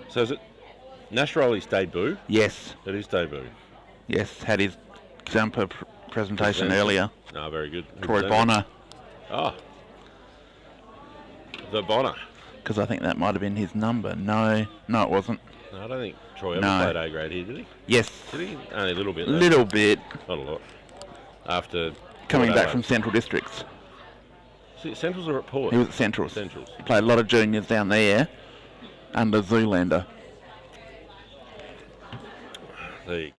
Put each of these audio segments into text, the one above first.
So is it Nasrally's debut? Yes, It is debut. yes. Had his jumper presentation earlier. No, very good. Who Troy was that? Bonner, Oh. The Bonner. because I think that might have been his number. No, it wasn't. No, I don't think Troy ever No. played A grade here, did he? Yes, Did he? Only a little bit. Though. little bit. Not a lot. After Coming Port back from Central Districts. See, Centrals are at Port. He was at Centrals. Centrals. He played a lot of juniors down there under Zoolander. There you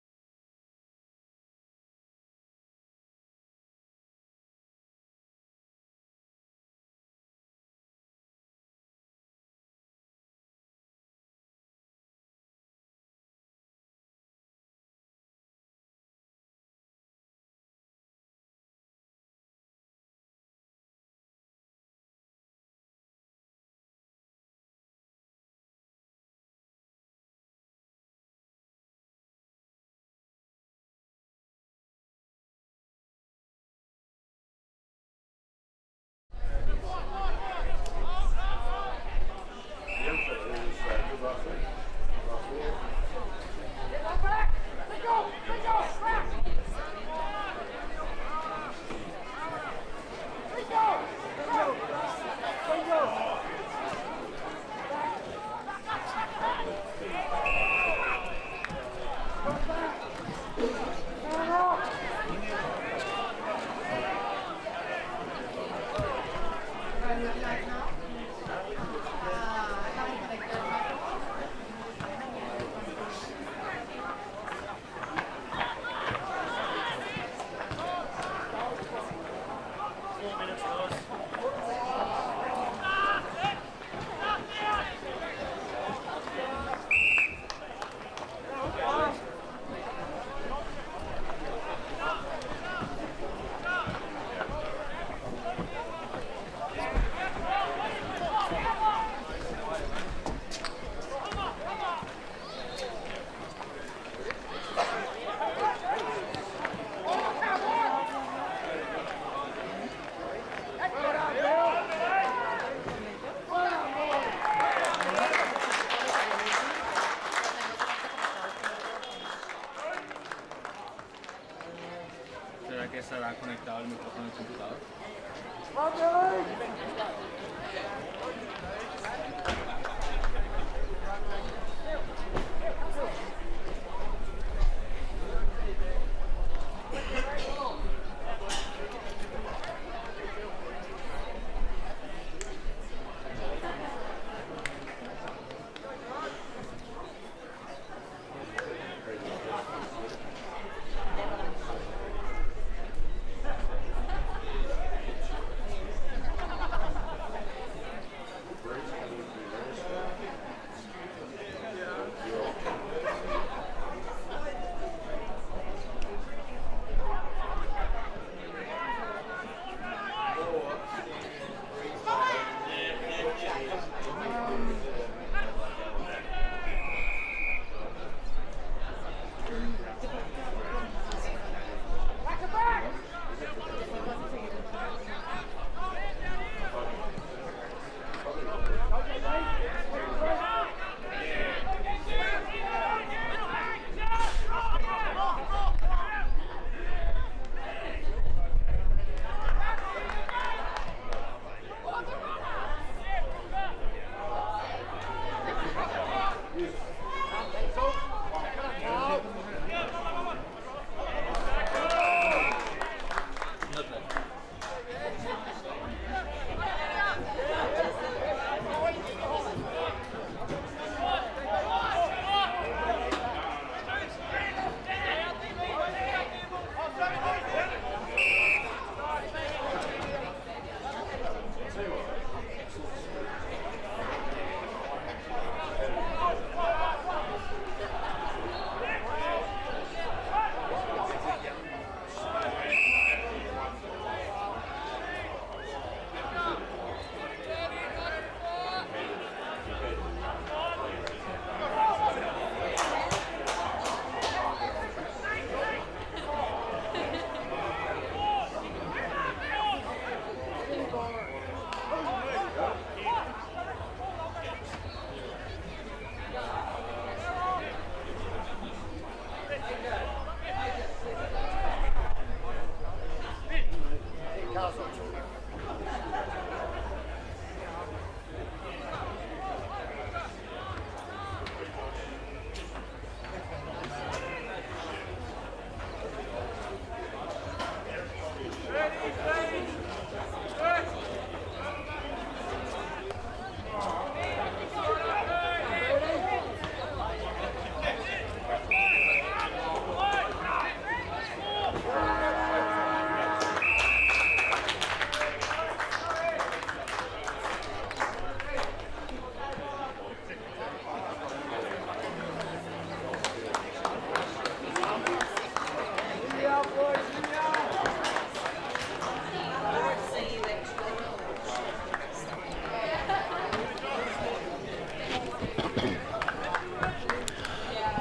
¿Será que estará conectado el micrófono del computador?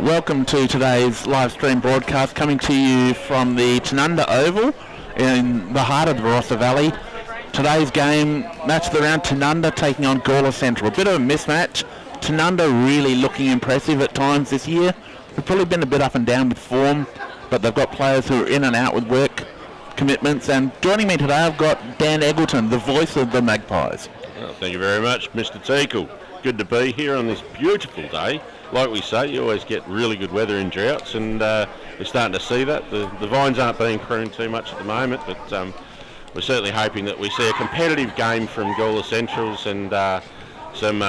Welcome to today's live stream broadcast, coming to you from the Tanunda Oval in the heart of the Barossa Valley. Today's game, match of the round, Tanunda taking on Gawler Central. A bit of a mismatch. Tanunda really looking impressive at times this year. They've probably been a bit up and down with form, but they've got players who are in and out with work commitments. And joining me today, I've got Dan Eggleton, the voice of the Magpies. Well, thank you very much, Mr. Teakle. Good to be here on this beautiful day. Like we say, you always get really good weather in droughts, and we're starting to see that. The vines aren't being pruned too much at the moment, but we're certainly hoping that we see a competitive game from Gawler Centrals and some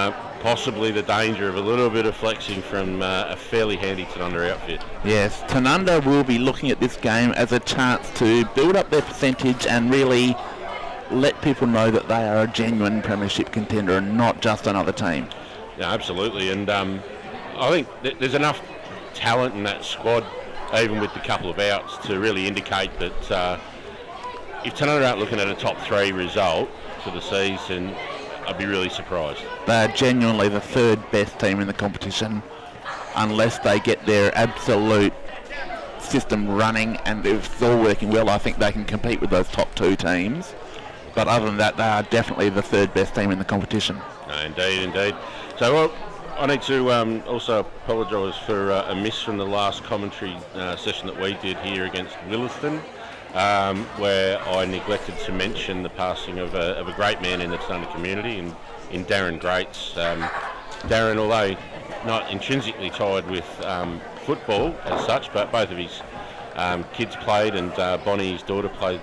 possibly the danger of a little bit of flexing from a fairly handy Tanunda outfit. Yes, Tanunda will be looking at this game as a chance to build up their percentage and really let people know that they are a genuine premiership contender and not just another team. Yeah, absolutely, and I think there's enough talent in that squad, even with the couple of outs, to really indicate that if Tanunda aren't looking at a top 3 result for the season, I'd be really surprised. They're genuinely the third best team in the competition, unless they get their absolute system running, and if it's all working well, I think they can compete with those top 2 teams. But other than that, they are definitely the third best team in the competition. No, indeed. So I need to also apologise for a miss from the last commentary session that we did here against Williston, where I neglected to mention the passing of a great man in the Tanunda community, in Darren Greats. Darren, although not intrinsically tied with football as such, but both of his kids played, and Bonnie, his daughter, plays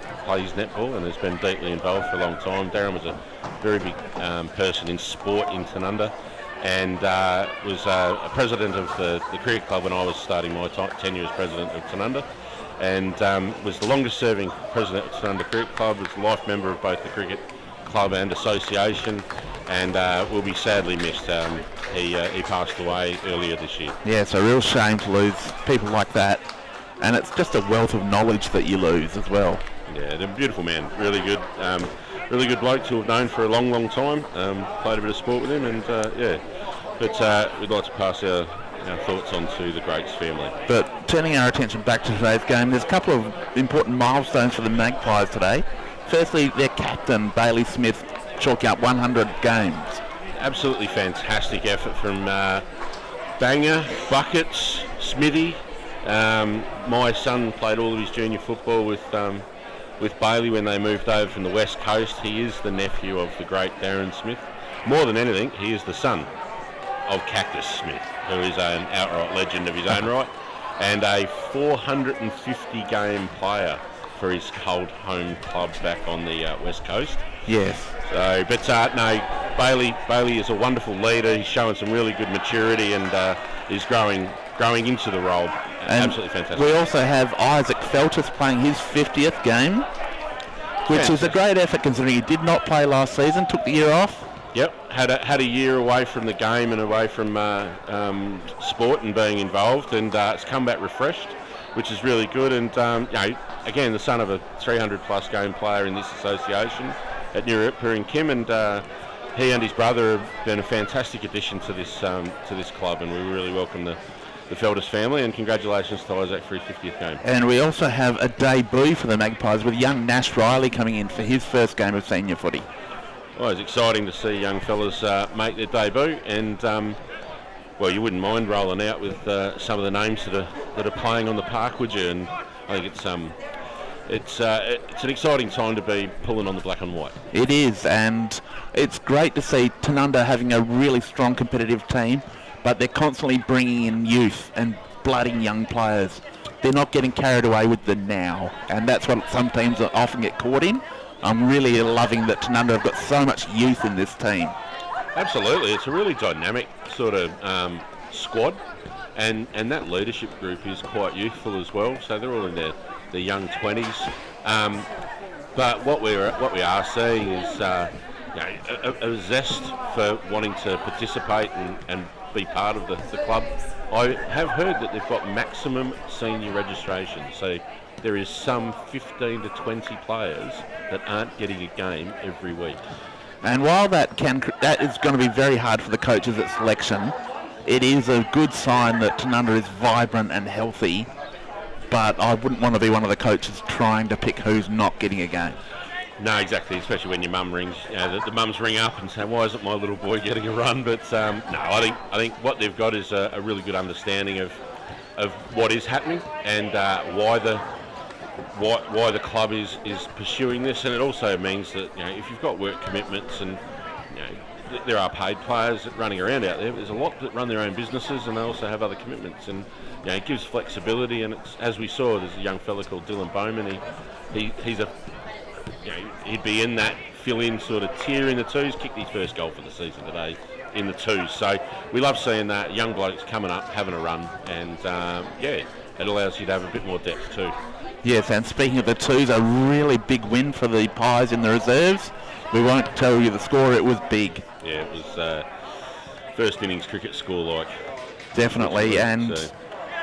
netball and has been deeply involved for a long time. Darren was a very big person in sport in Tanunda, and was a president of the cricket club when I was starting my tenure as president of Tanunda, and was the longest serving president of Tanunda Cricket Club, was a life member of both the cricket club and association, and will be sadly missed. He passed away earlier this year. Yeah, it's a real shame to lose people like that, and it's just a wealth of knowledge that you lose as well. Yeah, a beautiful man, really good. Really good bloke to have known for a long time. Played a bit of sport with him, and yeah. But we'd like to pass our thoughts on to the Greats family. But turning our attention back to today's game, there's a couple of important milestones for the Magpies today. Firstly, their captain, Bailey Smith, chalking up 100 games. Absolutely Fantastic effort from Banger, Buckets, Smithy. My son played all of his junior football with Bailey when they moved over from the West Coast. He is the nephew of the great Darren Smith. More than anything, he is the son of Cactus Smith, who is an outright legend of his own right, and a 450 game player for his old home club back on the West Coast. Yes. So, but no, Bailey is a wonderful leader. He's showing some really good maturity, and is growing into the role. And absolutely fantastic. We also have Isaac Feltus playing his 50th game, which is a great effort considering he did not play last season, took the year off. Yep, had a year away from the game and away from sport and being involved, and it's come back refreshed, which is really good. And again, the son of a 300+ game player in this association at Nuripur in Kim, and he and his brother have been a fantastic addition to this club, and we really welcome the Feltus family, and congratulations to Isaac for his 50th game. And we also have a debut for the Magpies with young Nash Riley coming in for his first game of senior footy. Well, it's exciting to see young fellas make their debut, and well, you wouldn't mind rolling out with some of the names that are playing on the park, would you? And I think it's it's an exciting time to be pulling on the black and white. It is, and it's great to see Tanunda having a really strong competitive team, but they're constantly bringing in youth and blooding young players. They're not getting carried away with the now, and that's what some teams often get caught in. I'm really loving that Tanunda have got so much youth in this team. Absolutely, it's a really dynamic sort of squad, and that leadership group is quite youthful as well. So they're all in their young 20s. But what we are seeing is a zest for wanting to participate and be part of the club. I have heard that they've got maximum senior registration, so there is some 15 to 20 players that aren't getting a game every week. And while that is going to be very hard for the coaches at selection, it is a good sign that Tanunda is vibrant and healthy, but I wouldn't want to be one of the coaches trying to pick who's not getting a game. No, exactly, especially when your mum rings, the mums ring up and say, why isn't my little boy getting a run? But no, I think what they've got is a really good understanding of what is happening and why the club is pursuing this. And it also means that if you've got work commitments and there are paid players running around out there, but there's a lot that run their own businesses and they also have other commitments, and it gives flexibility. And it's, as we saw, there's a young fella called Dylan Bowman. He'd be in that fill-in sort of tier in the twos, kicked his first goal for the season today in the twos. So we love seeing that young blokes coming up, having a run, and it allows you to have a bit more depth too. Yes, and speaking of the twos, a really big win for the Pies in the reserves. We won't tell you the score, it was big. Yeah, it was first innings cricket score like. Definitely, and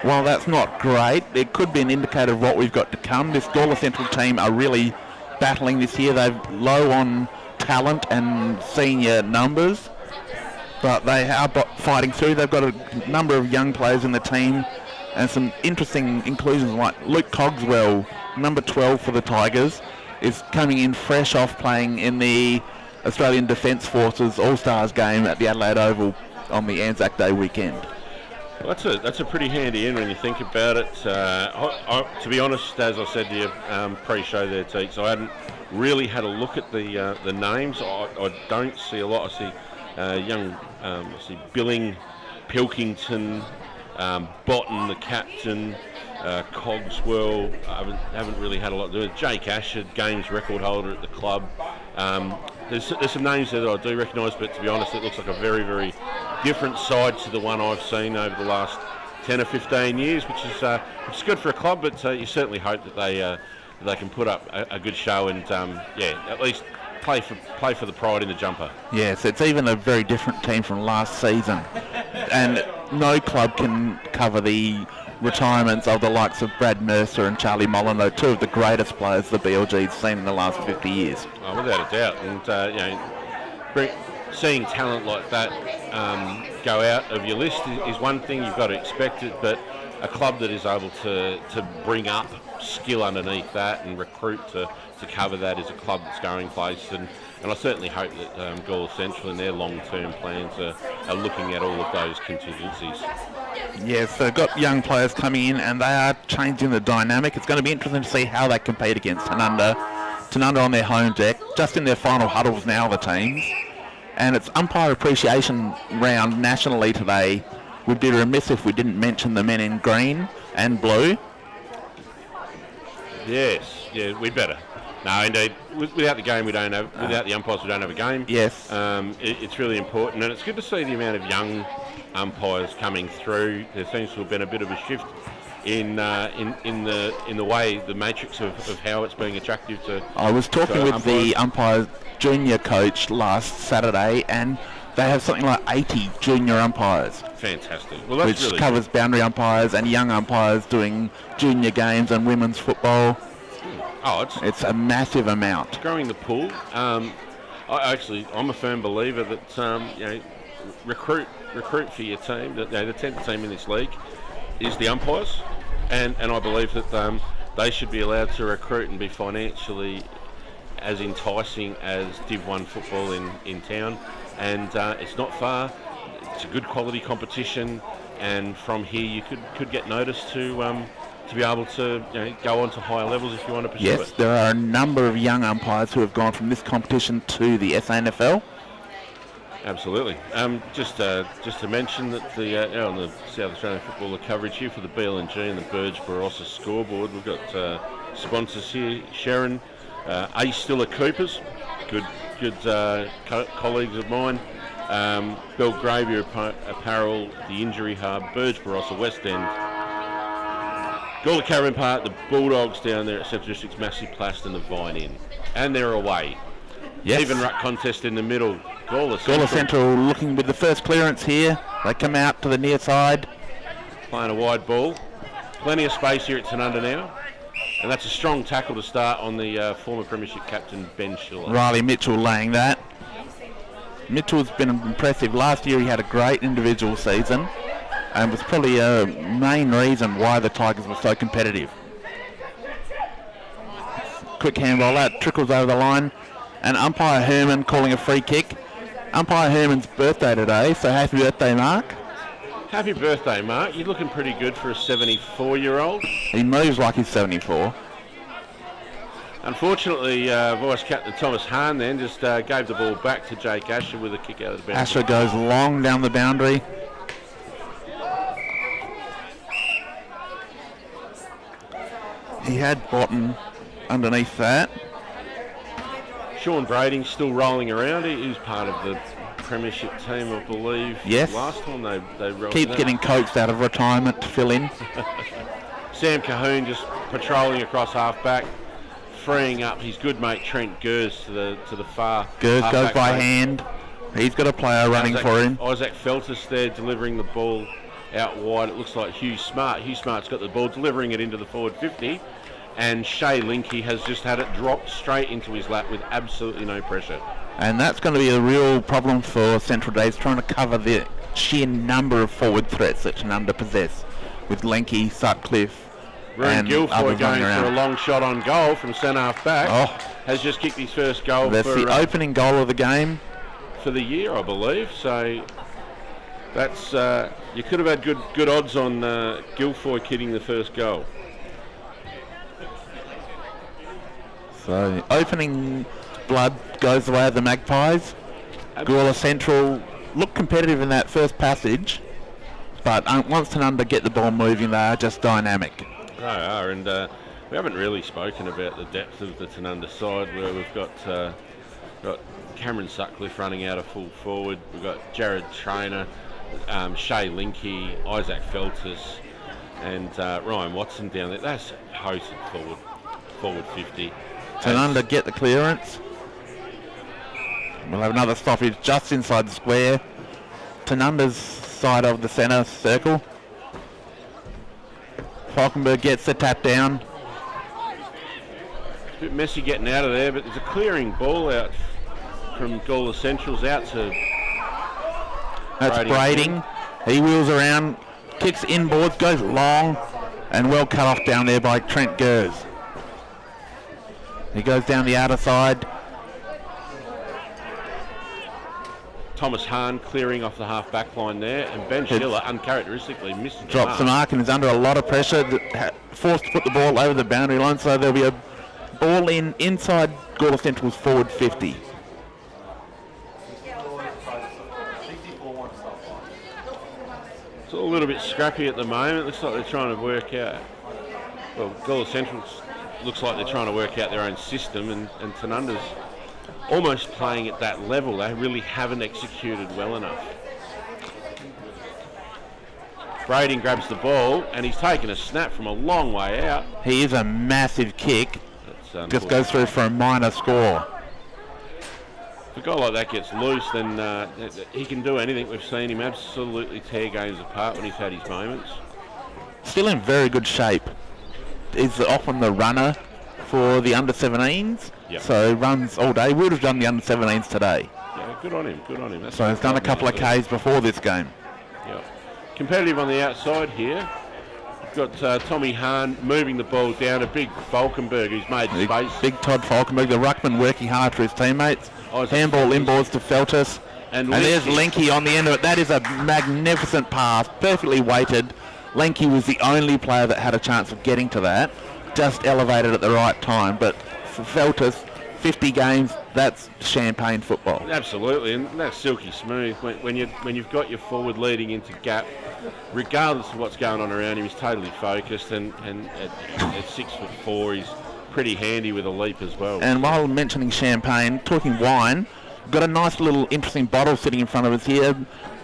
while that's not great, it could be an indicator of what we've got to come. This Gawler Central team are really battling this year. They're low on talent and senior numbers, but they are fighting through. They've got a number of young players in the team and some interesting inclusions like Luke Cogswell, number 12 for the Tigers, is coming in fresh off playing in the Australian Defence Forces All-Stars game at the Adelaide Oval on the Anzac Day weekend. Well, that's a pretty handy in when you think about it. To be honest, as I said to you pre-show there, Teeks, I hadn't really had a look at the names. I don't see a lot. I see young, I see Billing, Pilkington, Botten, the captain, Cogswell. I haven't really had a lot to do with it. Jake Ashford, games record holder at the club. There's some names there that I do recognise, but to be honest, it looks like a very, very different side to the one I've seen over the last 10 or 15 years, which is good for a club, but you certainly hope that they can put up a good show and at least play for the pride in the jumper. Yes, it's even a very different team from last season, and no club can cover the retirements of the likes of Brad Mercer and Charlie Molyneux, two of the greatest players the BLG's seen in the last 50 years. Oh, without a doubt, and seeing talent like that go out of your list is one thing. You've got to expect it, but a club that is able to bring up skill underneath that and recruit to cover that is a club that's going place, and I certainly hope that Gawler Central in their long-term plans are looking at all of those contingencies. Yes, they've got young players coming in and they are changing the dynamic. It's going to be interesting to see how they compete against Tanunda. Tanunda on their home deck, just in their final huddles now, the teams. And it's umpire appreciation round nationally today. We'd be remiss if we didn't mention the men in green and blue. Yes, yeah, we better. No, indeed. Without the game, without the umpires, we don't have a game. Yes. It's really important, and it's good to see the amount of young umpires coming through. There seems to have been a bit of a shift in the way, the matrix of how it's being attractive to. I was talking with umpires. The umpire junior coach last Saturday, and they have something like 80 junior umpires. Fantastic. Well, that's which really covers boundary umpires and young umpires doing junior games and women's football. Oh, it's a massive amount. It's growing the pool. I'm a firm believer that recruit for your team. The 10th team in this league is the umpires, and I believe that they should be allowed to recruit and be financially as enticing as Div 1 football in town. And it's not far. It's a good quality competition, and from here you could get noticed to to be able to go on to higher levels if you want to pursue Yes, it. there are a number of young umpires who have gone from this competition to the SANFL. Absolutely. Just to mention that on the South Australian Footballer coverage here for the BL&G and the Burge Barossa scoreboard, we've got sponsors here. Sharon, Ace Stiller Coopers, good colleagues of mine. Belgravia Apparel, the Injury Hub, Burge Barossa, West End. Gawler Caravan Park, the Bulldogs down there at Central District's Massey Plast and the Vine Inn. And they're away. Yes. Even ruck contest in the middle. Gawler Central looking with the first clearance here. They come out to the near side. Playing a wide ball. Plenty of space here at Tanunda now. And that's a strong tackle to start on the former Premiership captain, Ben Schiller. Riley Mitchell laying that. Mitchell's been impressive. Last year he had a great individual season and was probably a main reason why the Tigers were so competitive. Quick handball, that trickles over the line. And umpire Herman calling a free kick. Umpire Herman's birthday today, so happy birthday, Mark. Happy birthday, Mark. You're looking pretty good for a 74-year-old. He moves like he's 74. Unfortunately, Vice Captain Thomas Hahn then just gave the ball back to Jake Asher with a kick out of the boundary. Asher goes long down the boundary. He had Bottom underneath that. Sean Brading still rolling around. He was part of the Premiership team, I believe. Yes. Last time they rolled. Keeps getting coaxed out of retirement to fill in. Sam Cahoon just patrolling across half-back, freeing up his good mate Trent Gers to the far. Gers goes by lane. hand. He's got a player running for him. Isaac Feltus there delivering the ball out wide. It looks like Hugh Smart. Hugh Smart's got the ball, delivering it into the forward 50. And Shay Linky has just had it dropped straight into his lap with absolutely no pressure. And that's going to be a real problem for Central Days, trying to cover the sheer number of forward threats that Tanunda possess, with Linky, Sutcliffe, Rune Guilfoyle going for a long shot on goal from centre half back. Has just kicked his first goal. That's the opening goal of the game for the year, I believe. So that's you could have had good odds on Guilfoyle kicking the first goal. So opening blood goes the way of the Magpies. Gawler Central look competitive in that first passage, but once Tanunda get the ball moving, they are just dynamic. They are, and we haven't really spoken about the depth of the Tanunda side, where we've got Cameron Sutcliffe running out of full forward. We've got Jared Trainer, Shay Linky, Isaac Feltus, and Ryan Watson down there. That's hosted forward 50. Tanunda get the clearance. We'll have another stoppage just inside the square. Tanunda's side of the centre circle. Falkenberg gets the tap down. It's a bit messy getting out of there, but there's a clearing ball out from Gawler Central's out to... That's Brading. He wheels around, kicks inboards, goes long, and well cut off down there by Trent Gers. He goes down the outer side. Thomas Hahn clearing off the half-back line there, and Ben Schiller uncharacteristically missed the drops the mark and is under a lot of pressure, forced to put the ball over the boundary line, so there'll be a ball inside Gawler Central's forward 50. It's a little bit scrappy at the moment. Looks like they're trying to work out. Well, Gawler Central looks like they're trying to work out their own system, and Tanunda's almost playing at that level. They really haven't executed well enough. Brading grabs the ball, and he's taken a snap from a long way out. He is a massive kick. Just goes through for a minor score. If a guy like that gets loose, then he can do anything. We've seen him absolutely tear games apart when he's had his moments. Still in very good shape. Is often the runner for the under-17s, so runs all day. Would have done the under-17s today. Yeah, good on him, good on him. That's so he's done a couple of Ks before this game. Yeah. Competitive on the outside here. We've got Tommy Hahn moving the ball down to Big Falkenberg, who's made space. Big Todd Falkenberg, the ruckman working hard for his teammates. Handball inboards to Feltus. And there's Linky on the end of it. That is a magnificent pass, perfectly weighted. Lenke was the only player that had a chance of getting to that, just elevated at the right time. But for Feltus, 50 games, that's champagne football. Absolutely, and that's silky smooth. When you've got your forward leading into gap, regardless of what's going on around him, he's totally focused, and at 6'4", he's pretty handy with a leap as well. And while mentioning champagne, talking wine, got a nice little interesting bottle sitting in front of us here.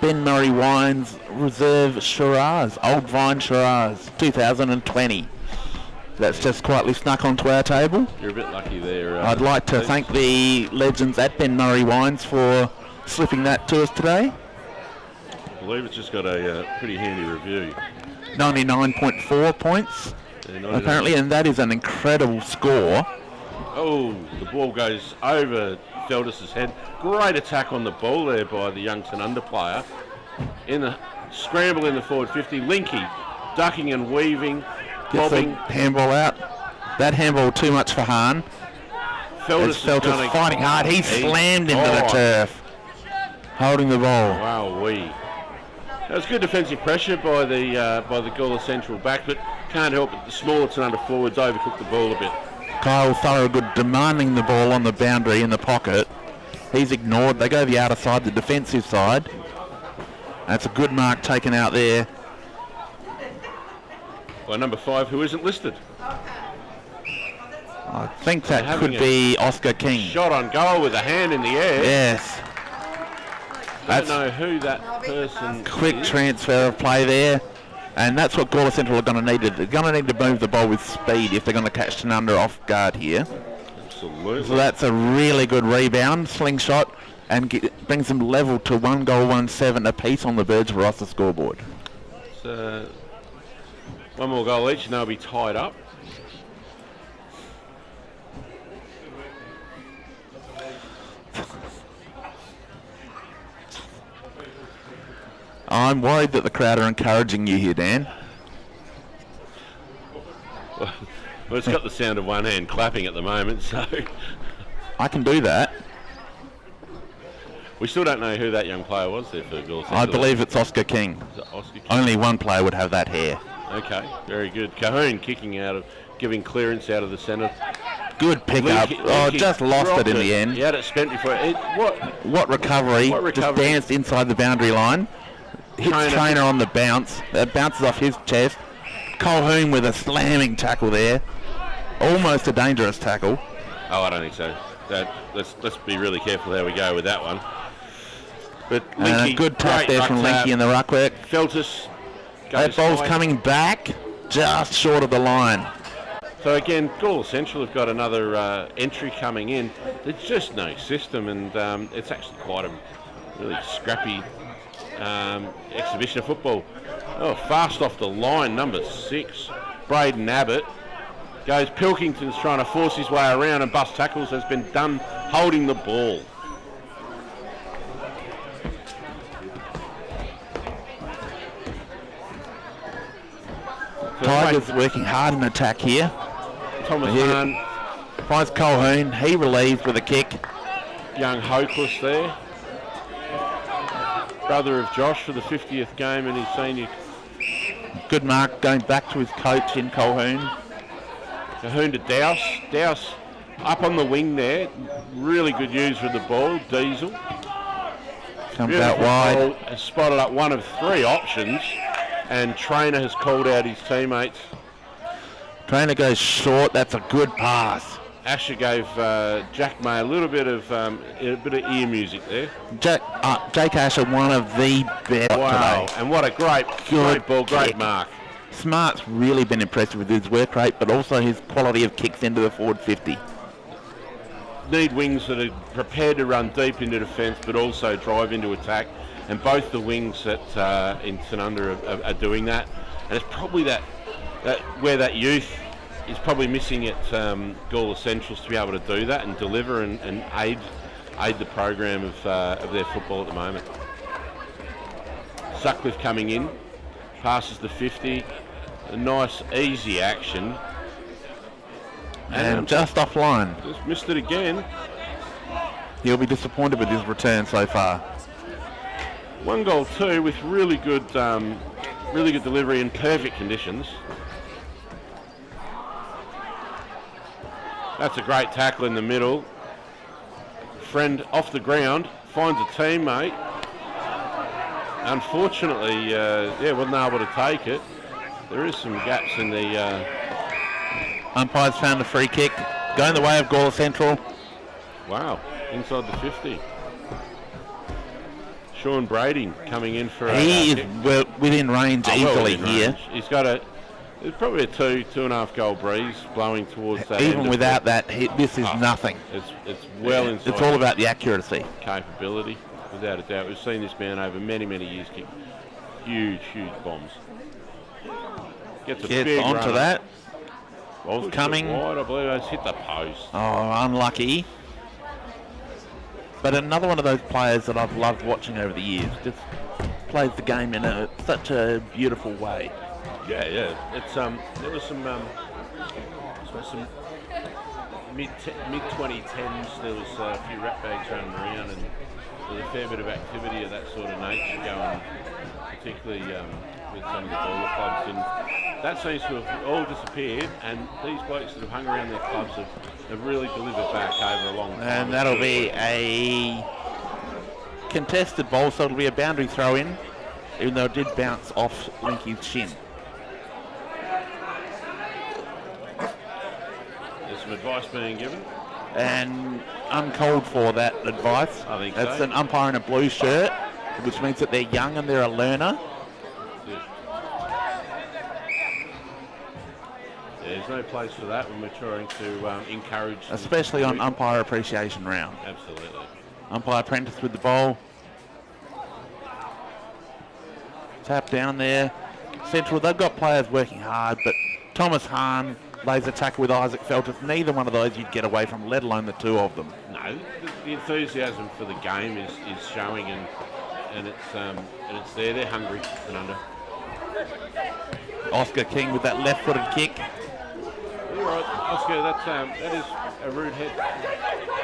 Ben Murray Wines Reserve Shiraz, Old Vine Shiraz, 2020. That's just quietly snuck onto our table. You're a bit lucky there. I'd like to thank the legends at Ben Murray Wines for slipping that to us today. I believe it's just got a pretty handy review. 99.4 points, apparently, and that is an incredible score. Oh, the ball goes over Feltus's head. Great attack on the ball there by the young Tanunda player. In the scramble in the forward 50, Lenke ducking and weaving, bobbing. Handball out. That handball too much for Hahn. Feltus fighting hard. He slammed into the turf, holding the ball. Wow-wee. That was good defensive pressure by the Gawler central back, but can't help it. The smaller Tanunda forwards overcooked the ball a bit. Kyle Thorogood demanding the ball on the boundary in the pocket. He's ignored. They go the outer side, the defensive side. That's a good mark taken out there. By number 5, who isn't listed. I think that could be Oscar King. Shot on goal with a hand in the air. Yes. Don't know who that person Quick is. transfer of play there. And that's what Gawler Central are going to need. They're going to need to move the ball with speed if they're going to catch Tanunda off guard here. Absolutely. So that's a really good rebound, slingshot, and brings them level to 1-17 apiece on the Birds Barossa scoreboard. So, one more goal each and they'll be tied up. I'm worried that the crowd are encouraging you here, Dan. Well, it's got the sound of one hand clapping at the moment, so... I can do that. We still don't know who that young player was there for Gawler. I believe it's Oscar King. Is it Oscar King? Only one player would have that hair. Okay, very good. Cahoon kicking out of, giving clearance out of the centre. Good pickup. Just lost it in the end. He had it spent before. What recovery. What recovery. Just danced inside the boundary line. Hits Trainer on the bounce. That bounces off his chest. Colhoun with a slamming tackle there. Almost a dangerous tackle. Oh, I don't think so. Let's be really careful how we go with that one. But Lenke, a good tap there from Lenke in the ruckwork. Feltus. That ball's coming back just short of the line. So again, Gawler Central have got another entry coming in. There's just no system, and it's actually quite a really scrappy exhibition of football. Oh, fast off the line, number 6, Braden Abbott. Goes, Pilkington's trying to force his way around and bust tackles, has been done holding the ball. Tigers working hard in attack here. Thomas Hahn. Finds Colhoun, he relieves with a kick. Young Hopeless there. Brother of Josh for the 50th game in his senior. Good mark going back to his coach in Colhoun. Cahoon to Douse. Douse up on the wing there. Really good use with the ball. Diesel. Comes out wide. Has spotted up one of 3 options, and Trainer has called out his teammates. Trainer goes short. That's a good pass. Asher gave Jack May a little bit of ear music there. Jake Asher, one of the best Wow, today. and what a great ball, great mark. Smart's really been impressive with his work rate, but also his quality of kicks into the forward 50. Need wings that are prepared to run deep into defence, but also drive into attack. And both the wings that in Tanunda are doing that. And it's probably that where that youth is probably missing at Gawler Centrals to be able to do that and deliver and aid the program of their football at the moment. Sutcliffe coming in, passes the 50, a nice easy action. And just offline. Just missed it again. He'll be disappointed with his return so far. 1 goal 2 with really good Really good delivery in perfect conditions. That's a great tackle in the middle. Friend off the ground, finds a teammate. Unfortunately, wasn't able to take it. There is some gaps in the... Umpires found a free kick. Going the way of Gawler Central. Wow, inside the 50. Sean Brady coming in for He a is within range easily within here. range. He's got there's probably a 2.5 goal breeze blowing towards that. Even without that, this is nothing. It's well inside. It's all about the accuracy. Capability, without a doubt. We've seen this man over many, many years kick huge bombs. Gets onto runner. that. Pushed Coming. it wide, I believe it's hit the post. Oh, unlucky. But another one of those players that I've loved watching over the years. Just plays the game in such a beautiful way. Yeah. It's there was some mid 2010s. There was a few rat bags running around, and there's a fair bit of activity of that sort of nature going, particularly with some of the Gawler clubs. And that seems to have all disappeared. And these blokes that have hung around their clubs have really delivered back over a long time. And that'll be a contested ball, so it'll be a boundary throw in, even though it did bounce off Linky's shin. There's some advice being given. And uncalled for that advice. I think It's so. an umpire in a blue shirt, which means that they're young and they're a learner. There's no place for that when we're trying to encourage... Especially on umpire appreciation round. Absolutely. Umpire Prentice with the ball. Tap down there. Central, they've got players working hard, but Thomas Hahn lays a tackle with Isaac Feltus. Neither one of those you'd get away from, let alone the two of them. No, the enthusiasm for the game is showing, and it's there. They're hungry, Tanunda. Oscar King with that left-footed kick. You're right, Oscar. That is a rude head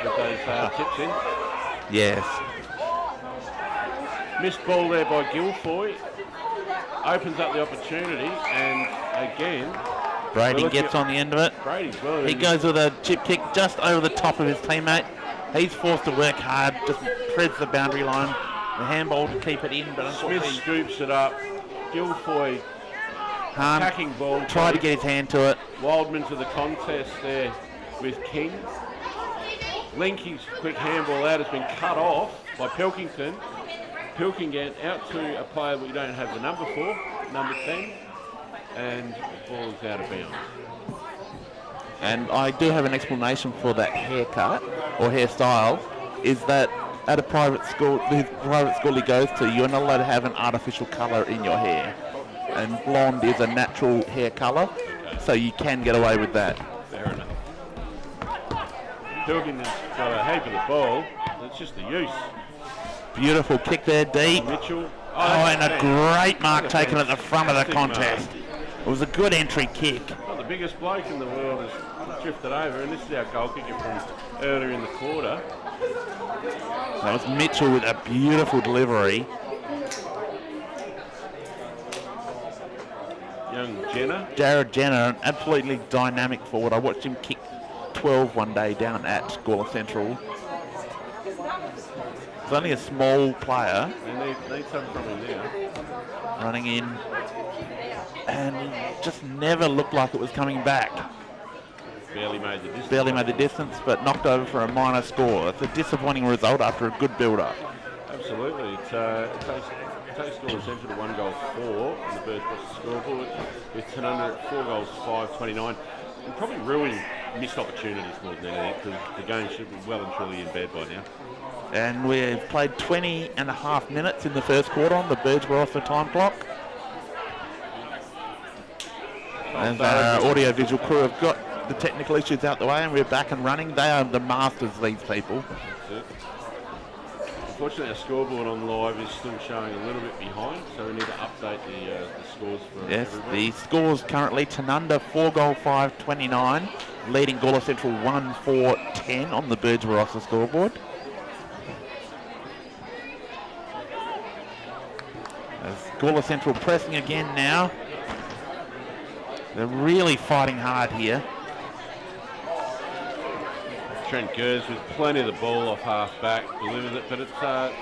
with those tips in. Yes. Missed ball there by Guilfoy. Opens up the opportunity, and again, Brady gets on the end of it. Brady's well. He goes with a chip kick just over the top of his teammate. He's forced to work hard, just treads the boundary line. The handball to keep it in, but Smith unfortunately scoops it up. Guilfoy Hahn attacking ball. tried to get his hand to it. Wildman to the contest there with King. Linky's quick handball out has been cut off by Pilkington. Pilkington out to a player we don't have the number for, number 10, and the ball is out of bounds. And I do have an explanation for that haircut or hairstyle, is that at a private school, the private school he goes to, you're not allowed to have an artificial colour in your hair. And blonde is a natural hair colour, so you can get away with that. Fair enough. Pilkington's got a heap of the ball. It's just the use. Beautiful kick there, deep. Mitchell. Oh, and a great mark What a taken at the front of the fantastic contest. It was a good entry kick. Well, the biggest bloke in the world has drifted over, and this is our goal kicker from earlier in the quarter. That was Mitchell with a beautiful delivery. Young Jenner. Jared Jenner, an absolutely dynamic forward. I watched him kick 12 one day down at Gawler Central. He's only a small player. They need something from him now. Running in. And just never looked like it was coming back. Barely made the distance. Barely made the distance, but knocked over for a minor score. It's a disappointing result after a good build-up. Absolutely. It takes Gawler Central to 1-4 on the Birds Boss scoreboard, with Tanunda at 4 goals, 5-29. And probably ruining missed opportunities more than anything, because the game should be well and truly in bed by now. And we've played 20 and a half minutes in the first quarter on the Birds were off the time clock. And our audio-visual crew have got the technical issues out the way, and we're back and running. They are the masters, these people. That's it. Unfortunately, our scoreboard on live is still showing a little bit behind, so we need to update the scores for Yes, everybody. the scores currently Tanunda 4 goal 5-29, leading Gawler Central 1-4-10 on the Birds Barossa scoreboard. As Gawler Central pressing again now. They're really fighting hard here. Trent Gers with plenty of the ball off half back, delivers it, but it's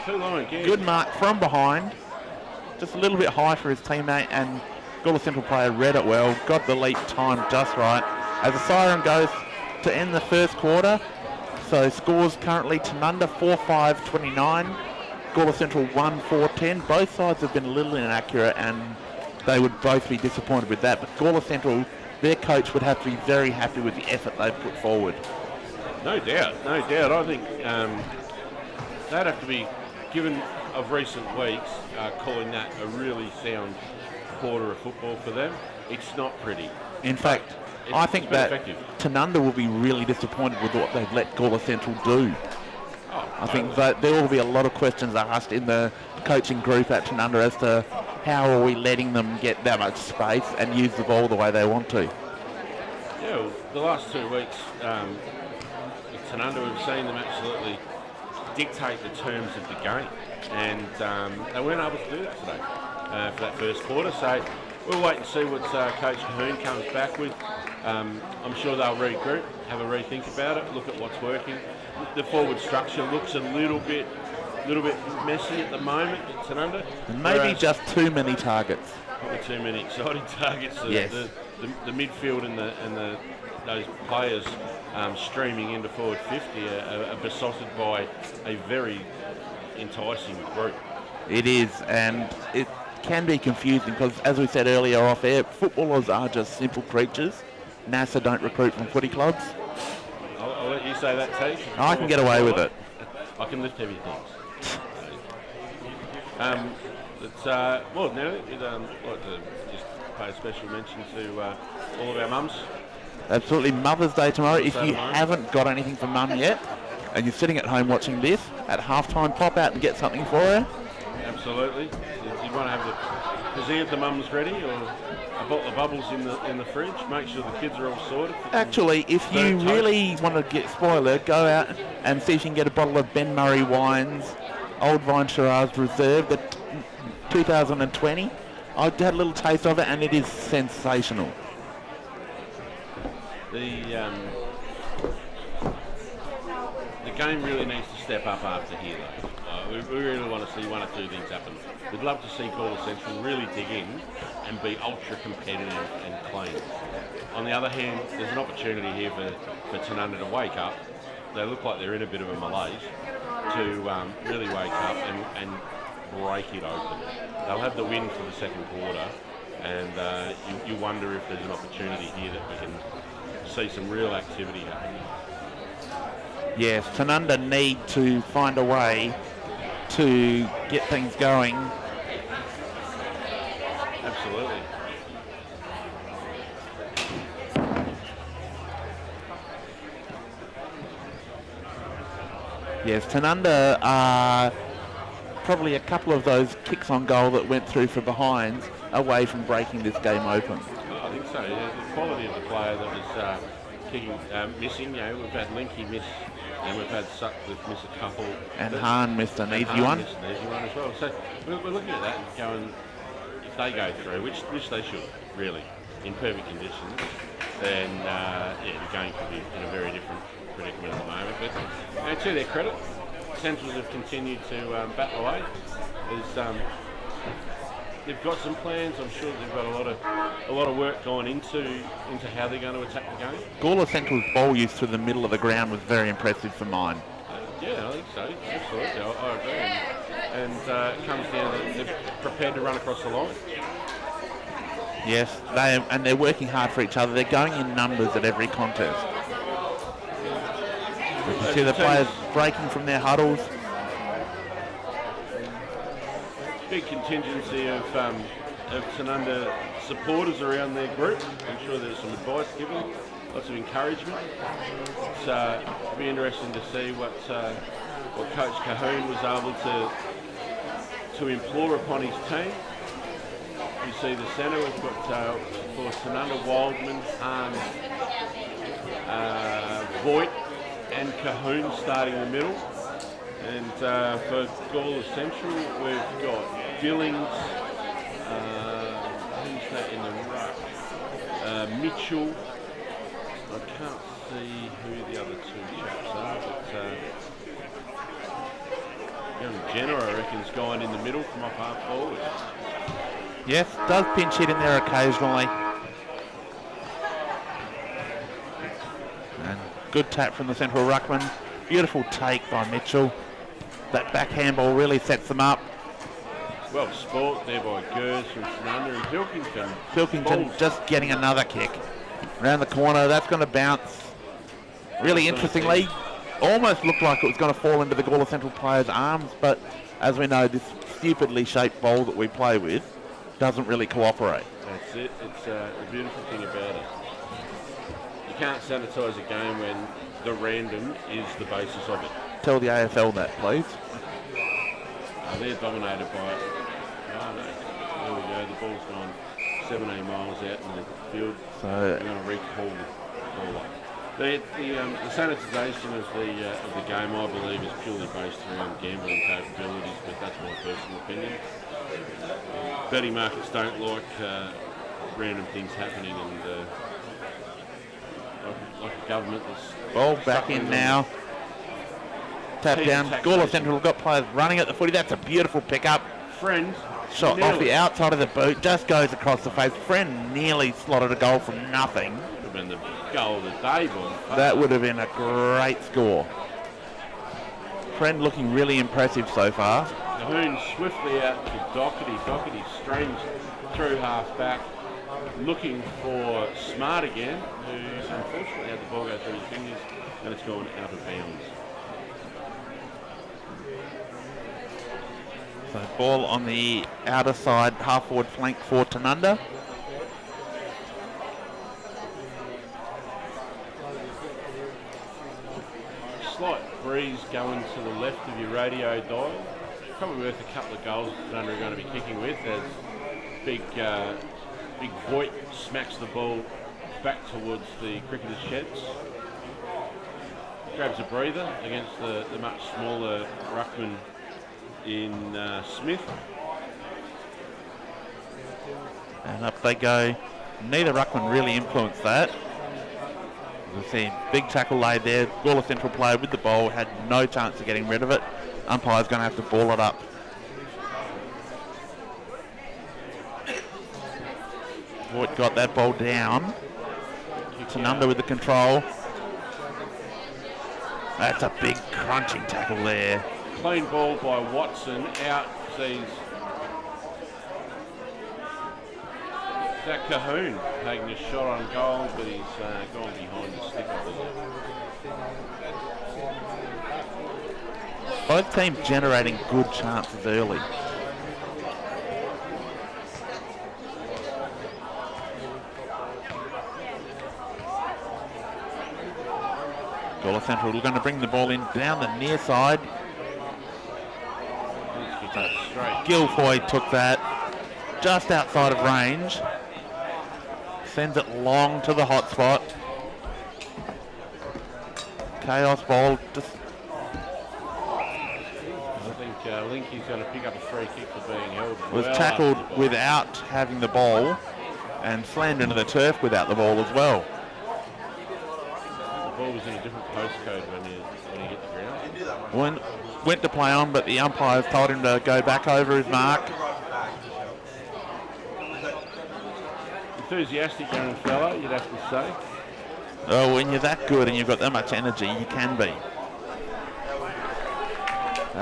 too long again. Good mark from behind. Just a little bit high for his teammate, and Gawler Central player read it well, got the leap time just right. As the siren goes to end the first quarter, so scores currently Tanunda 4-5-29, Gawler Central 1-4-10. Both sides have been a little inaccurate, and they would both be disappointed with that. But Gawler Central, their coach would have to be very happy with the effort they've put forward. No doubt. I think they'd have to be given of recent weeks, calling that a really sound quarter of football for them. It's not pretty. In fact, I think that effective. Tanunda will be really disappointed with what they've let Gawler Central do. I think that there will be a lot of questions asked in the coaching group at Tanunda as to how are we letting them get that much space and use the ball the way they want to. Yeah, well, the last 2 weeks, Tanunda, we've seen them absolutely dictate the terms of the game, and they weren't able to do that today for that first quarter. So we'll wait and see what Coach Cahoon comes back with. I'm sure they'll regroup, have a rethink about it, look at what's working. The forward structure looks a little bit messy at the moment at Tanunda. Maybe just too many targets. Probably too many exciting targets. Yes. The midfield and those players streaming into forward 50 are besotted by a very enticing group. It is, and it can be confusing because, as we said earlier off air, footballers are just simple creatures. NASA don't recruit from footy clubs. I'll let you say that, T. I can get away with it. I can lift heavy things. Well, now we'd like to just pay a special mention to all of our mums. Absolutely, Mother's Day tomorrow. If you haven't got anything for Mum yet, and you're sitting at home watching this, at halftime, pop out and get something for her. Absolutely. If you want to have the cuisine of the mums ready, or a bottle of bubbles in the fridge, make sure the kids are all sorted. Actually, if you really want to get spoiler, go out and see if you can get a bottle of Ben Murray Wines Old Vine Shiraz Reserve, the 2020. I had a little taste of it, and it is sensational. The game really needs to step up after here, though. We really want to see one or two things happen. We'd love to see Gawler Central really dig in and be ultra competitive and clean. On the other hand, there's an opportunity here for Tanunda to wake up. They look like they're in a bit of a malaise, to really wake up and break it open. They'll have the win for the second quarter, and you wonder if there's an opportunity here that we can see some real activity happening. Yes, Tanunda need to find a way to get things going. Absolutely. Yes, Tanunda are probably a couple of those kicks on goal that went through for behinds away from breaking this game open. I think so. Yeah. The quality of the player that was kicking, missing. We've had Linky miss, and we've had Sutcliffe miss a couple. And Hahn missed an easy one. Missed an easy one as well. So we're looking at that and going, if they go through, which they should, really, in perfect conditions, then the game could be in a very different predicament at the moment. But to their credit, Centrals have continued to battle away. They've got some plans. I'm sure they've got a lot of work going into how they're going to attack the game. Gawler Central's ball use through the middle of the ground was very impressive for mine. Yeah, I think so. Absolutely, I agree. And it comes down to they're prepared to run across the line. Yes, they're working hard for each other. They're going in numbers at every contest. You can see the players breaking from their huddles. Big contingency of Tanunda supporters around their group. I'm sure there's some advice given, lots of encouragement. It'll be interesting to see what Coach Cahoon was able to implore upon his team. You see the centre, we've got for Tanunda, Wildman, Voigt and Cahoon starting in the middle. And for Gawler Central, we've got Billings, Who's that in the ruck? Mitchell. I can't see who the other two chaps are, but young Jenner, I reckon's gone in the middle from off half forward. Yes, does pinch hit in there occasionally. And good tap from the central ruckman. Beautiful take by Mitchell. That backhand ball really sets them up. Well sport there by Gers from Tanunda and Pilkington just getting another kick. Around the corner, that's going to bounce. Really interestingly, almost looked like it was going to fall into the Gawler Central player's arms, but as we know, this stupidly shaped bowl that we play with doesn't really cooperate. That's it. It's the beautiful thing about it. You can't sanitise a game when the random is the basis of it. Tell the AFL that, please. They're dominated by it. Oh no, there we go. The ball's gone 17 miles out in the field. So we're going to recall the ball up. The sanitisation of the game, I believe, is purely based around gambling capabilities, but that's my personal opinion. Betting markets don't like random things happening, and like a government that's ball back in now. Tap down. Gawler Central got players running at the footy. That's a beautiful pickup. Friend shot off the outside of the boot, just goes across the face. Friend nearly slotted a goal from nothing. Would have been the goal of the day, boy. That would have been a great score. Friend looking really impressive so far. Cahoon swiftly out to Doherty. Doherty streams through half back, looking for Smart again, who's unfortunately had the ball go through his fingers, and it's gone out of bounds. So ball on the outer side, half forward flank for Tanunda. Slight breeze going to the left of your radio dial. Probably worth a couple of goals that Tanunda are going to be kicking with, as big Voigt smacks the ball back towards the cricketers' sheds. Grabs a breather against the much smaller ruckman in Smith. And up they go. Neither ruckman really influenced that. As we see, big tackle laid there. Gawler Central player with the ball had no chance of getting rid of it. Umpire's going to have to ball it up. Voigt got that ball down. Tanunda with the control. That's a big crunching tackle there. Clean ball by Watson. Out sees Zach Cahoon taking a shot on goal, but he's gone behind the stick of it. Both teams generating good chances early. Gawler Central going to bring the ball in down the near side. Guilfoy took that just outside of range. Sends it long to the hot spot. Chaos ball. Just I think Linky's going to pick up a free kick for being held. Was tackled without having the ball and slammed into the turf without the ball as well. The ball was in a different postcode when he hit the ground. Went to play on, but the umpires told him to go back over his mark. Enthusiastic young fella, you'd have to say. Oh, when you're that good and you've got that much energy, you can be.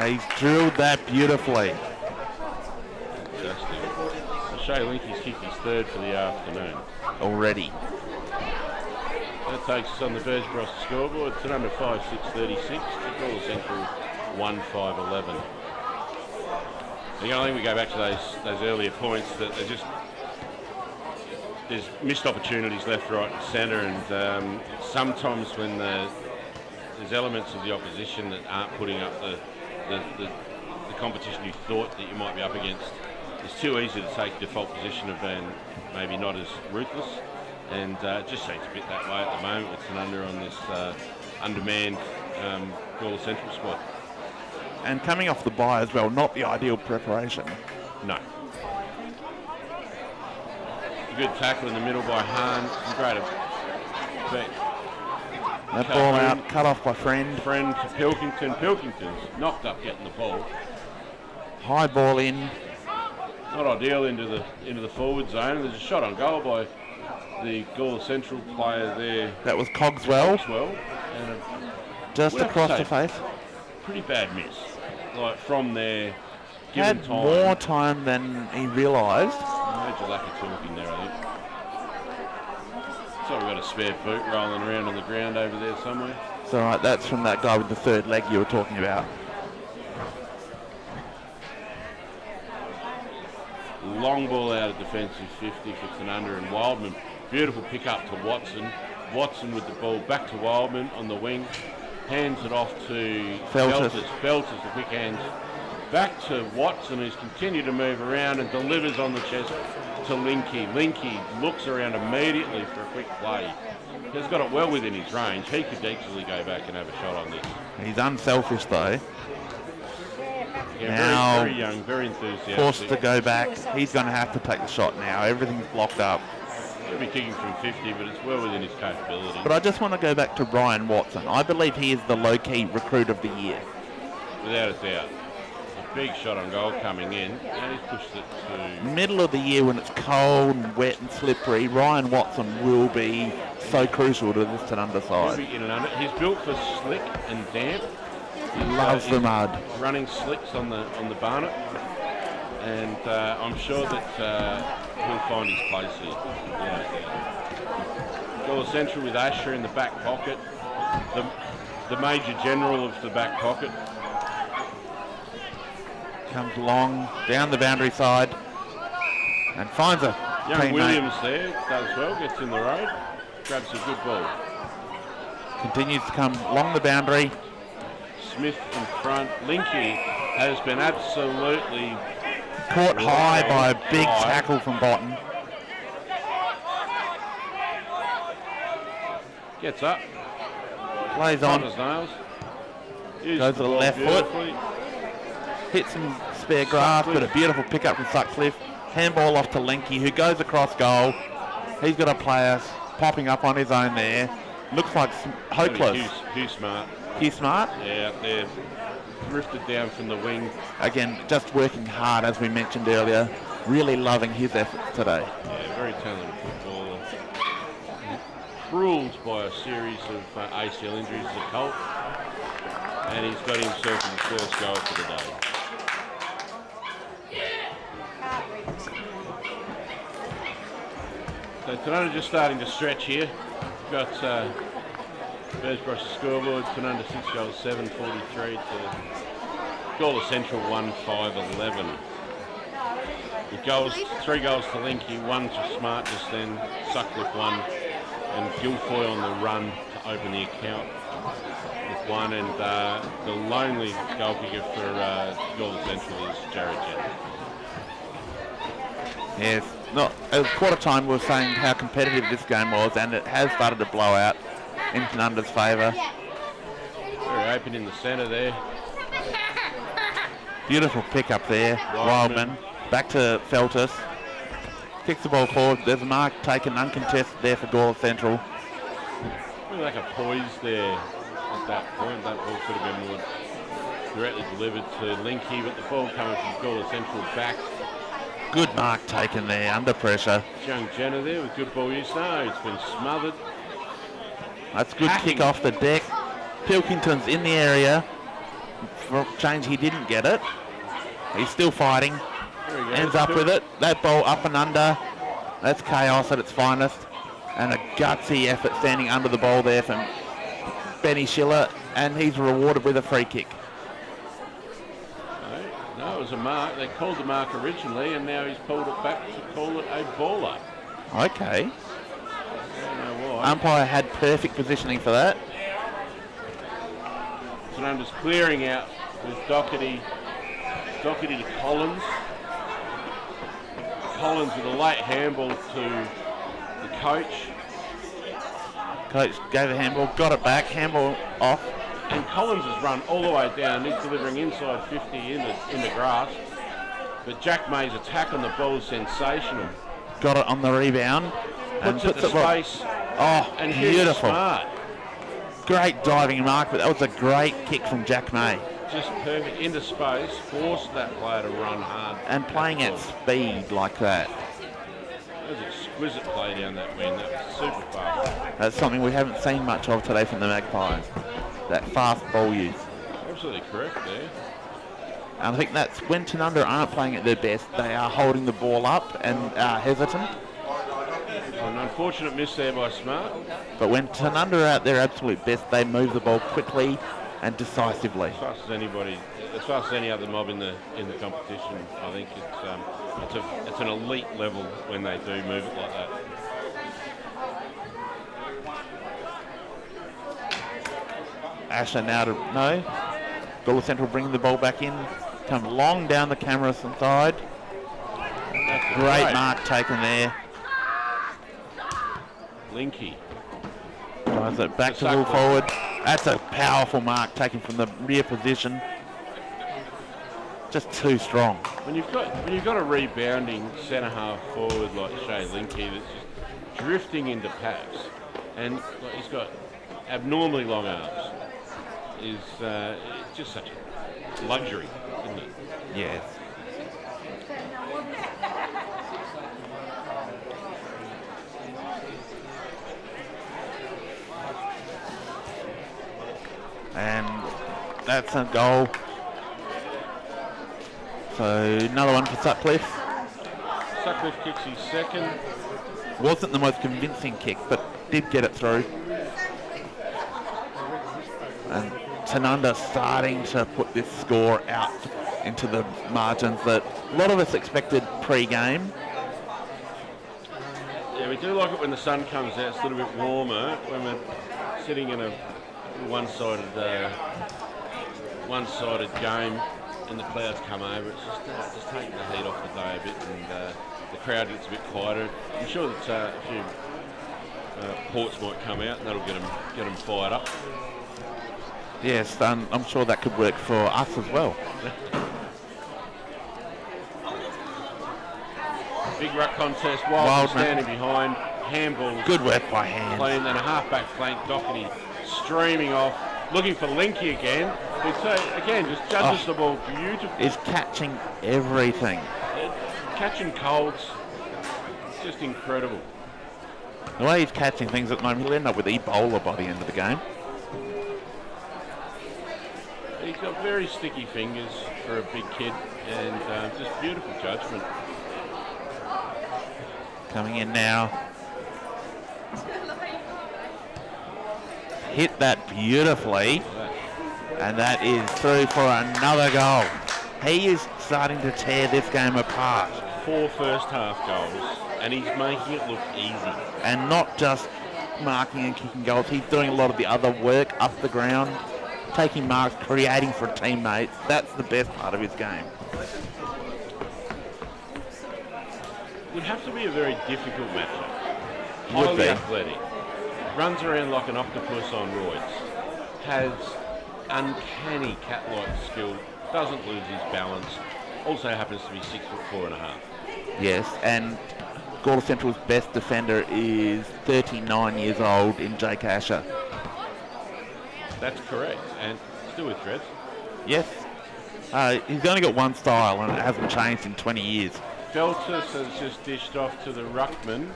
He's drilled that beautifully. Fantastic. Shea Linky's kicked his third for the afternoon. Already. That takes us on the Bergeron scoreboard. It's under 5-6-36. Gawler Central 1-5-11. I think we go back to those earlier points that there's missed opportunities left, right, and centre, and sometimes when there's elements of the opposition that aren't putting up the competition you thought that you might be up against, it's too easy to take default position of being maybe not as ruthless, and it just seems a bit that way at the moment with Tanunda on this undermanned Gawler Central squad. And coming off the bye as well, not the ideal preparation. No. A good tackle in the middle by Hahn. Great effect. That ball out, cut off by Friend. Friend to Pilkington. Pilkington's knocked up getting the ball. High ball in. Not ideal into the forward zone. There's a shot on goal by the Gawler Central player there. That was Cogswell. And just across the face. Pretty bad miss. Like from there, had given time. More time than he realised. Major lack of talking there, I think. So we've got a spare boot rolling around on the ground over there somewhere. It's all right. That's from that guy with the third leg you were talking about. Long ball out of defensive 50 for Tanunda and Wildman. Beautiful pick up to Watson. Watson with the ball back to Wildman on the wing. Hands it off to Feltus. Feltus, the quick hands. Back to Watson, who's continued to move around and delivers on the chest to Linky. Linky looks around immediately for a quick play. He's got it well within his range. He could easily go back and have a shot on this. He's unselfish though. Yeah, now, very young, very enthusiastic. Forced to go back. He's going to have to take the shot now. Everything's blocked up. He'll be kicking from 50, but it's well within his capability. But I just want to go back to Ryan Watson. I believe he is the low-key recruit of the year. Without a doubt. A big shot on goal coming in, and he's pushed it to... Middle of the year when it's cold and wet and slippery, Ryan Watson will be so crucial to this Tanunda side. He'll be in and under. He's built for slick and damp. He loves the mud. Running slicks on the Barnet, and I'm sure that he'll find his place here. Gawler Central with Asher in the back pocket, the major general of the back pocket. Comes along down the boundary side and finds a young teammate. Williams there does well, gets in the road, grabs a good ball. Continues to come along the boundary. Smith in front. Linky has been absolutely caught high by a big tackle from Botten. Gets up. Plays on. Nails. Goes to the left foot. Hits some spare grass, but a beautiful pickup from Sutcliffe. Handball off to Linky, who goes across goal. He's got a player popping up on his own there. Looks like hopeless. Hugh Smart. Hugh Smart? Yeah, up there. Drifted down from the wing. Again, just working hard, as we mentioned earlier. Really loving his efforts today. Yeah, very talented footballer. Ruled by a series of ACL injuries as a Colt. And he's got himself in the first goal for the day. So Tanunda just starting to stretch here. Got Burrsbrush's scoreboard, Tanunda 6 goals, 7-43 to Gawler Central 1-5-11. With goals, 3 goals to Linky, 1 to Smart just then, Sutcliffe 1, and Guilfoyle on the run to open the account with 1, and the lonely goal kicker for Gawler Central is Jared Jenner. Yes, at quarter time we were saying how competitive this game was, and it has started to blow out in Tanunda's favour. Very open in the centre there. Beautiful pick up there, Wildman. Back to Feltus. Kicks the ball forward. There's a mark taken uncontested there for Gawler Central. Really like a poise there at that point. That ball could have been more directly delivered to Linky, but the ball coming from Gawler Central back. Good mark taken there, under pressure. Young Jenner there with good ball use. No, it's been smothered. That's good kick off the deck. Pilkington's in the area. For a change, he didn't get it. He's still fighting. Ends up with it. That ball up and under. That's chaos at its finest. And a gutsy effort standing under the ball there from Benny Schiller. And he's rewarded with a free kick. No, it was a mark. They called the mark originally, and now he's pulled it back to call it a baller. Okay. I don't know why. Umpire had perfect positioning for that. Tanunda's clearing out with Doherty. Doherty to Collins. Collins with a late handball to the coach. Coach gave a handball, got it back, handball off. And Collins has run all the way down. He's delivering inside 50 in the grass. But Jack May's attack on the ball is sensational. got it on the rebound. And Puts it to space. Oh, And beautiful. Smart. Great diving mark, but that was a great kick from Jack May. Just perfect into space, forced that player to run hard. And playing at speed like that. That was exquisite play down that wing. That was super fast. That's something we haven't seen much of today from the Magpies. That fast ball use. Absolutely correct there. And I think that's when Tanunda aren't playing at their best, they are holding the ball up and are hesitant. An unfortunate miss there by Smart. But when Tanunda are at their absolute best, they move the ball quickly and decisively. As fast as anybody, as fast as any other mob in the competition, I think it's an elite level when they do move it like that. Asher now to no. Gawler Central bringing the ball back in. Come long down the camera side. Great mark taken there. Linky. Drives it back to full forward. That's a powerful mark taken from the rear position. Just too strong. When you've got a rebounding centre half forward like Shay Linky that's just drifting into packs, and he's got abnormally long arms, it's just such a luxury, isn't it? Yes. And that's a goal. So another one for Sutcliffe. Sutcliffe kicks his second. Wasn't the most convincing kick, but did get it through. And Tanunda starting to put this score out into the margins that a lot of us expected pre-game. Yeah, we do like it when the sun comes out. It's a little bit warmer when we're sitting in a one-sided game and the clouds come over. It's just taking the heat off the day a bit, and the crowd gets a bit quieter. I'm sure that a few ports might come out, and that'll get them fired up. Yes, I'm sure that could work for us as well. Big ruck contest. Wild standing behind. Handball. Good work by Hand. Playing then a half-back flank. Doherty streaming off. Looking for Linky again. Again, just judges the ball beautifully. Is catching everything. Catching colds. Just incredible. The way he's catching things at the moment, he'll end up with Ebola by the end of the game. He's got very sticky fingers for a big kid, and just beautiful judgment. Coming in now. Hit that beautifully. And that is through for another goal. He is starting to tear this game apart. 4 first half goals, and he's making it look easy. And not just marking and kicking goals. He's doing a lot of the other work up the ground, taking marks, creating for teammates. That's the best part of his game. Would have to be a very difficult matchup. Would Highly be. athletic. Runs around like an octopus on roids. Has uncanny cat-like skill. Doesn't lose his balance. Also happens to be 6'4.5". Yes, and Gawler Central's best defender is 39 years old in Jake Asher. That's correct, and still with dreads. Yes. He's only got one style and it hasn't changed in 20 years. Feltus has just dished off to the ruckman.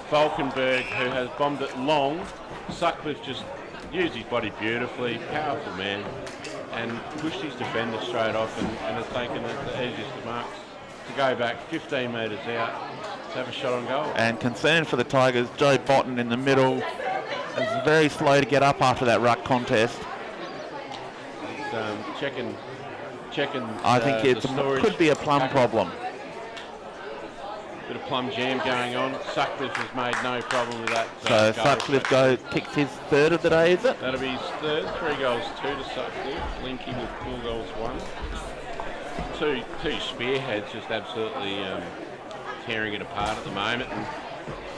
Falkenberg, who has bombed it long. Sutcliffe just used his body beautifully. Powerful man. And pushed his defender straight off and has taken the easiest of marks to go back 15 metres out to have a shot on goal. And concern for the Tigers, Joe Botton in the middle is very slow to get up after that ruck contest. He's checking. I think it could be a plum problem. Bit of plum jam going on. Sutcliffe has made no problem with that. So Sutcliffe kicks his third of the day, is it? That'll be his third. 3 goals, 2 to Sutcliffe. Linky with 4 goals, 1. Two spearheads just absolutely tearing it apart at the moment. And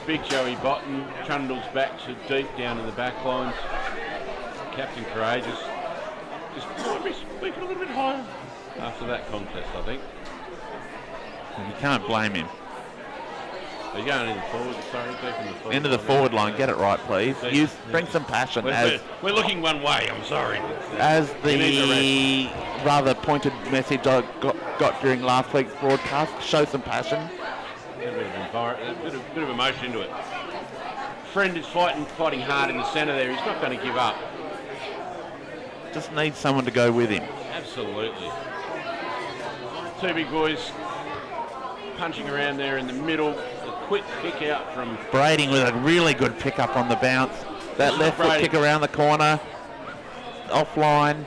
big Joey Botton trundles back to deep down in the back lines. Captain Courageous just might be speaking a little bit higher after that contest, I think. And you can't blame him. Are you going in the forward? Sorry, deep in the forward. Into the forward line. Get it right, please. Bring some passion. We're looking one way. I'm sorry. As the rather pointed message I got during last week's broadcast, show some passion. A bit of emotion into it. Friend is fighting hard in the centre there. He's not going to give up. Just needs someone to go with him. Absolutely. Two big boys punching around there in the middle. A quick kick out from Brading with a really good pick up on the bounce. That left foot kick around the corner. Offline.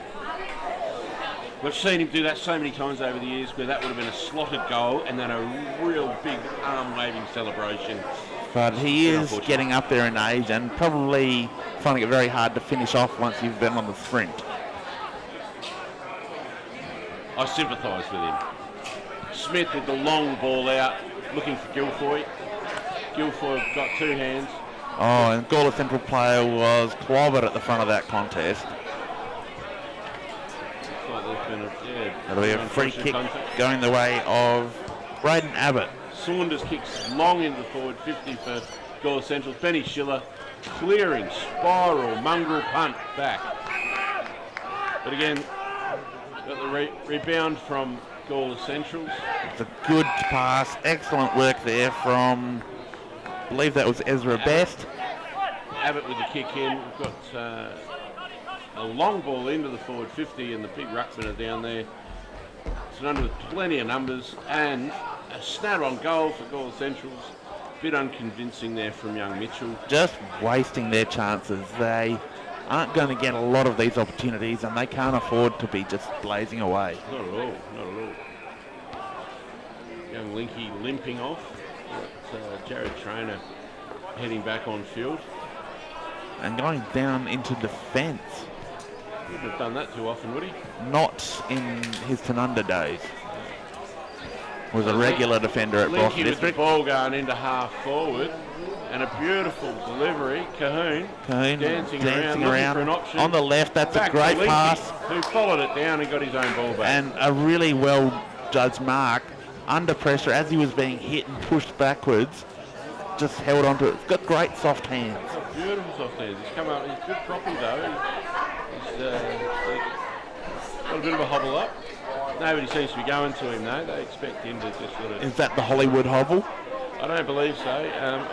We've seen him do that so many times over the years where that would have been a slotted goal and then a real big arm-waving celebration. But he is getting up there in age and probably finding it very hard to finish off once you've been on the sprint. I sympathise with him. Smith with the long ball out, looking for Guilfoyle. Guilfoyle got two hands. Oh, and Gawler Central player was clobbered at the front of that contest. That'll be a free kick going the way of Braden Abbott. Saunders kicks long into the forward 50 for Gawler Central. Benny Schiller clearing, spiral, mongrel punt back. But again, got the rebound from Gawler Centrals. It's a good pass, excellent work there from, I believe that was Ezra Best. Abbott with the kick in. We've got a long ball into the forward 50 and the big ruckman are down there. Tanunda with plenty of numbers and a snatter on goal for Gawler Centrals. Bit unconvincing there from young Mitchell. Just wasting their chances. They aren't going to get a lot of these opportunities and they can't afford to be just blazing away. Not at all, not at all. Young Linky limping off. Got, Jared Trainer heading back on field. And going down into defence. Wouldn't have done that too often, would he? Not in his Tanunda days. Was a regular defender at Boston Linky with the District. ball going into half forward. And a beautiful delivery. Cahoon dancing around for an option. On the left, that's back a great pass. Who followed it down and got his own ball back. And a really well judged mark. Under pressure as he was being hit and pushed backwards. Just held onto it. He's got great soft hands. Beautiful soft hands. He's come up. He's good property though. He's got a bit of a hobble up. Nobody seems to be going to him though. They expect him to just sort of... Is that the Hollywood hobble? I don't believe so.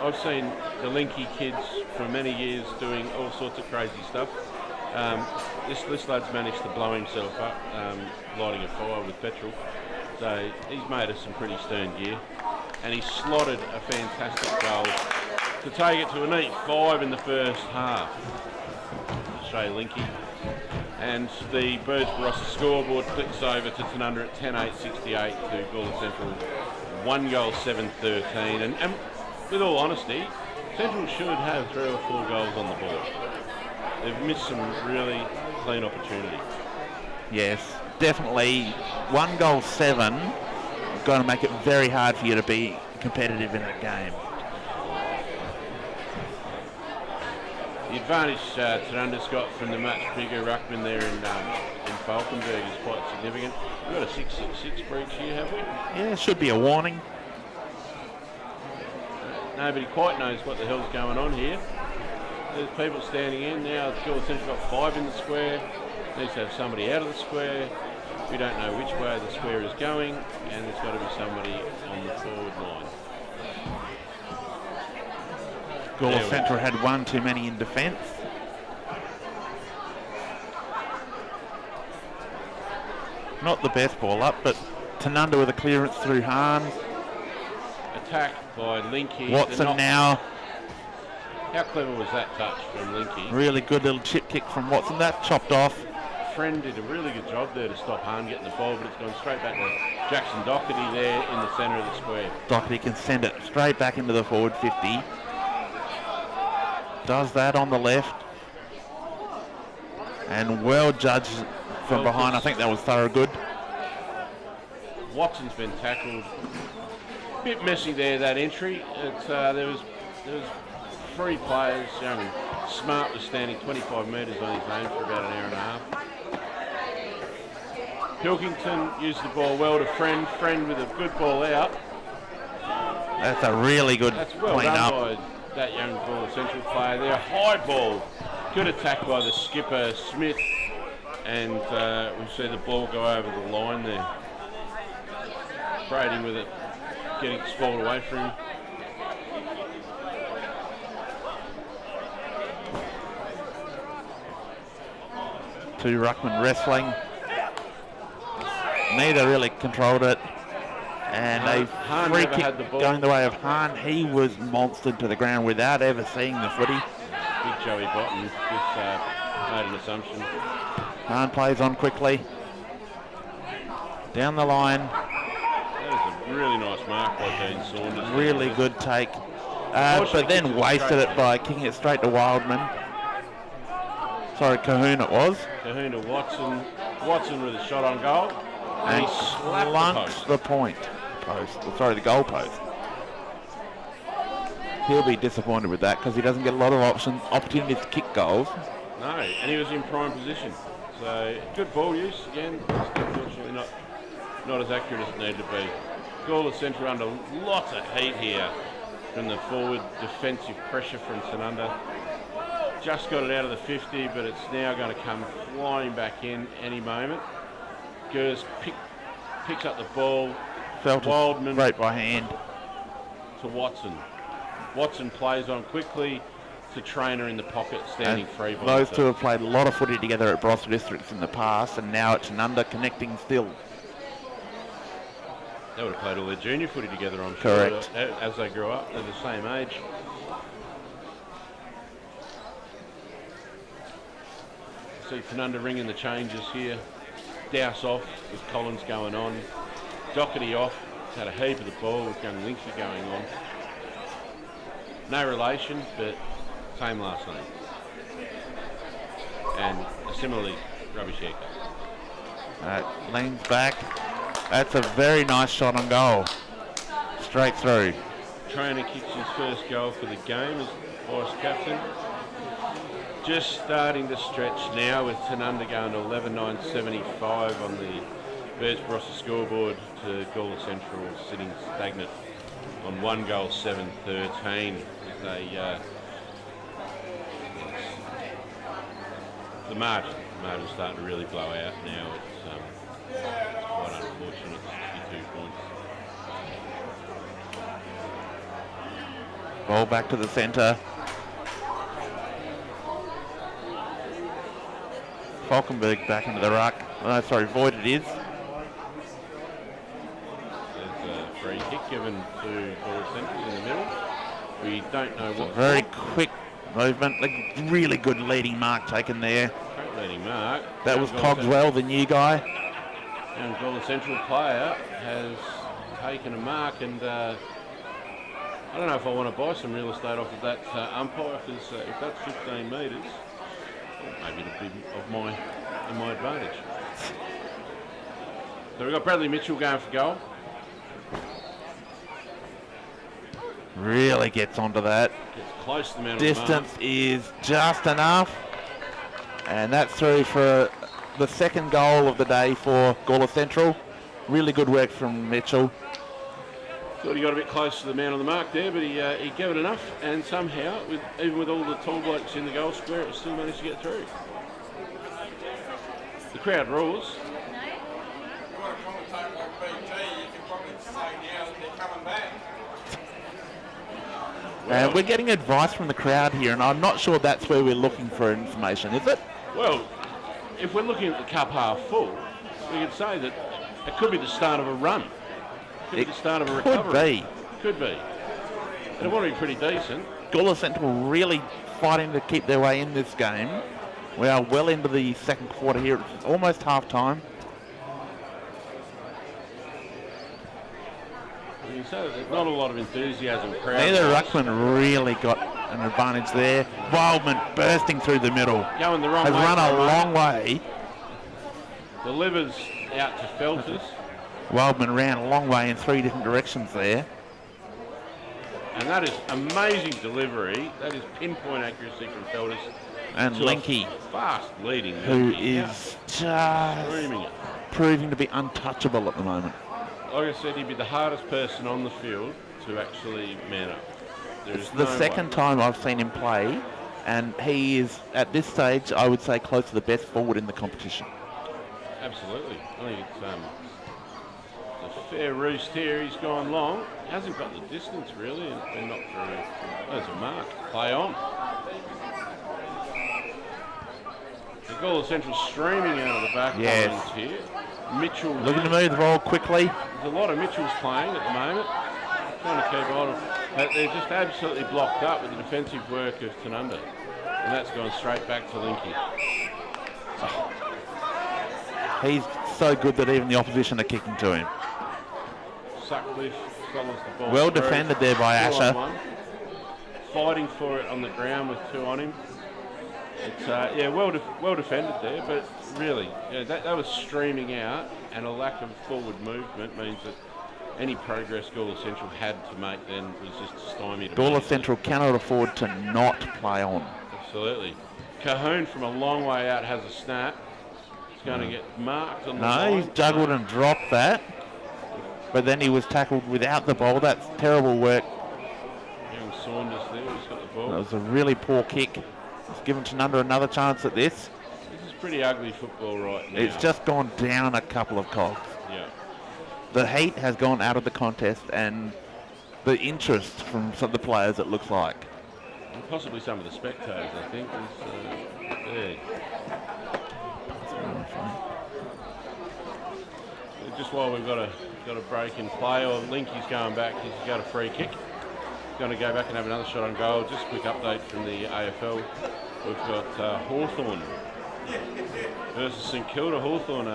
I've seen the Linky kids for many years doing all sorts of crazy stuff. This lad's managed to blow himself up, lighting a fire with petrol. So he's made us some pretty stern gear. And he slotted a fantastic goal to take it to a neat 5 in the first half. Australia Linky. And the Birds Barossa scoreboard clicks over to Tanunda at 10-8-68 to Gawler Central. 1 goal, 7-13. And with all honesty, Central should have 3 or 4 goals on the board. They've missed some really clean opportunity. Yes, definitely. 1 goal, 7. Going to make it very hard for you to be competitive in a game. The advantage Tanunda's got from the much bigger ruckman there in Falkenberg is quite significant. We've got a 6-6-6 breach here, have we? Yeah, should be a warning. Nobody quite knows what the hell's going on here. There's people standing in now. Gawler Central got 5 in the square. Needs to have somebody out of the square. We don't know which way the square is going, and there's got to be somebody on the forward line. Gawler Central had 1 too many in defence. Not the best ball up, but Tanunda with a clearance through Hahn. Attack by Linky. Watson now. How clever was that touch from Linky? Really good little chip kick from Watson. That chopped off. Friend did a really good job there to stop Hahn getting the ball, but it's gone straight back to Jackson Doherty there in the centre of the square. Doherty can send it straight back into the forward 50. Does that on the left. And well judged from behind. I think that was Thorogood. Watson's been tackled. A bit messy there, that entry. There was 3 players. Smart was standing 25 metres on his own for about an hour and a half. Pilkington used the ball well to Friend. Friend with a good ball out. That's a really good That's well clean done up. by that young Gawler Central player there. High ball. Good attack by the skipper, Smith. And we see the ball go over the line there. Brady with it, getting spoiled away from him. Two ruckman wrestling. Neither really controlled it. And a Hahn free never had the kick ball. going the way of Hahn. He was monstered to the ground without ever seeing the footy. Big Joey Botton just made an assumption. Hahn plays on quickly. Down the line. That was a really nice mark by Dean Saunders. Really good take. But then wasted it by kicking it straight to Wildman. Sorry, Cahoon it was. Kahuna Watson. Watson with a shot on goal. And he slapped slunks the the point post. Sorry, the goal post. He'll be disappointed with that because he doesn't get a lot of opportunities to kick goals. No, and he was in prime position. So good ball use again. Just unfortunately not as accurate as it needed to be. Gawler Central under lots of heat here from the forward defensive pressure from Tanunda. Just got it out of the 50, but it's now going to come flying back in any moment. Gers picks up the ball. Wildman Right by hand. to Watson. Watson plays on quickly to Trainer in the pocket, standing free. By Those two have played a lot of footy together at Barossa Districts in the past, and now it's Tanunda connecting still. They would have played all their junior footy together, I'm Correct. sure, as they grew up. They're the same age. See Tanunda ringing the changes here. Douse off with Collins going on. Doherty off. He's had a heap of the ball with young Linksy going on. No relation, but same last name. And a similarly rubbish haircut. Leans back. That's a very nice shot on goal. Straight through. Trainer kicks his first goal for the game as vice captain. Just starting to stretch now with Tanunda going to 11,975 on the Bears Barossa scoreboard to Gawler Central sitting stagnant on 1 goal 7-13. The margin's starting to really blow out now. It's quite unfortunate, 62 points. Ball back to the centre. Falkenberg back into the ruck. Oh, sorry, Void it is. There's a free kick given to Gawler Central in the middle. We don't know what. Very quick movement. Like, really good leading mark taken there. Great leading mark. That was Cogswell, the new guy. And Gawler Central player has taken a mark, and I don't know if I want to buy some real estate off of that umpire, because if that's 15 metres, maybe it'll be in my advantage. So we've got Bradley Mitchell going for goal. Really gets onto that. Gets close to the man on the mark. Distance is just enough. And that's through for the second goal of the day for Gawler Central. Really good work from Mitchell. Thought he got a bit close to the man on the mark there, but he gave it enough, and somehow, even with all the tall blokes in the goal square, it still managed to get through. The crowd roars. And we're getting advice from the crowd here, and I'm not sure that's where we're looking for information, is it? Well, if we're looking at the cup half full, we could say that it could be the start of a run. Could be the start of a recovery. Could be. Could be. And it want to be pretty decent. Gawler Central really fighting to keep their way in this game. We are well into the second quarter here. It's almost half time. You can say that there's not a lot of enthusiasm. Neither ruckman really got an advantage there. Wildman bursting through the middle. Going the wrong Has way. run a long way. Delivers out to Felters. Wildman ran a long way in 3 different directions there. And that is amazing delivery. That is pinpoint accuracy from Felters. And Linky, Fast leading. who Linky, is just screaming it. proving to be untouchable at the moment. Like I said, he'd be the hardest person on the field to actually man up. It's the second time I've seen him play, and he is, at this stage, I would say close to the best forward in the competition. Absolutely. I think it's a fair roost here. He's gone long. He hasn't got the distance really, and not very. There's a mark. Play on. The Gawler Central streaming out of the back lines here. Mitchell looking to move the ball quickly. There's a lot of Mitchells playing at the moment. Trying to keep on. They're just absolutely blocked up with the defensive work of Tanunda. And that's gone straight back to Linky. He's so good that even the opposition are kicking to him. Sutcliffe follows the ball. Well through. defended there by Asher. Fighting for it on the ground with 2 on him. It's well defended there, but really, that was streaming out, and a lack of forward movement means that any progress Gawler Central had to make then was just stymied. Gawler Central cannot afford to not play on. Absolutely. Cahoon from a long way out has a snap. He's going to get marked on the line. He's juggled and dropped that, but then he was tackled without the ball. That's terrible work. Young Saunders there, he's got the ball. That was a really poor kick. It's given Tanunda another chance at this. This is pretty ugly football right now. It's just gone down a couple of cogs. Yeah. The heat has gone out of the contest, and the interest from some of the players, it looks like. And possibly some of the spectators, I think, is there. Just while we've got a break in play, or Linky's going back, he's got a free kick. He's going to go back and have another shot on goal. Just a quick update from the AFL. We've got Hawthorn versus St Kilda. Hawthorn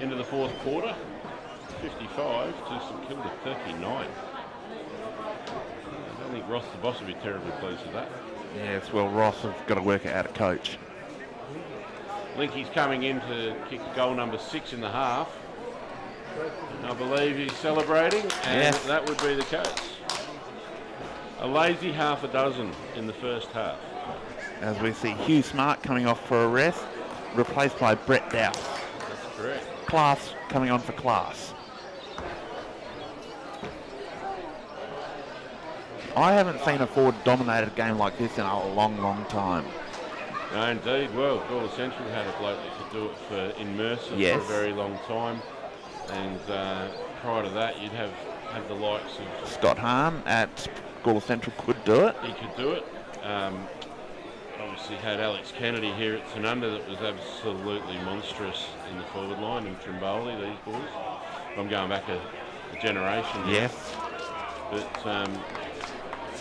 into the 4th quarter, 55 to St Kilda 39. I don't think Ross the boss will be terribly pleased with that. Yes, well, Ross has got to work it out at coach. Linky's coming in to kick goal number 6 in the half. I believe he's celebrating, and that would be the case. A lazy half a dozen in the first half. As we see Hugh Smart coming off for a rest, replaced by Brett Dowse. That's correct. Class coming on for Class. I haven't seen a forward-dominated game like this in a long, long time. No, indeed. Well, Gawler Central had a bloke that could do it for in Mercer for a very long time. And prior to that, you'd have the likes of Scott Hahn at Gawler Central could do it. He could do it. Obviously had Alex Kennedy here at Tanunda that was absolutely monstrous in the forward line, and Trimboli, these boys. I'm going back a generation here. Yes. But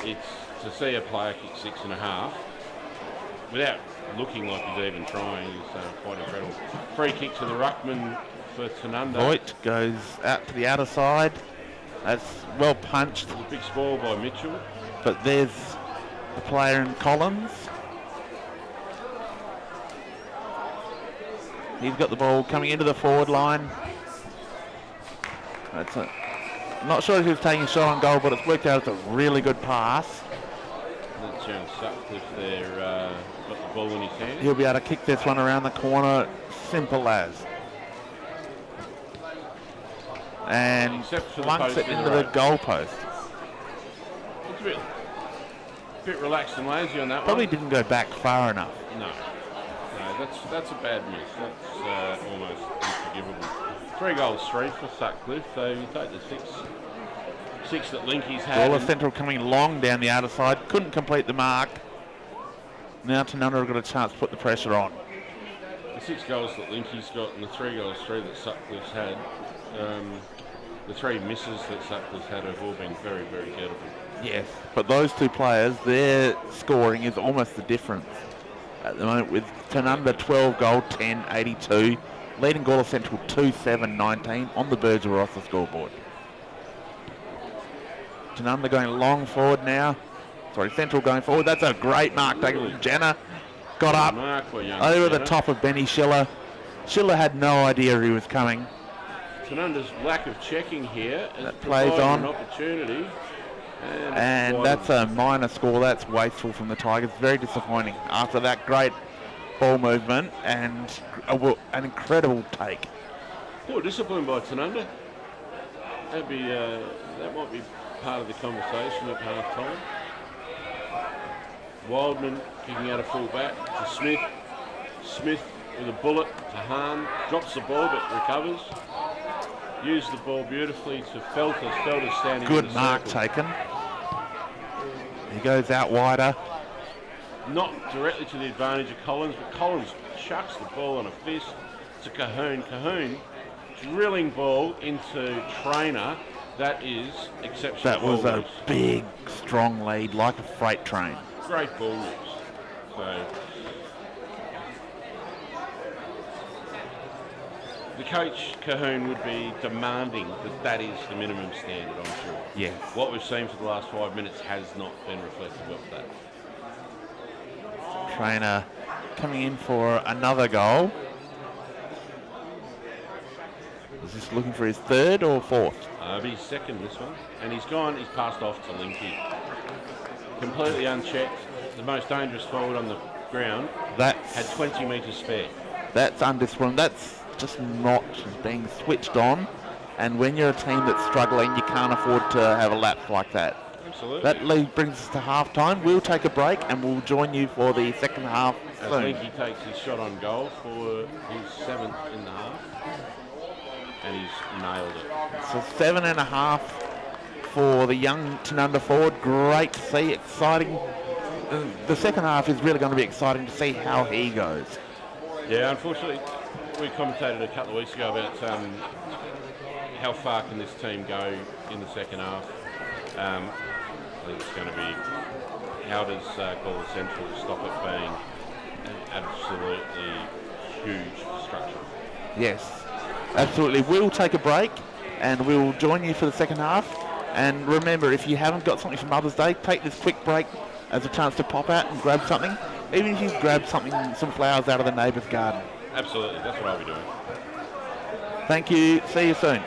it's to see a player kick 6.5 without looking like he's even trying is quite incredible. Free kick to the ruckman for Tanunda. Voigt goes out to the outer side. That's well punched. A big spoil by Mitchell. But there's the player in Collins. He's got the ball coming into the forward line. I'm not sure if he was taking a shot on goal, but it's worked out as a really good pass. That's young Sutcliffe there, got the ball in his hand. He'll be able to kick this one around the corner, simple as. And flunks it into the goal post. It's a bit relaxed and lazy on that Probably one. didn't go back far enough. No, that's a bad miss. That's almost unforgivable. 3 goals straight for Sutcliffe, so you take the six that Linky's had. Gawler Central coming long down the outer side, couldn't complete the mark. Now Tanunda have got a chance to put the pressure on. The 6 goals that Linky's got and the 3 goals straight that Sutcliffe's had, the 3 misses that Sutcliffe's had have all been very, very gettable. Yes, but those 2 players, their scoring is almost the difference at the moment, with Tanunda 12 goal, 10, 82, leading Gawler Central 2-7, 19 on the Burger Rossa scoreboard. Tanunda going long forward now. Sorry, Central going forward. That's a great mark taken from Jenner. Got up over the top of Benny Schiller. Schiller had no idea he was coming. Tanunda's lack of checking here has plays provided on. an opportunity. And that's a minor score. That's wasteful from the Tigers. Very disappointing after that great ball movement and an incredible take. Poor discipline by Tanunda. That might be part of the conversation at half time. Wildman kicking out a full back to Smith. Smith with a bullet to Hahn. Drops the ball but recovers. Used the ball beautifully to Felters. Felters standing in Good the mark circle. taken. He goes out wider. Not directly to the advantage of Collins, but Collins chucks the ball on a fist to Cahoon. Cahoon drilling ball into Trainer. That is exceptional. That was ball a loose. big, strong lead, like a freight train. Great ball loose. So the coach, Cahoon, would be demanding that is the minimum standard, I'm sure. Yes. What we've seen for the last 5 minutes has not been reflective of that. Trainer coming in for another goal. Is this looking for his third or fourth? But he's second this one. And he's passed off to Linky. Completely unchecked. The most dangerous forward on the ground. Had 20 metres spare. That's undisciplined. That's just not being switched on. And when you're a team that's struggling, you can't afford to have a lapse like that. Absolutely. That lead brings us to half time. We'll take a break and we'll join you for the second half As soon. Linky takes his shot on goal for his 7th in the half. And he's nailed it. So 7.5 for the young Tanunda forward. Great to see. Exciting. The second half is really going to be exciting to see how he goes. Yeah, unfortunately, we commentated a couple of weeks ago about how far can this team go in the second half. I think it's going to be how does Gawler Central stop it being an absolutely huge structure. Yes, absolutely. We'll take a break and we'll join you for the second half. And remember, if you haven't got something for Mother's Day, take this quick break as a chance to pop out and grab something. Even if you grab something, some flowers out of the neighbour's garden. Absolutely, that's what I'll be doing. Thank you. See you soon.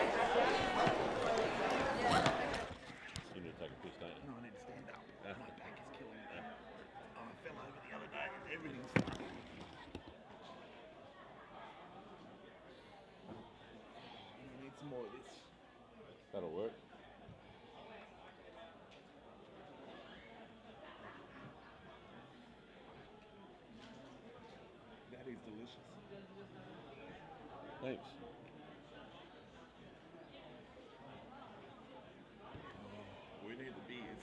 You need to take a piss, don't you? No, I need to stand up. My back is killing me. Oh, I fell over the other day. Everything's fine. I need some more of this. That'll work. That is delicious. Thanks. We need the beers.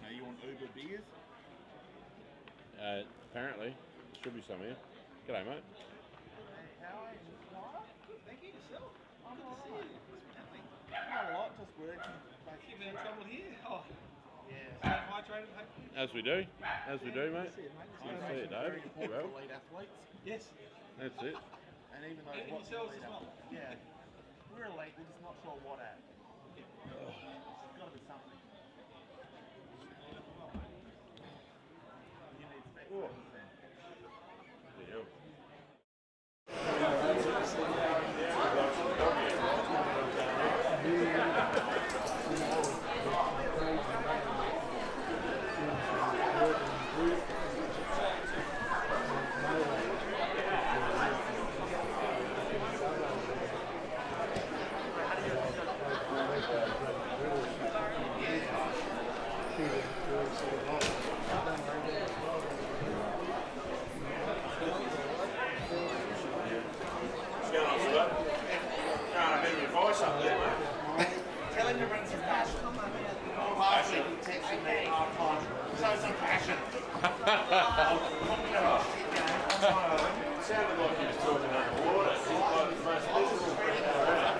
Now you want Uber beers? Apparently, there should be some here. G'day, mate. How are you? Good, thank you. Yourself? Good to see you. Not a lot, just working. You've been in trouble here? Oh, yeah. Staying hydrated, hopefully? As we do, mate. Good to see you, mate. Good to see you, Dave. You well? Elite athletes. Yes. That's it. And even though And what's yourselves elite as well. athlete- Yeah. We're elite, we're just not sure what at. It's got to be something. You need special. Tell him to bring some passion. Last week he texted me half time. Show some passion. Sounded like he was talking underwater. He's like the most miserable person around.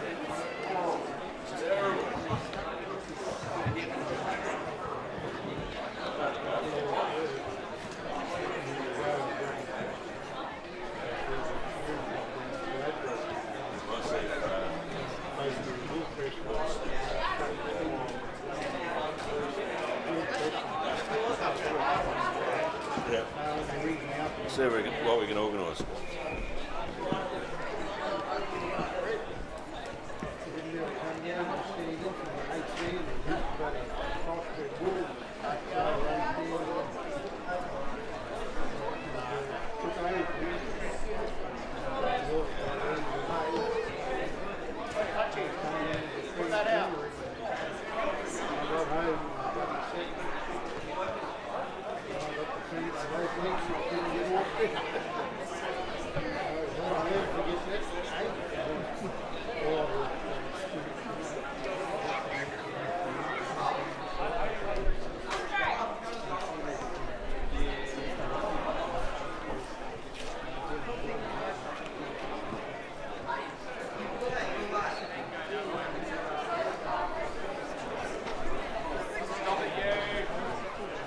It's terrible. See what we can organise.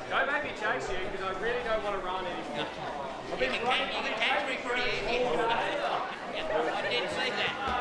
Don't make me chase you because I really don't want to run anymore. You can catch me pretty easy. I did see that.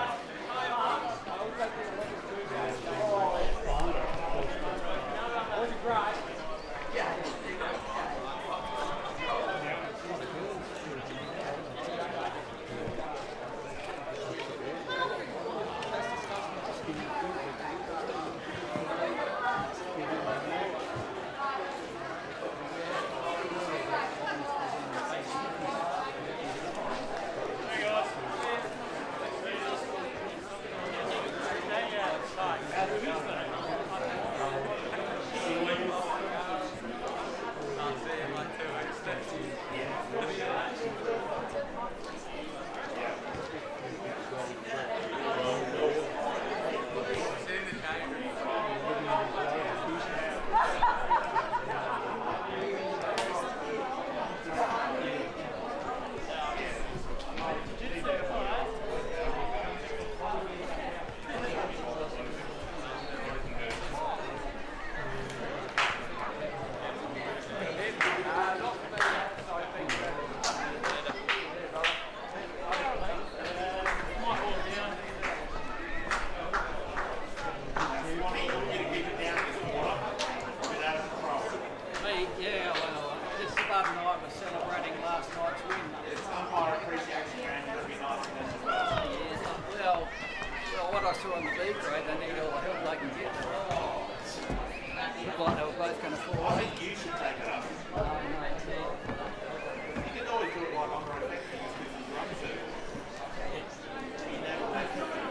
Yeah, well, just Bud and I were celebrating last night's win. It's umpire appreciation training every night for them as well. Yeah, well, what I saw on the B grade, they need all the help they can get. Looked like they were both going to fall. I think you should take it up. No, You can always do it like I'm running back to you because you run service. You never make it.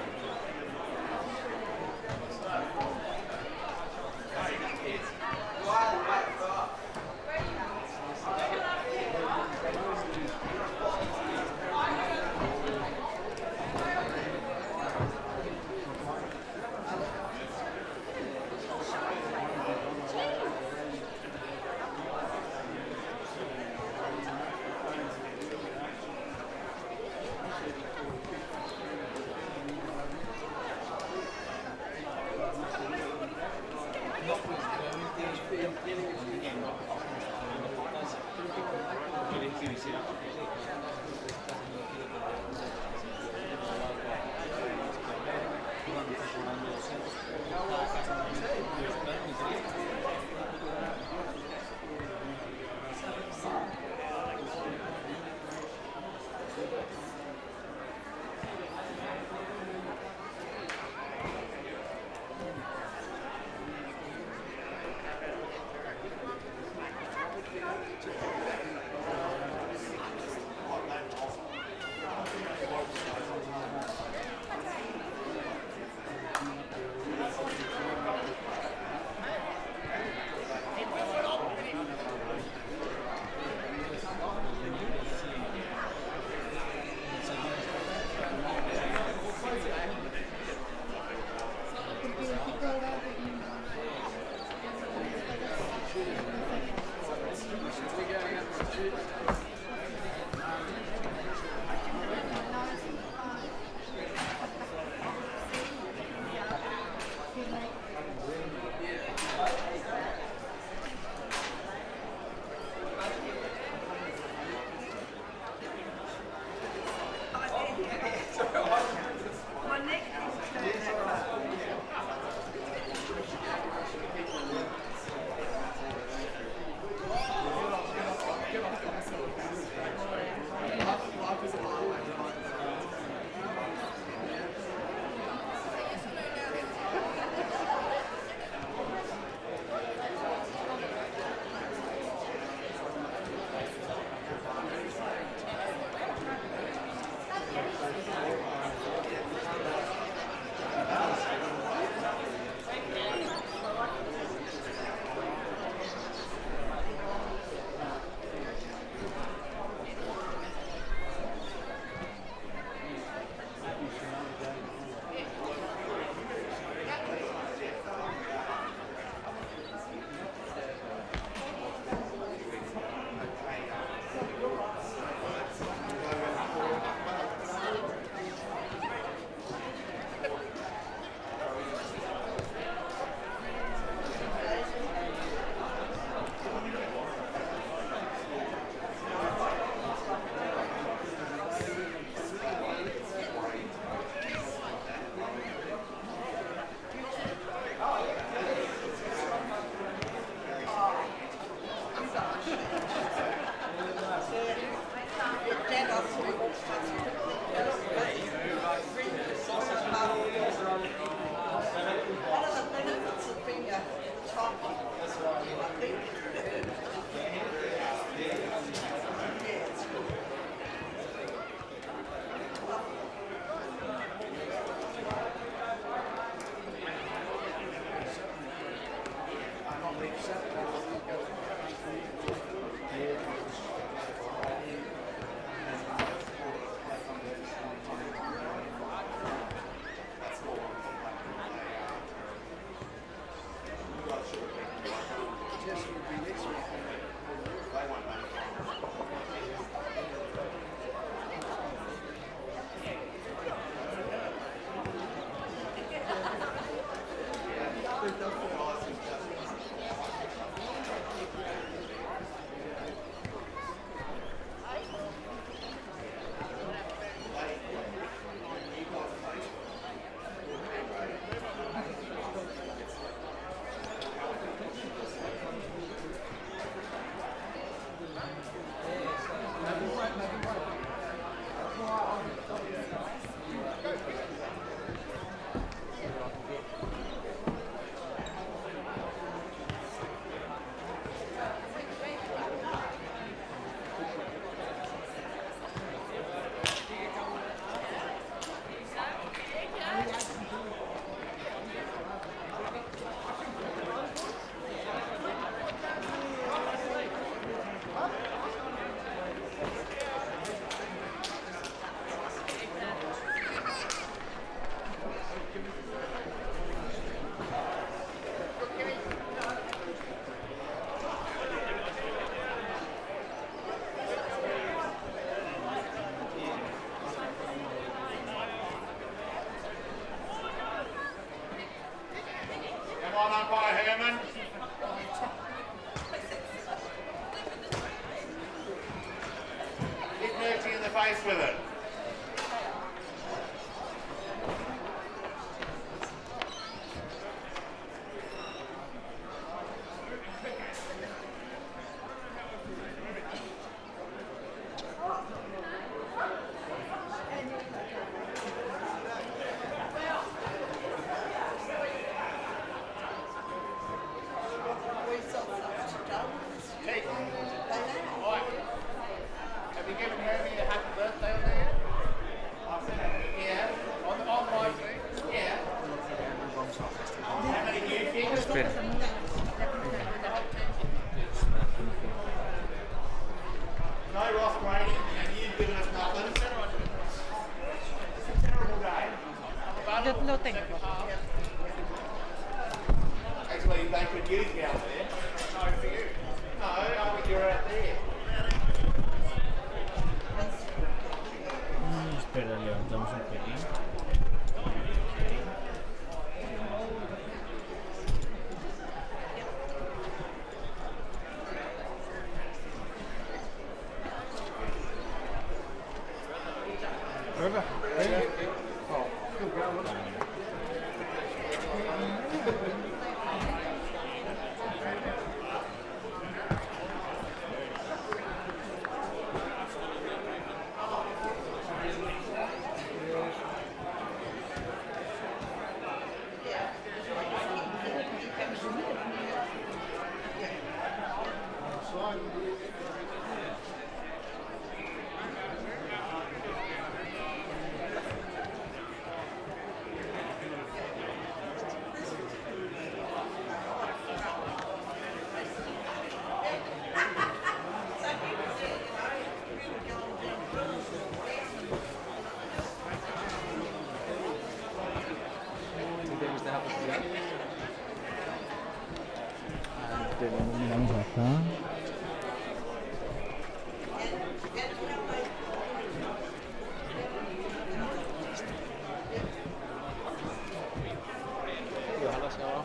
yo lo tengo. Actually, they could use me out there. No, for you. No, I think you're out there. Espera, levantamos un pelín. Miramos acá. Y ojalá hacia abajo.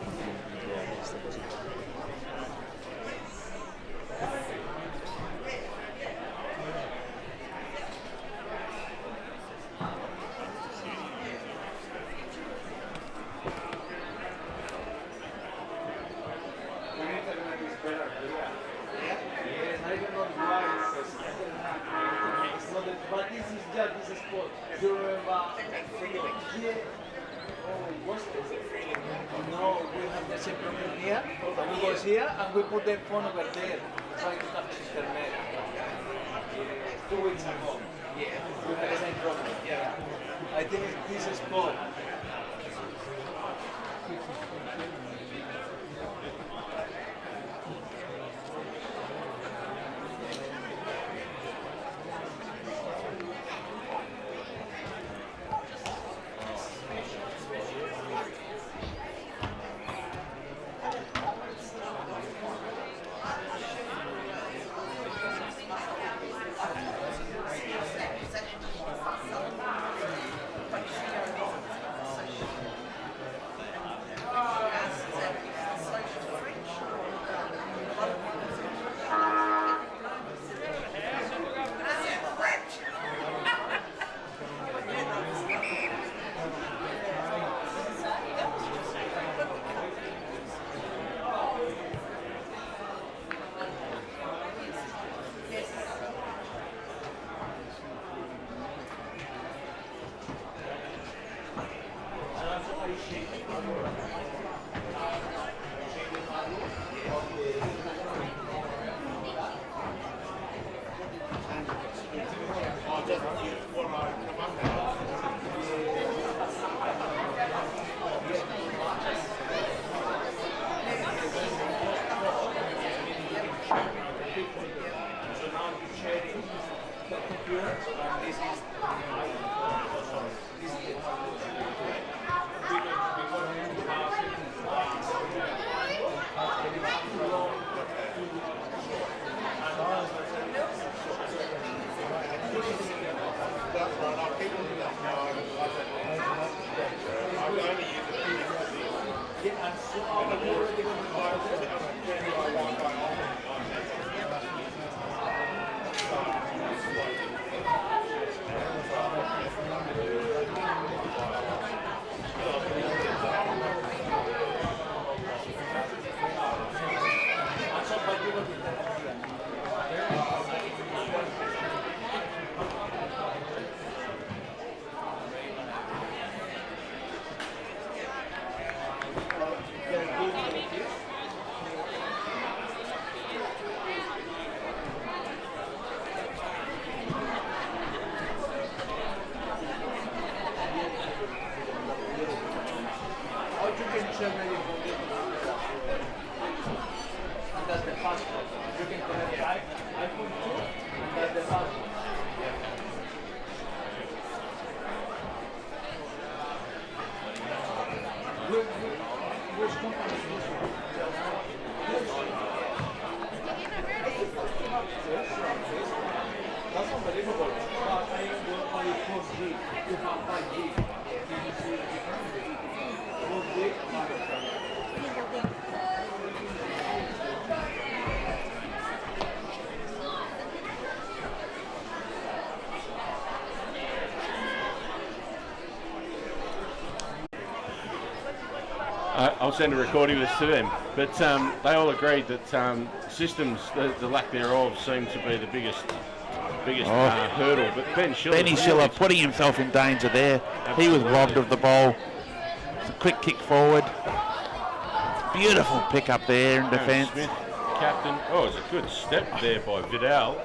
But this is just this spot. You remember? Yeah. Oh, what's this? No, we have the same problem here. And we was here and we put the phone over there. Trying to have internet. 2 weeks ago. Yeah. We had the same problem. Yeah. I think it's this spot. That's the passport. You can connect the iPhone 2 and that's the passport. Which company is this one? That's unbelievable. But I will only 4G. You have 5G. Can you see the difference? 4G, 5G. I'll send a recording of this to them. But they all agreed that systems, the lack thereof, seemed to be the biggest hurdle. But Benny Schiller putting himself in danger there. Absolutely. He was robbed of the ball. It's a quick kick forward. Beautiful pick up there in defence. Smith, captain. Oh, it's a good step there by Vidal.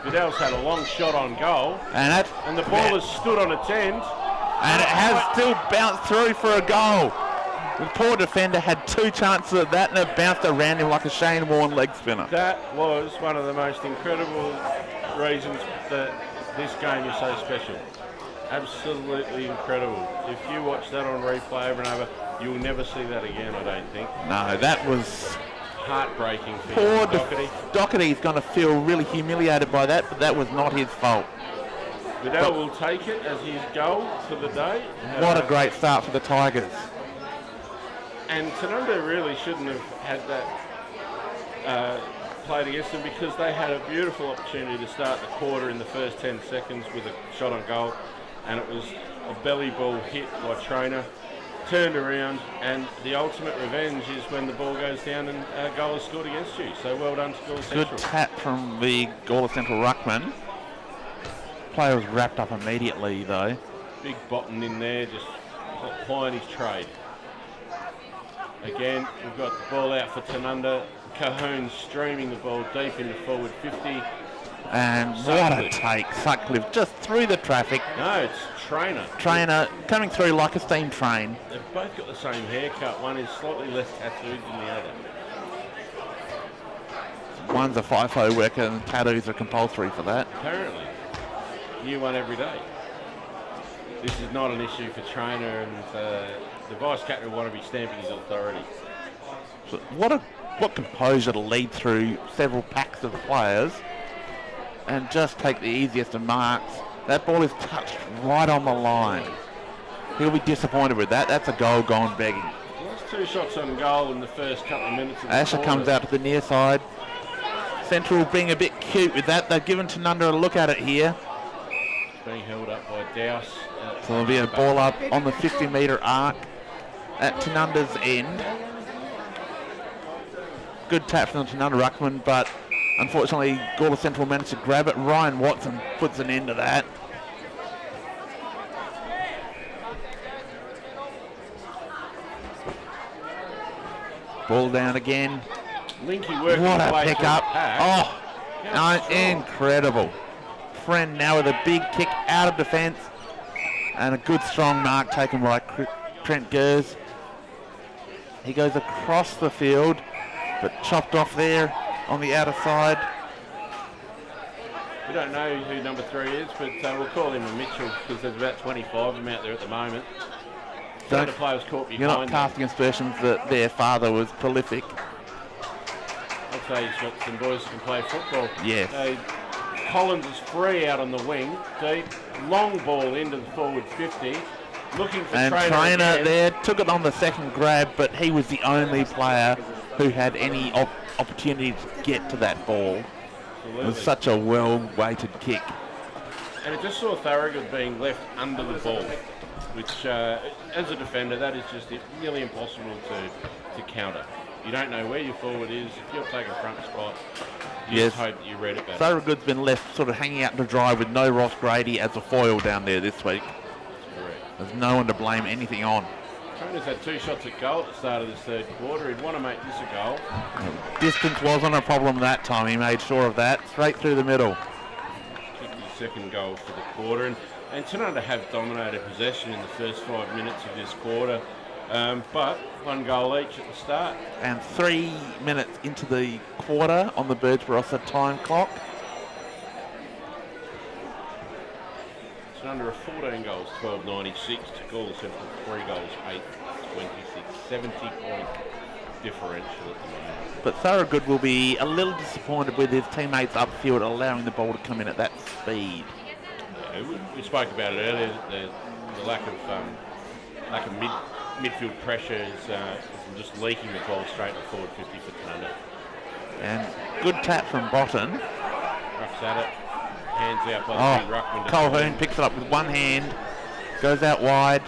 Vidal's had a long shot on goal. And the ball has stood on its end. And it has still bounced through for a goal. The poor defender had 2 chances at that, and it bounced around him like a Shane Warne leg spinner. That was one of the most incredible reasons that this game is so special. Absolutely incredible. If you watch that on replay over and over, you'll never see that again, I don't think. No, that was Heartbreaking for poor. Doherty. Doherty's going to feel really humiliated by that, but that was not his fault. Vidal will take it as his goal for the day. What a great start for the Tigers. And Tanunda really shouldn't have had that played against them, because they had a beautiful opportunity to start the quarter in the first 10 seconds with a shot on goal, and it was a belly ball hit by Trainer, turned around, and the ultimate revenge is when the ball goes down and a goal is scored against you. So well done to Gawler Central. Good tap from the Gawler Central ruckman. Player was wrapped up immediately though. Big Bottom in there, just plying his trade. Again, we've got the ball out for Tanunda. Cahoon streaming the ball deep into forward 50. And what a take. Sutcliffe just through the traffic. No, it's Trainer. Trainer coming through like a steam train. They've both got the same haircut. One is slightly less tattooed than the other. One's a FIFO worker and tattoos are compulsory for that. Apparently. New one every day. This is not an issue for Trainer, and the vice captain will want to be stamping his authority. So what composure to lead through several packs of players and just take the easiest of marks. That ball is touched right on the line. He'll be disappointed with that. That's a goal gone begging. Well, that's 2 shots on goal in the first couple of minutes of the Asher quarter. comes out to the near side. Central being a bit cute with that. They've given Tanunda a look at it here. It's being held up by Douse. So there'll be a ball up on the 50-metre arc at Tanunda's end. Good tap from the Tanunda ruckman, but unfortunately Gawler Central managed to grab it. Ryan Watson puts an end to that. Ball down again. Linky working What his a way pick through up. the pack. Oh, How no, strong. incredible. Friend now with a big kick out of defence. And a good strong mark taken by Trent Gers. He goes across the field, but chopped off there on the outer side. We don't know who number 3 is, but we'll call him a Mitchell, because there's about 25 of them out there at the moment. Some of the players caught behind You're not them. casting aspersions that their father was prolific. I'd say he's got some boys who can play football. Yes. Collins is free out on the wing, deep, long ball into the forward 50, looking for And Trainer Trainer again. there took it on the second grab, but he was the only player who had any opportunity to get to that ball. It was such a well-weighted kick. And it just saw Thorogood being left under the ball, which, as a defender, that is just nearly impossible to counter. You don't know where your forward is. If you're taking a front spot, you Yes. just hope that you read it better. Thorogood's been left sort of hanging out to dry with no Ross Grady as a foil down there this week. Correct. There's no one to blame anything on. Trainer's had 2 shots at goal at the start of this third quarter. He'd want to make this a goal. Distance wasn't a problem that time. He made sure of that. Straight through the middle. Kicked his second goal for the quarter. And Tanunda have dominated possession in the first 5 minutes of this quarter. But 1 goal each at the start. And 3 minutes into the quarter on the Birds Barossa time clock. Tanunda are 14 goals, 12.96 to Gawler Central 3 goals, 8. 70-point differential at the moment. But Thorogood will be a little disappointed with his teammates upfield allowing the ball to come in at that speed. Yeah, we spoke about it earlier. The lack of midfield pressure is just leaking the ball straight to forward 50 for Tanunda. And good tap from Botten. Rucks at it, hands out by the ruckman. Colquhoun picks it up with one hand, goes out wide.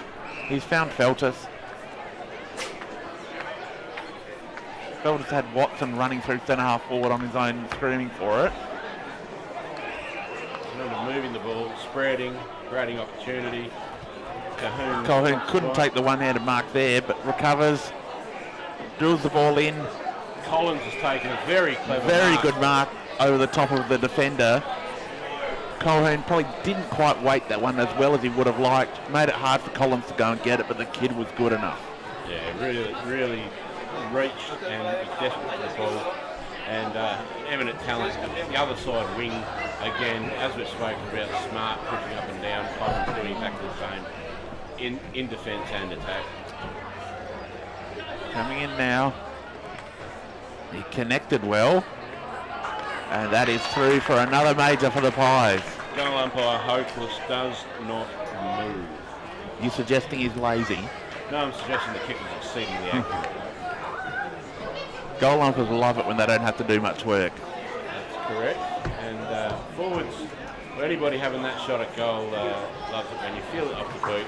He's found Feltus. Feltus had Watson running through centre half forward on his own, screaming for it. Tanunda moving the ball, spreading, creating opportunity. Colquhoun couldn't take the one-handed mark there, but recovers, drills the ball in. Collins has taken a very clever Very mark. good mark over the top of the defender. Colquhoun probably didn't quite weight that one as well as he would have liked. Made it hard for Collins to go and get it, but the kid was good enough. Yeah, really reached and was desperate for the ball. And eminent talent, the other side wing, again, as we've spoken about, smart, pushing up and down. Collins doing exactly the same in defence and attack. Coming in now. He connected well. And that is through for another major for the Pies. Goal umpire hopeless, does not move. You suggesting he's lazy? No, I'm suggesting the kick was exceedingly accurate. Goal umpers love it when they don't have to do much work. That's correct. And forwards, or anybody having that shot at goal loves it when you feel it off the boot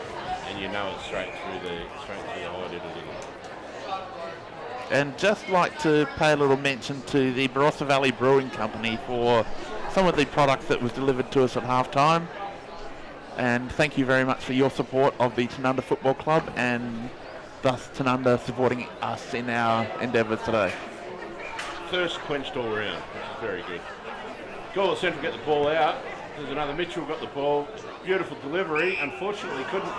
and you know it's straight through the high little. And just like to pay a little mention to the Barossa Valley Brewing Company for some of the products that was delivered to us at halftime. And thank you very much for your support of the Tanunda Football Club and thus Tanunda supporting us in our endeavours today. Thirst quenched all round, which is very good. Gawler Central get the ball out. There's another Mitchell got the ball. Beautiful delivery. Unfortunately couldn't.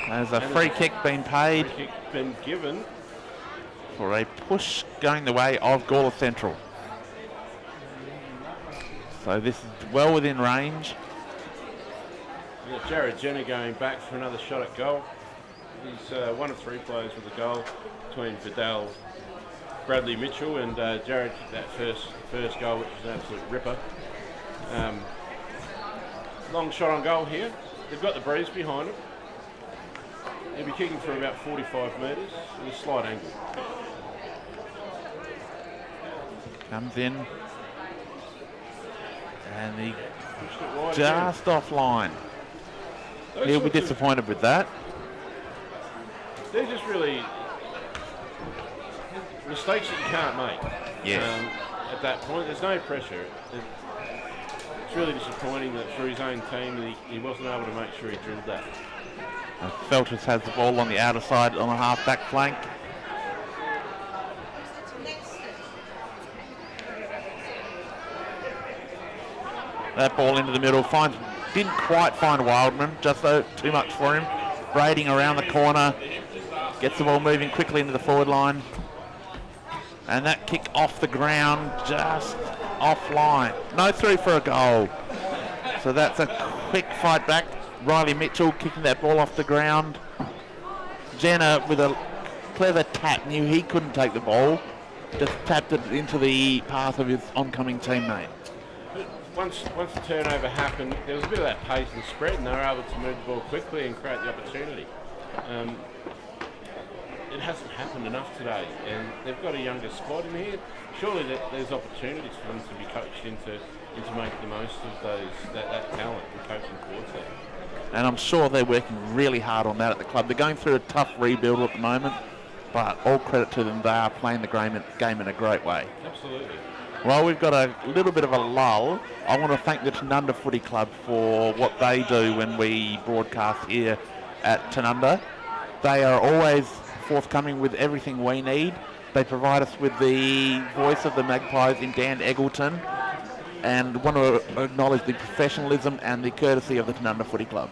There's a free kick being paid. Free kick been given. For a push going the way of Gawler Central. So this is well within range. Jared Jenner going back for another shot at goal. He's one of three players with a goal between Vidal, Bradley Mitchell and Jared, that first goal, which was an absolute ripper. Long shot on goal here. They've got the breeze behind them. He'll be kicking for about 45 metres with a slight angle. Comes in. And he Pushed it wide just offline. again. He'll be disappointed with that. They're just really mistakes that you can't make. Yes. At that point, there's no pressure. It's really disappointing that for his own team he wasn't able to make sure he drilled that. Feltus has the ball on the outer side on the half-back flank. That ball into the middle, didn't quite find Wildman, just too much for him. Braiding around the corner, gets the ball moving quickly into the forward line. And that kick off the ground, just offline. No through for a goal. So that's a quick fight back. Riley Mitchell kicking that ball off the ground. Jenner with a clever tap, knew he couldn't take the ball. Just tapped it into the path of his oncoming teammate. Once the turnover happened, there was a bit of that pace and spread, and they were able to move the ball quickly and create the opportunity. It hasn't happened enough today, and they've got a younger squad in here. Surely there's opportunities for them to be coached into making the most of that talent and coaching towards that. And I'm sure they're working really hard on that at the club. They're going through a tough rebuild at the moment, but all credit to them, they are playing the game in a great way. Absolutely. Well, we've got a little bit of a lull. I want to thank the Tanunda Footy Club for what they do when we broadcast here at Tanunda. They are always forthcoming with everything we need. They provide us with the voice of the Magpies in Dan Eggleton, and want to acknowledge the professionalism and the courtesy of the Tanunda Footy Club.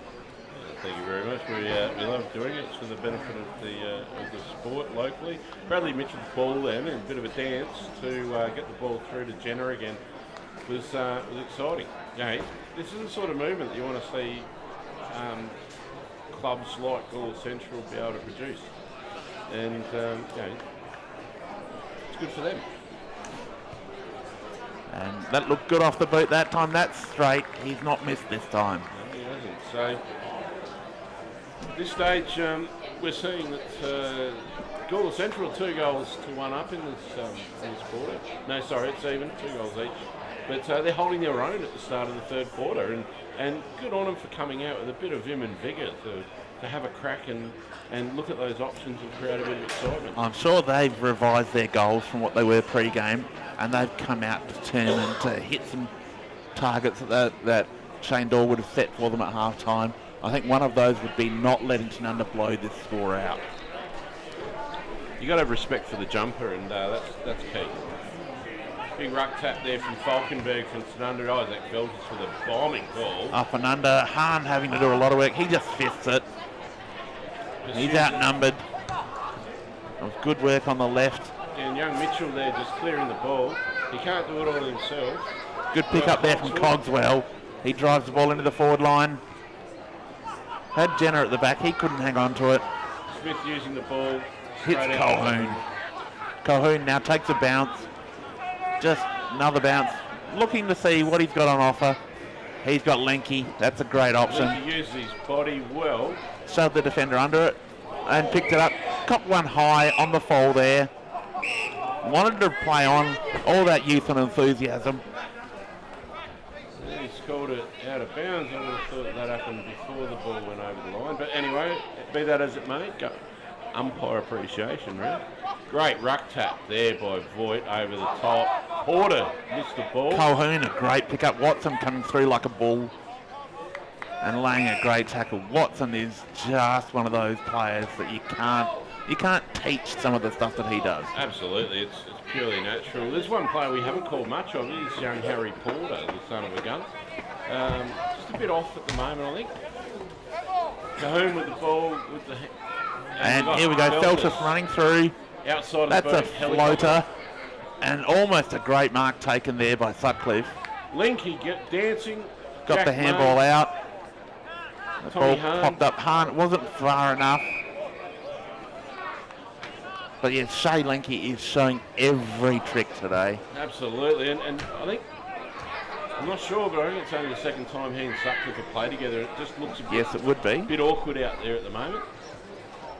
Thank you very much. We love doing it. It's for the benefit of the sport locally. Bradley Mitchell's ball then, and a bit of a dance to get the ball through to Jenner again was exciting. You know, this is the sort of movement that you want to see clubs like Gawler Central be able to produce. And, it's good for them. And that looked good off the boot that time. That's straight. He's not missed this time. No, he hasn't. So, at this stage, we're seeing that Gawler Central are 2-1 up in this quarter. No, sorry, it's even, 2 goals each. But they're holding their own at the start of the third quarter, and good on them for coming out with a bit of vim and vigour to have a crack and look at those options and create a bit of excitement. I'm sure they've revised their goals from what they were pre-game, and they've come out determined to hit some targets that Shane Dorr would have set for them at half-time. I think one of those would be not letting Tanunda blow this score out. You got to have respect for the jumper, and that's key. Big ruck tap there from Falkenberg from Tanunda. Isaac Felters for the bombing ball. Up and under. Hahn having to do a lot of work. He just fists it. He's outnumbered. It was good work on the left. And young Mitchell there just clearing the ball. He can't do it all himself. Good pick up there from Cogswell. He drives the ball into the forward line. Had Jenner at the back. He couldn't hang on to it. Smith using the ball. Hits Colhoun. Colhoun now takes a bounce. Just another bounce. Looking to see what he's got on offer. He's got Lenke. That's a great option. He used his body well. Shoved the defender under it and picked it up. Got one high on the fall there. Wanted to play on all that youth and enthusiasm. He scored it out of bounds. I would have thought that happened before the ball went over the line. But anyway, be that as it may, umpire appreciation, really. Great ruck tap there by Voigt over the top. Porter missed the ball. Colhoun, a great pickup. Watson coming through like a bull and laying a great tackle. Watson is just one of those players that you can't teach some of the stuff that he does. Absolutely, it's purely natural. There's one player we haven't called much of. He's young Harry Porter, the son of a gun. Just a bit off at the moment, I think. Colhoun with the ball with the. And here we go, Feltus running through. Outside of That's the a boot, floater. And almost a great mark taken there by Sutcliffe. Linky get dancing. Got Jack the handball May. out. The Tommy ball Hahn. popped up. Hahn wasn't far enough. But yes, Shay Lenke is showing every trick today. Absolutely, and I think, I'm not sure, but I think it's only the second time he and Sutcliffe have played together. It just looks Yes, it would be. bit awkward out there at the moment.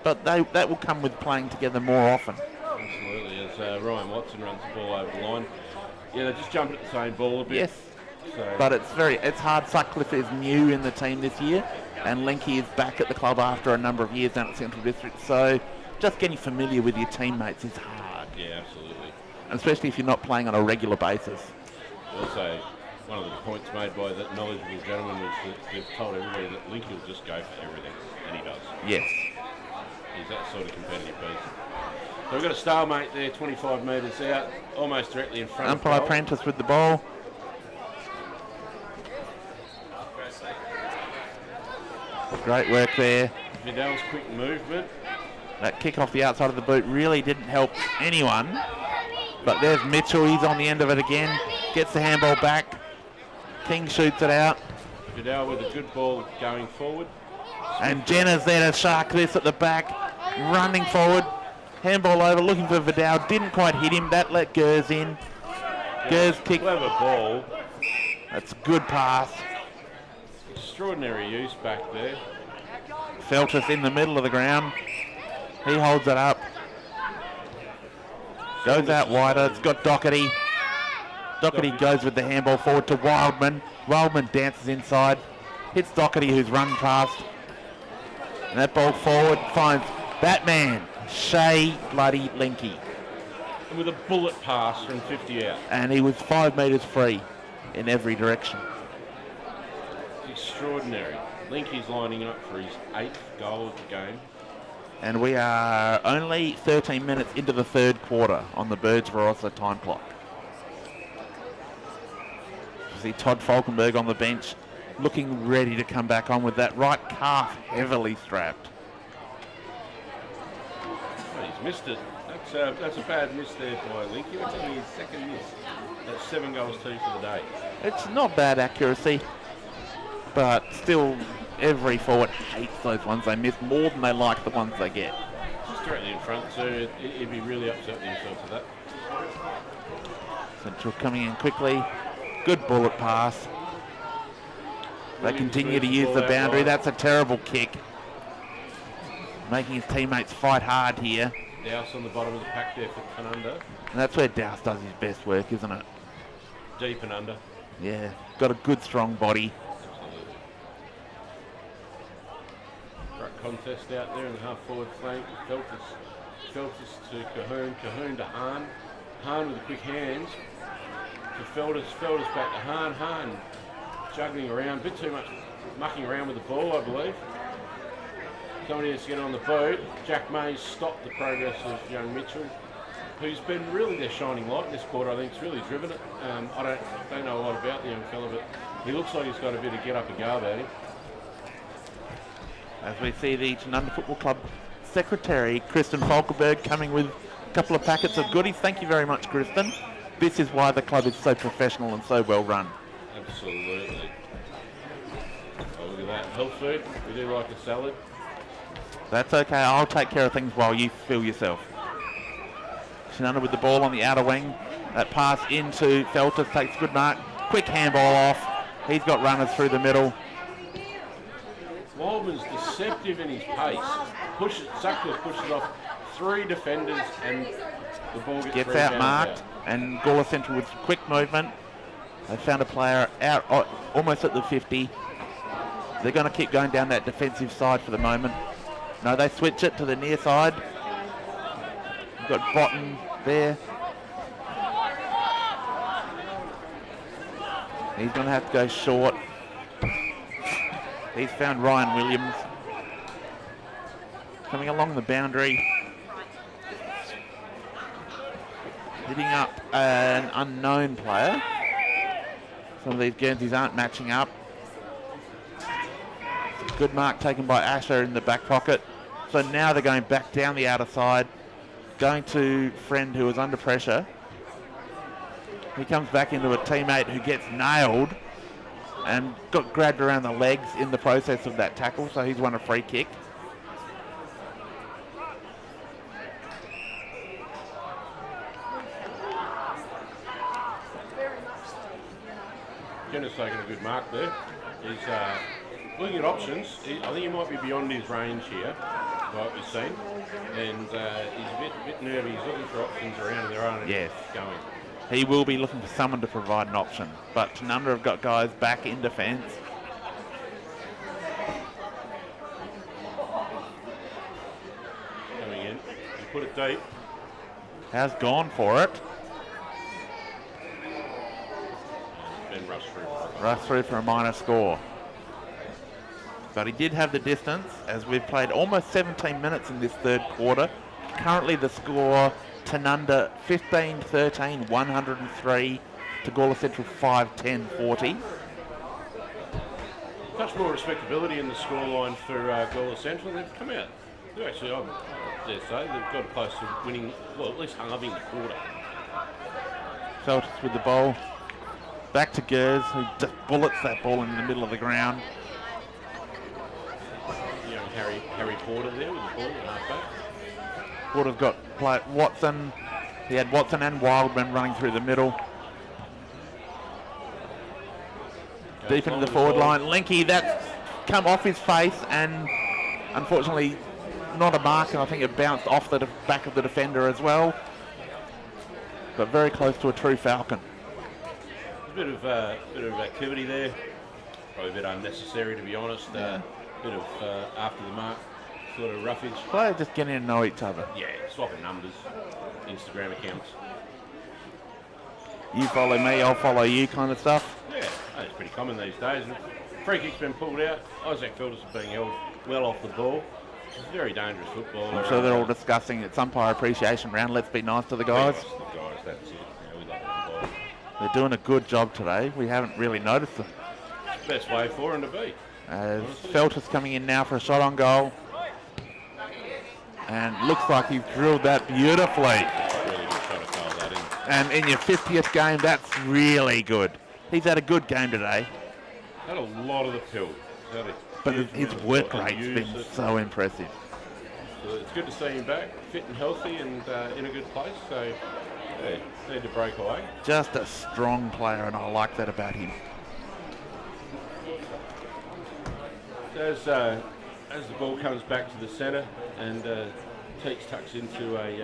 But that will come with playing together more often. Absolutely, as Ryan Watson runs the ball over the line. Yeah, they're just jumping at the same ball a bit. Yes. So, But it's hard. Sutcliffe is new in the team this year, and Lenke is back at the club after a number of years down at Central District. So just getting familiar with your teammates is hard, yeah, absolutely. and especially if you're not playing on a regular basis. Also, one of the points made by that knowledgeable gentleman was that they've told everybody that Linky will just go for everything, and he does. Yes. He's that sort of competitive beast. So we've got a stalemate there, 25 metres out, almost directly in front Umpire of goal. Prentice with the ball. Great work there. Vidal's quick movement. That kick off the outside of the boot really didn't help anyone. But there's Mitchell, he's on the end of it again. Gets the handball back. King shoots it out. Vidal with a good ball going forward. And Jenner's there to shark this at the back. Running forward. Handball over, looking for Vidal. Didn't quite hit him. That let Gers in. Gers kick. Clever ball. That's a good pass. Extraordinary use back there. Feltus in the middle of the ground. He holds it up. Goes out wider. It's got Doherty. Doherty goes with the handball forward to Wildman. Wildman dances inside. Hits Doherty, who's run past. And that ball forward finds that man, Shay bloody Lenke. And with a bullet pass from 50 out. And he was 5 metres free in every direction. Extraordinary. Linky's lining up for his 8th goal of the game. And we are only 13 minutes into the third quarter on the Birds Barossa time clock. You see Todd Falkenberg on the bench, looking ready to come back on with that right calf heavily strapped. Oh, he's missed it. That's a bad miss there by Linky. That's only his second miss. That's 7 goals 2 for the day. It's not bad accuracy, but still Every forward hates those ones they miss more than they like the ones they get. Just directly in front, so he'd be really upset with himself for that. Central coming in quickly. Good bullet pass. They continue to use the boundary. That's a terrible kick. Making his teammates fight hard here. Douse on the bottom of the pack there for Tanunda. And that's where Douse does his best work, isn't it? Deep and under. Yeah, got a good strong body. Absolutely. Right contest out there in the half forward flank. Feltus to Cahoon to Hahn. Hahn with the quick hands to Feltus back to Hahn juggling around, a bit too much mucking around with the ball, I believe. Somebody needs to get on the boat. Jack May's stopped the progress of young Mitchell, who's been really their shining light in this quarter. I think it's really driven it. I don't know a lot about the young fella, but he looks like he's got a bit of get up and go about him. As we see the Tanunda Football Club Secretary, Kristen Falkenberg, coming with a couple of packets of goodies. Thank you very much, Kristen. This is why the club is so professional and so well run. Absolutely. Oh, look at that. Health food. We do like a salad. That's okay, I'll take care of things while you fill yourself. Tanunda with the ball on the outer wing. That pass into Feltus takes good mark. Quick handball off. He's got runners through the middle. Waldman's deceptive in his pace. Sutcliffe pushes it off 3 defenders and the ball gets out marked, and Gawler Central with quick movement. They found a player out almost at the 50. They're going to keep going down that defensive side for the moment. No, they switch it to the near side. You've got Botten there. He's going to have to go short. He's found Ryan Williams. Coming along the boundary. Hitting up an unknown player. Some of these Guernseys aren't matching up. Good mark taken by Asher in the back pocket. So now they're going back down the outer side. Going to Friend, who was under pressure. He comes back into a teammate who gets nailed and got grabbed around the legs in the process of that tackle, so he's won a free kick. Jenner's taking a good mark there. He's looking at options. I think he might be beyond his range here, what we've seen. And he's a bit nervy. He's looking for options around their own. Yes. Going. He will be looking for someone to provide an option, but Tanunda have got guys back in defence. Coming in. He put it deep. Has gone for it. Then rushed through. Rush through for a minor score. But he did have the distance, as we've played almost 17 minutes in this third quarter. Currently the score, Tanunda 15-13, 103 to Gawler Central 5-10, 40. Much more respectability in the scoreline for Gawler Central. They've come out. They're actually, I dare say, they've got close to winning, well, at least halving the quarter. Feltus with the ball. Back to Gers, who just bullets that ball in the middle of the ground. Young Harry Porter there with the ball at halfback. Would have got Watson. He had Watson and Wildman running through the middle. Deep into the forward line. Linky, that's come off his face and unfortunately not a mark, and I think it bounced off the back of the defender as well. But very close to a true Falcon. A bit of activity there. Probably a bit unnecessary, to be honest. Bit of after the mark sort of roughage. Players just getting to know each other. Yeah, swapping numbers, Instagram accounts. You follow me, I'll follow you kind of stuff. Yeah, that's pretty common these days. And free kick's been pulled out. Isaac Feltus is being held well off the ball. It's a very dangerous football. I'm sure they're all discussing it's umpire appreciation round. Let's be nice to the guys. Be nice to the guys, that's it. Yeah, we love the ball. They're doing a good job today. We haven't really noticed them. Best way for them to be. As Feltus coming in now for a shot on goal. And looks like he's drilled that beautifully. Really good shot of goal, that in. And in your 50th game, that's really good. He's had a good game today. Had a lot of the pill. but his work and rate's use been it. so impressive. So it's good to see him back, fit and healthy, and in a good place. So yeah, need to break away. Just a strong player, and I like that about him. As the ball comes back to the centre, and Teach tucks into a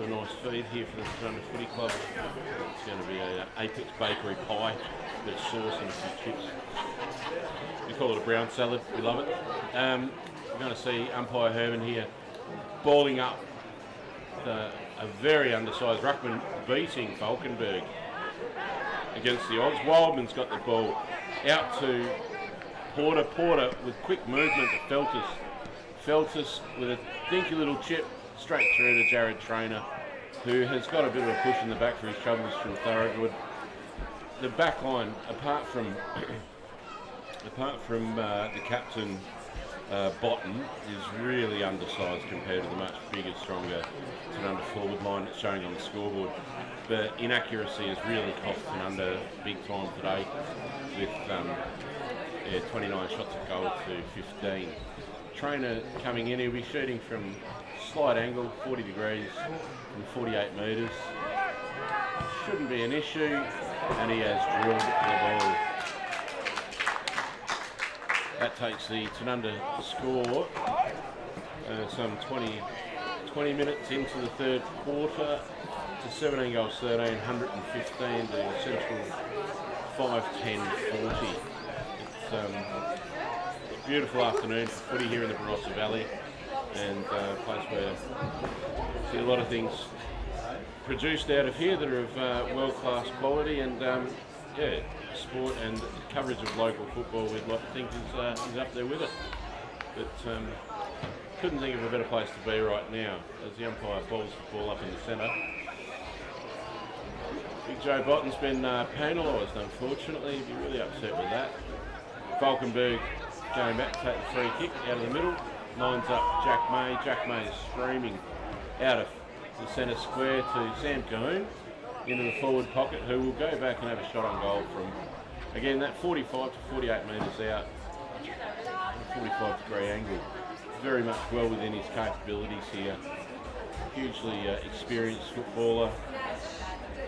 nice feed here for the Tanunda Footy Club. It's going to be a Apex Bakery pie, a bit of sauce and a few chips. We call it a brown salad. We love it. We're going to see umpire Herman here balling up a very undersized ruckman beating Falkenberg against the odds. Wildman's got the ball out to Porter. Porter with quick movement to Feltus. Feltus with a dinky little chip straight through to Jared Traynor, who has got a bit of a push in the back for his troubles from Thorogood. The back line, apart from the captain Botten, is really undersized compared to the much bigger, stronger Tanunda forward line that's showing on the scoreboard. But inaccuracy has really cost Tanunda big time today, with 29 shots at goal to 15. Trainer coming in, he'll be shooting from slight angle, 40 degrees, from 48 metres. Shouldn't be an issue, and he has drilled the ball. That takes the Tanunda score some 20 minutes into the third quarter to 17 goals 13, 115 to Central 5-10-40. It's a beautiful afternoon for footy here in the Barossa Valley, and a place where you see a lot of things produced out of here that are of world-class quality, and sport and coverage of local football we'd like to think is up there with it. But couldn't think of a better place to be right now as the umpire balls the ball up in the centre. Big Joe Botton's been penalised, unfortunately. He'd be really upset with that. Falkenberg going back to take the free kick out of the middle, lines up Jack May. Jack May is streaming out of the centre square to Sam Cahoon into the forward pocket, who will go back and have a shot on goal from, again, that 45 to 48 metres out, 45 degree angle. Very much well within his capabilities here. Hugely experienced footballer.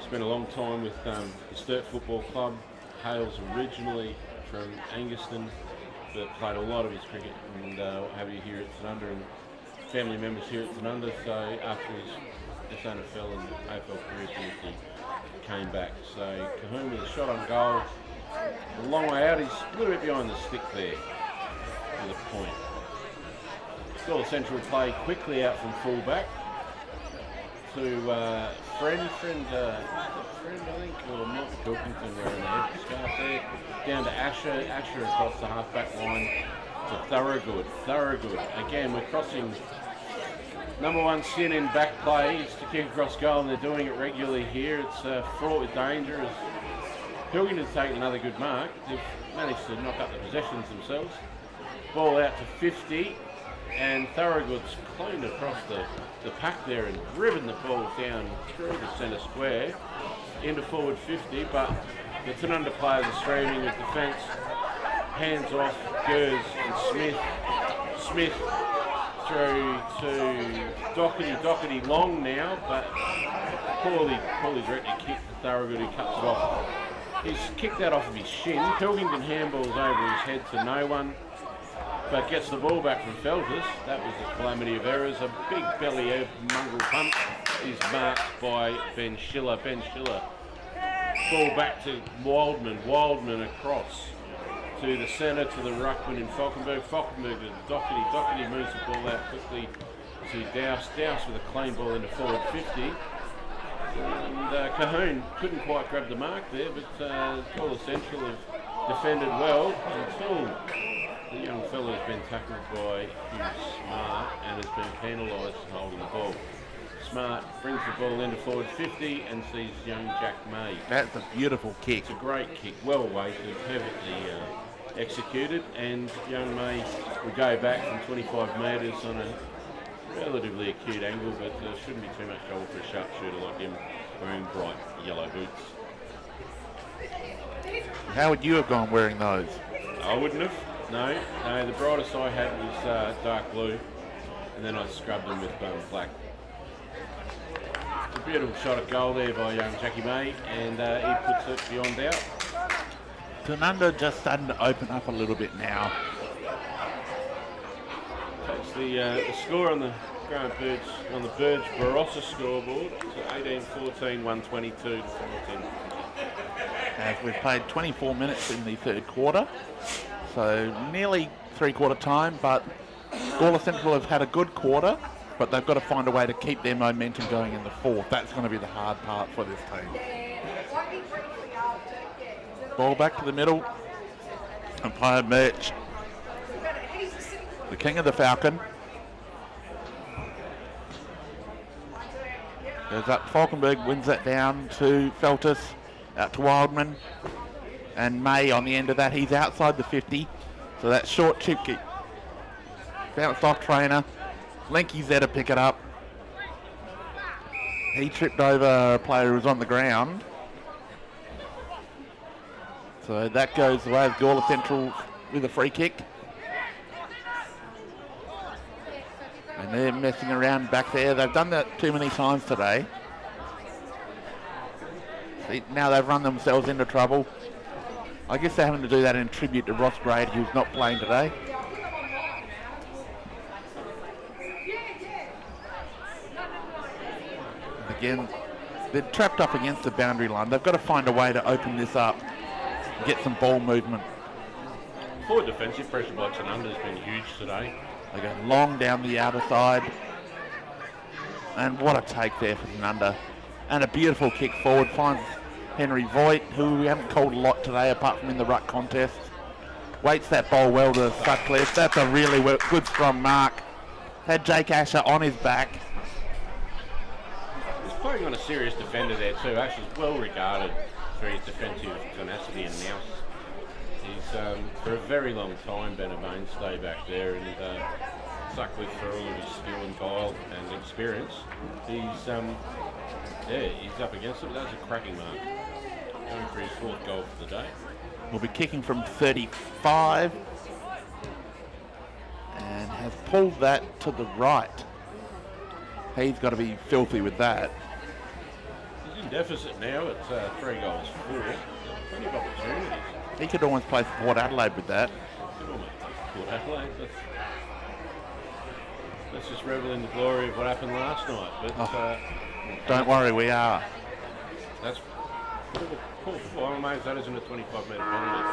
Spent a long time with the Sturt Football Club. Hails originally from Anguston, but played a lot of his cricket and what have you here at Tanunda, and family members here at Tanunda. So after his SNFL and AFL career finished, he came back. So Cahoon with a shot on goal. A long way out. He's a little bit behind the stick there with a point. Still a central play quickly out from full back to Friend, I think, or Mark Pilkington wearing the head scarf there. Down to Asher across the half-back line to Thorogood. Thorogood, again, we're crossing number one sin in back play. It's to kick across goal, and they're doing it regularly here. It's fraught with danger as Pilkington's taken another good mark. They've managed to knock up the possessions themselves. Ball out to 50, and Thorogood's cleaned across the pack there and driven the ball down through the centre square into forward 50, but the Tanunda players are streaming with defence. Hands off Gers and Smith. Smith through to Doherty long now, but poorly directed kick to Thorogood, who cuts it off. He's kicked that off of his shin. Pilkington handballs over his head to no one, but gets the ball back from Feltus. That was a calamity of errors. A big belly mongrel punt is marked by Ben Schiller. Ben Schiller. Ball back to Wildman. Wildman across to the centre, to the ruckman in Falkenberg. Falkenberg to Doherty. Doherty moves the ball out quickly to Douse. Douse with a clean ball into forward 50. And Cahoon couldn't quite grab the mark there, but Gawler Central have defended well until the young fellow has been tackled by Hugh Smart and has been penalised for holding the ball. Smart brings the ball into forward 50 and sees young Jack May. That's a beautiful kick. It's a great kick, well weighted, perfectly executed, and young May would go back from 25 metres on a relatively acute angle, but shouldn't be too much trouble for a sharpshooter like him wearing bright yellow boots. How would you have gone wearing those? I wouldn't have. No, the brightest I had was dark blue, and then I scrubbed them with black. It's a beautiful shot at goal there by Jackie May, and he puts it beyond doubt. Tanunda just starting to open up a little bit now. Takes the score on the Grant Birds on the Birds Barossa scoreboard to 18-14, 122 to 14. As we've played 24 minutes in the third quarter, so nearly three-quarter time, but Gawler Central have had a good quarter, but they've got to find a way to keep their momentum going in the fourth. That's going to be the hard part for this team. Ball back to the middle. Umpire Merch, the king of the Falcon. Goes up, Falkenberg wins that down to Feltus, out to Wildman. And May on the end of that, he's outside the 50. So that short chip kick. Bounced off trainer. Lenky's there to pick it up. He tripped over a player who was on the ground. So that goes the way of Gawler Central with a free kick. And they're messing around back there. They've done that too many times today. See, now they've run themselves into trouble. I guess they're having to do that in tribute to Ross Grade, who's not playing today. And again, they're trapped up against the boundary line. They've got to find a way to open this up, get some ball movement. Forward defensive pressure by Tanunda has been huge today. They go long down the outer side. And what a take there for Tanunda. And a beautiful kick forward. Finds Henry Voigt, who we haven't called a lot today apart from in the ruck contest. Waits that ball well to Sutcliffe. That's a really good strong mark. Had Jake Asher on his back. He's playing on a serious defender there too. Asher's well regarded for his defensive tenacity and nous. He's for a very long time been a mainstay back there, and Sutcliffe, for all of his skill and guile and experience, he's up against it. That's a cracking mark. Going for his fourth goal for the day. Will be kicking from 35 and has pulled that to the right. He's got to be filthy with that. He's in deficit now at 3 goals for. Plenty of opportunities. He could almost play for Port Adelaide with that. Port Adelaide. Let's just revel in the glory of what happened last night. But don't worry, we are. That's well, mate, that isn't a 25-metre penalty.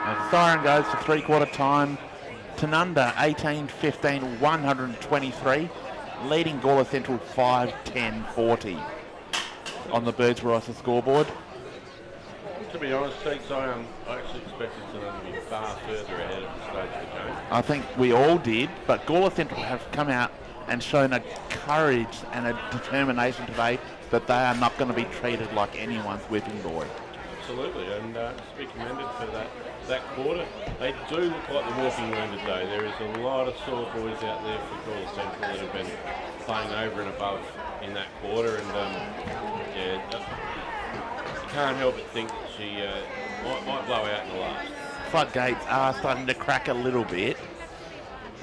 The siren goes for three-quarter time. Tanunda 18-15, 123, leading Gawler Central 5-10-40 on the Birds Barossa scoreboard. To be honest, Teeks, I actually expected Tanunda to be far further ahead at the stage of the game. I think we all did, but Gawler Central have come out and shown a courage and a determination today that they are not going to be treated like anyone's whipping boy. Absolutely, and to be commended for that quarter. They do look like the walking room today. There is a lot of sore boys out there for Gawler Central that have been playing over and above in that quarter, and you can't help but think that she might blow out in the last. Floodgates are starting to crack a little bit,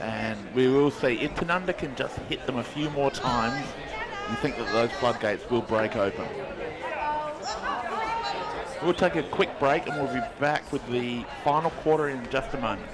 and we will see if Tanunda can just hit them a few more times. You think that those floodgates will break open. We'll take a quick break and we'll be back with the final quarter in just a moment.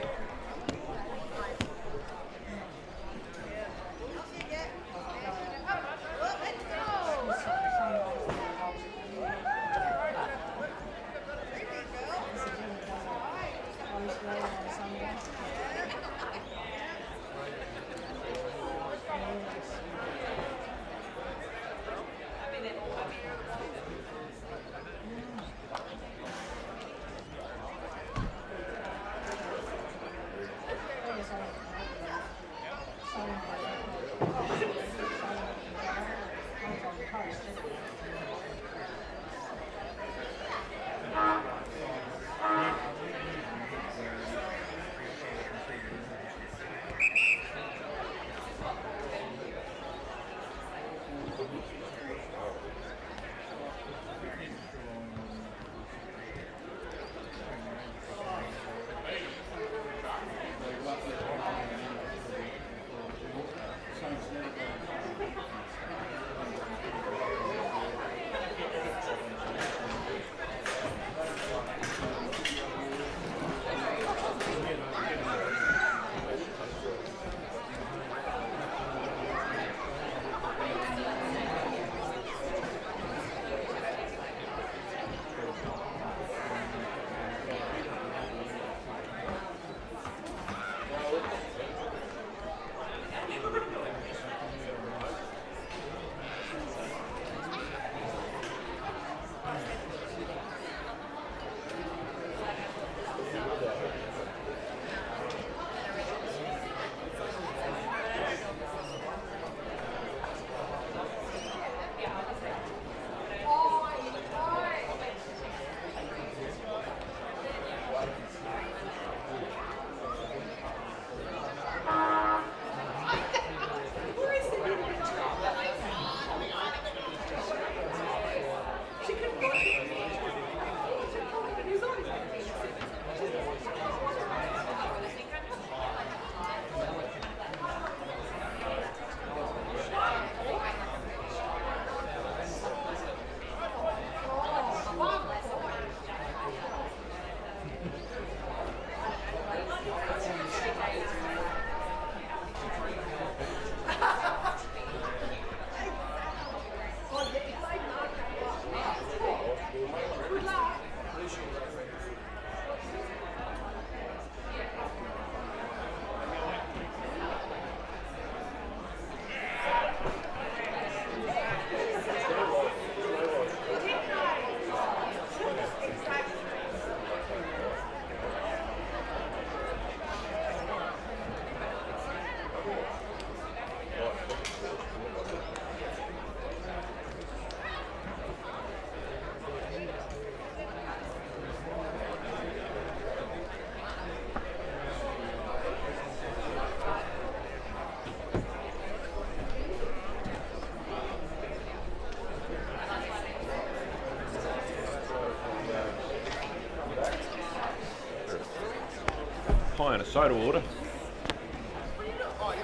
Pie and a soda water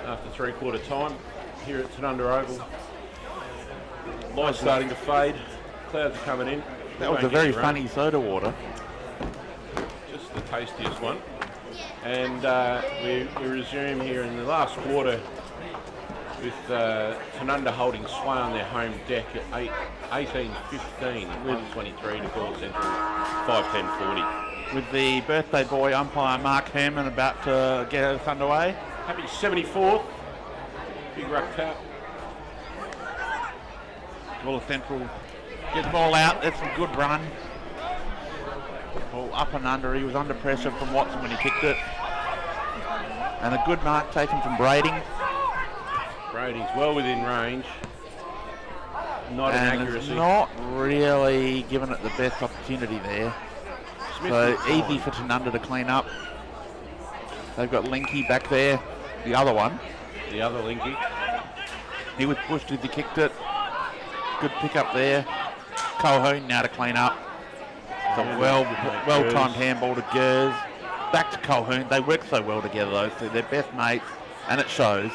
after 3/4 time here at Tanunda Oval. Light's starting to fade, clouds are coming in. That was a very funny soda water. Just the tastiest one. And we resume here in the last quarter with Tanunda holding sway on their home deck at 18-15, 123 to Gawler Central, 5-10-40. With the birthday boy umpire Mark Herman about to get us underway. Happy 74th, big ruck tap. Gawler Central gets the ball out. That's a good run. Ball up and under. He was under pressure from Watson when he kicked it. And a good mark taken from Brading. Brading's well within range. Not an And accuracy. it's not really given it the best opportunity there. Smith So was easy fine. for Tanunda to clean up. They've got Linky back there, the other one. The other Linky. He was pushed as he kicked it. Good pick up there. Colhoun now to clean up. It's a Yeah, well Gers. timed handball to Gers. Back to Colhoun. They work so well together, those two. They're best mates, and it shows.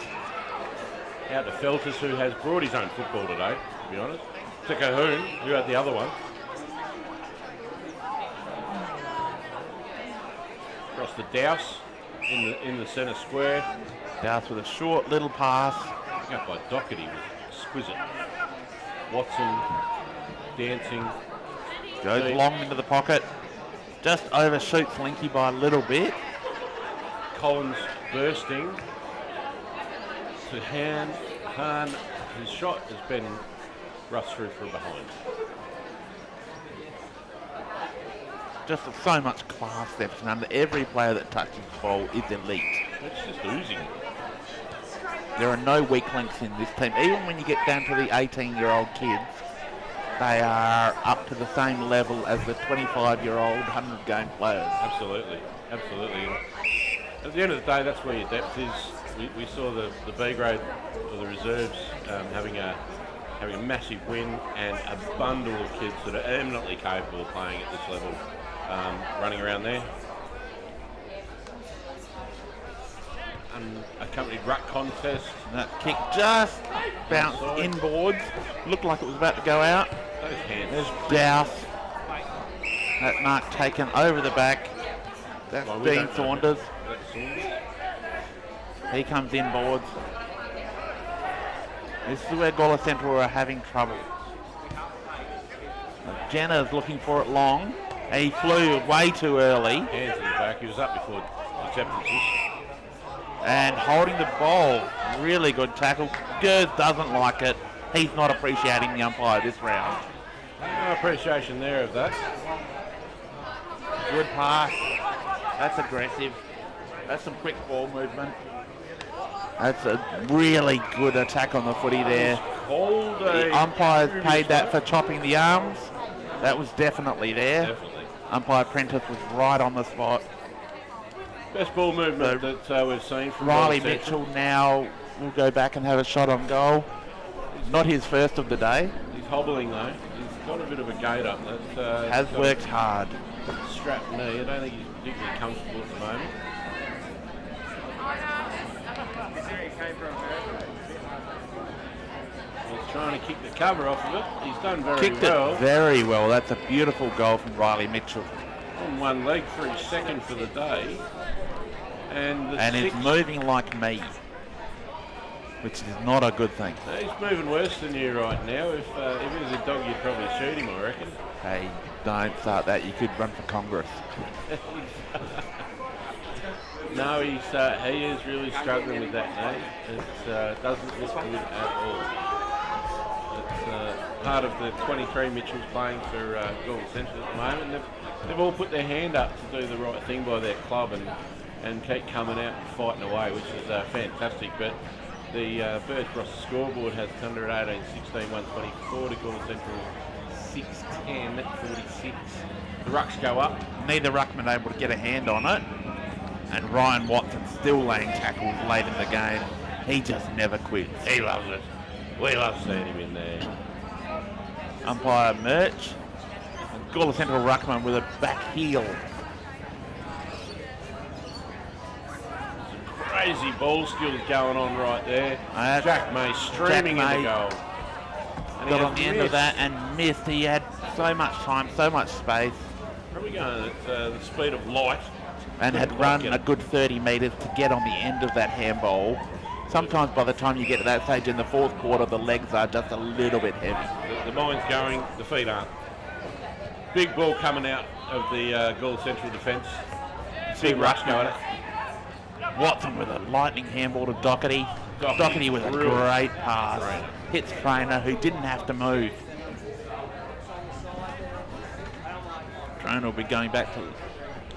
Out to Feltus, who has brought his own football today, to be honest. To Colhoun, who had the other one. Across the Douse in the centre square. Douse with a short little pass. Picked up by Doherty was exquisite. Watson dancing. Goes Deep. long into the pocket. Just overshoots Linky by a little bit. Collins bursting to Han. His shot has been rushed through from behind. Just so much class there for Tanunda. Every player that touches the ball is elite. It's just oozing. There are no weak links in this team. Even when you get down to the 18-year-old kids, they are up to the same level as the 25-year-old 100-game players. Absolutely. At the end of the day, that's where your depth is. We saw the B grade or the reserves having a massive win, and a bundle of kids that are eminently capable of playing at this level, running around there. Unaccompanied ruck contest. And that kick just bounced Inside. inboards. Looked like it was about to go out. Those hands. There's Douse. That mark taken over the back. That's Well, we Dean don't know. Saunders. That's Saunders. He comes inboards. This is where Gawler Central are having trouble. Jenner's looking for it long. He flew way too early. Hands in the back. He was up before acceptances. And holding the ball. Really good tackle. Gers doesn't like it. He's not appreciating the umpire this round. No appreciation there of that. Good pass. That's aggressive. That's some quick ball movement. That's a really good attack on the footy there. Called The umpires paid that for chopping the arms. That was definitely there. Definitely. Umpire Prentice was right on the spot. Best ball movement that we've seen from Riley Gawler Central. Mitchell now will go back and have a shot on goal. Not his first of the day. He's hobbling though. He's got a bit of a gait up. That's, Has he's got worked hard. a strapped knee. I don't think he's particularly comfortable at the moment. He's trying to kick the cover off of it. He's done very Kicked well. it very well. That's a beautiful goal from Riley Mitchell. On one leg for his second for the day. And the And six, it's moving like me, which is not a good thing. he's moving worse than you right now. If it was a dog, you'd probably shoot him, I reckon. Hey, don't start that. You could run for Congress. No, he is really struggling with that knee. It doesn't look good at all. It's part of the 23 Mitchell's playing for Gawler Central at the moment. They've all put their hand up to do the right thing by their club, and and keep coming out and fighting away, which is fantastic. But the Birds Cross scoreboard has Tanunda at 18-16, 124 to Gawler Central 6-10, 46. The rucks go up. Neither ruckman able to get a hand on it. And Ryan Watson still laying tackles late in the game. He just never quits. He loves it. We love seeing him in there. Umpire Merch. And Gawler Central ruckman with a back heel. Some crazy ball skills going on right there. Jack May streaming in the goal. And Got on the end of that and missed. He had so much time, so much space. Probably going at the speed of light. And had run a good 30 metres to get on the end of that handball. Sometimes by the time you get to that stage in the fourth quarter, the legs are just a little bit heavy. The mind's going, the feet aren't. Big ball coming out of the Gawler Central defence. Big rush going it. Watson with a lightning handball to Doherty. Doherty with a great pass. Hits Trainer, who didn't have to move. Trainer will be going back to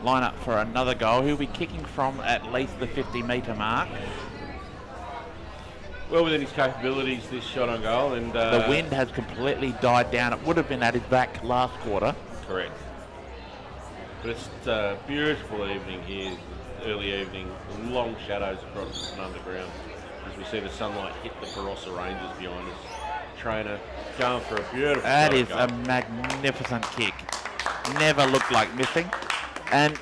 line up for another goal. He'll be kicking from at least the 50-metre mark. Well within his capabilities, this shot on goal. And the wind has completely died down. It would have been at his back last quarter. Correct. But it's a beautiful evening here, early evening. Long shadows across the underground as we see the sunlight hit the Barossa Ranges behind us. Trainer going for a beautiful That is goal. a magnificent kick. Never looked like missing. And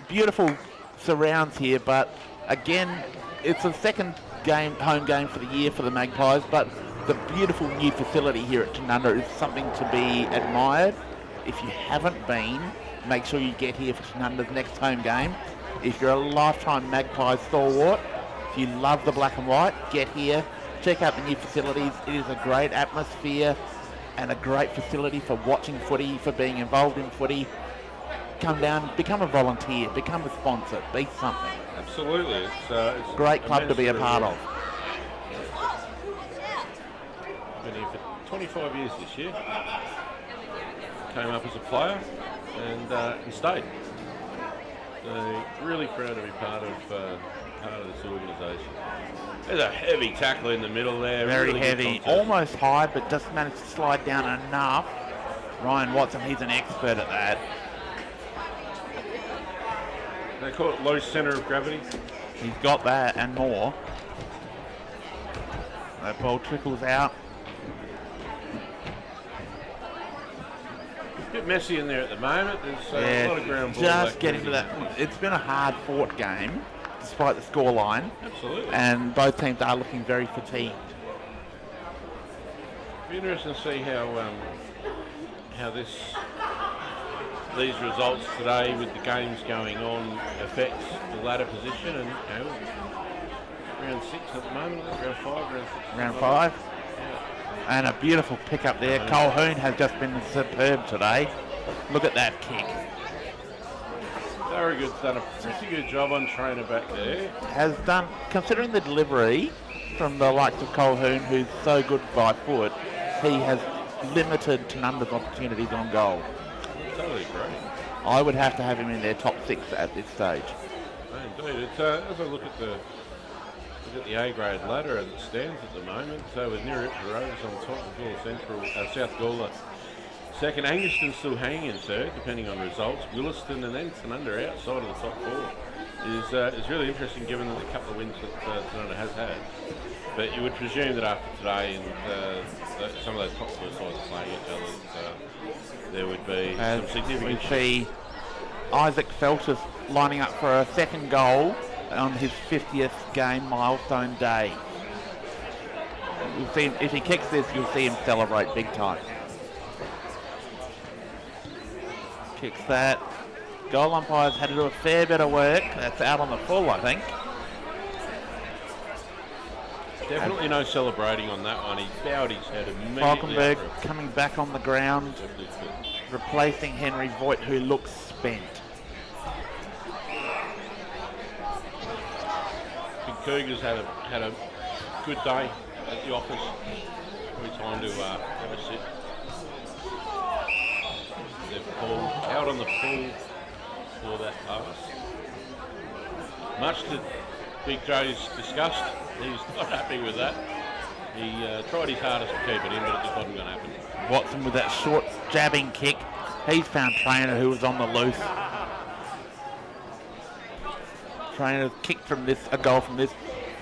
beautiful surrounds here, but again, it's the second home game for the year for the Magpies, but the beautiful new facility here at Tanunda is something to be admired. If you haven't been, make sure you get here for Tanunda's next home game. If you're a lifetime Magpies stalwart, if you love the black and white, get here, check out the new facilities. It is a great atmosphere and a great facility for watching footy, for being involved in footy. Come down, become a volunteer, become a sponsor, be something. Absolutely. It's a great club to be a part of. Been here for 25 years this year. Came up as a player and stayed. So really proud to be part of this organisation. There's a heavy tackle in the middle there. Very really heavy, almost high, but just managed to slide down enough. Ryan Watson, he's an expert at that. They call it low centre of gravity. He's got that and more. That ball trickles out. A bit messy in there at the moment. There's a lot of ground ball. Just getting to that. It's been a hard-fought game, despite the scoreline. Absolutely. And both teams are looking very fatigued. It'll be interesting to see how these results today with the games going on affects the ladder position, and round 6 at the moment, round 5, round 6. Round 5. Yeah. And a beautiful pick up there. Colhoun has just been superb today. Look at that kick. Very good, done a pretty good job on Trainer back there. Has done, considering the delivery from the likes of Colhoun, who's so good by foot, he has limited Tanunda's opportunities on goal. Totally agree. I would have to have him in their top 6 at this stage. Indeed. It's, as I look at the A-grade ladder as it stands at the moment, with Niripta Rose on top of Gawler Central, South Gawler second, Anguston still hanging in third, depending on results. Williston and then Tanunda outside of the top 4 is really interesting, given the couple of wins that Tanunda has had. But you would presume that after today and some of those top 4 sides playing each other, there would be some significant. We see Isaac Feltus lining up for a second goal on his 50th game milestone day. You'll see if he kicks this, you'll see him celebrate big time. Kicks that. Goal umpires had to do a fair bit of work. That's out on the full, I think. Definitely no celebrating on that one. He bowed his head immediately. Falkenberg coming back on the ground, replacing Henry Voigt, who looks spent. Big Cougars had a good day at the office. Probably time to have a sit. They've called out on the full for that pass. much to Big Joe's disgust. He's not happy with that. He tried his hardest to keep it in, but it just wasn't going to happen. Watson with that short jabbing kick. He's found Trainer, who was on the loose. Trainer kicked a goal from this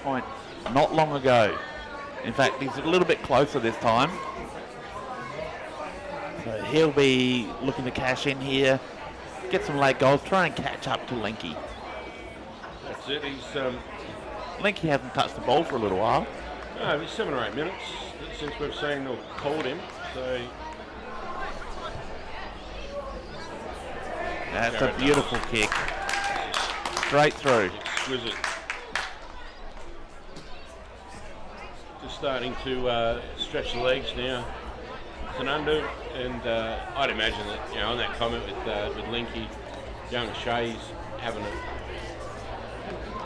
point not long ago. In fact, he's a little bit closer this time. So he'll be looking to cash in here, get some late goals, try and catch up to Linky. That's it. He's Linky hasn't touched the ball for a little while. no, it's 7 or 8 minutes since we've seen or called him. So That's a beautiful kick. Straight through. exquisite. Just starting to stretch the legs now. Tanunda, and I'd imagine that on that comment with Linky, young Shay's having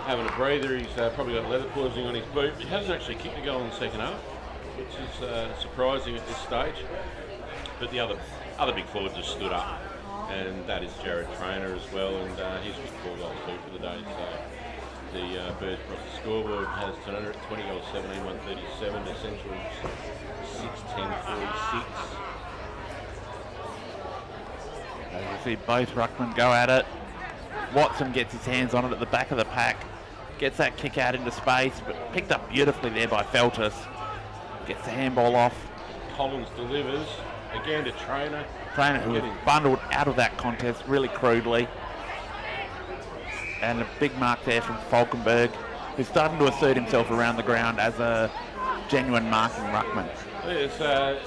a breather. He's probably got leather poisoning on his boot. He hasn't actually kicked a goal in the second half, which is surprising at this stage. But the other big forward just stood up, and that is Jared Trainer as well, and he's kicked 4 goals too for the day. So the Birds brought the scoreboard has Tanunda at 20 goals, 17, 137. Essentials 6-10, 46. As you see both ruckmen go at it. Watson gets his hands on it at the back of the pack. Gets that kick out into space, but picked up beautifully there by Feltus. Gets the handball off. Collins delivers again to Trainer. Trainer, who was bundled out of that contest really crudely. And a big mark there from Falkenberg, who's starting to assert himself around the ground as a genuine marking ruckman. There's a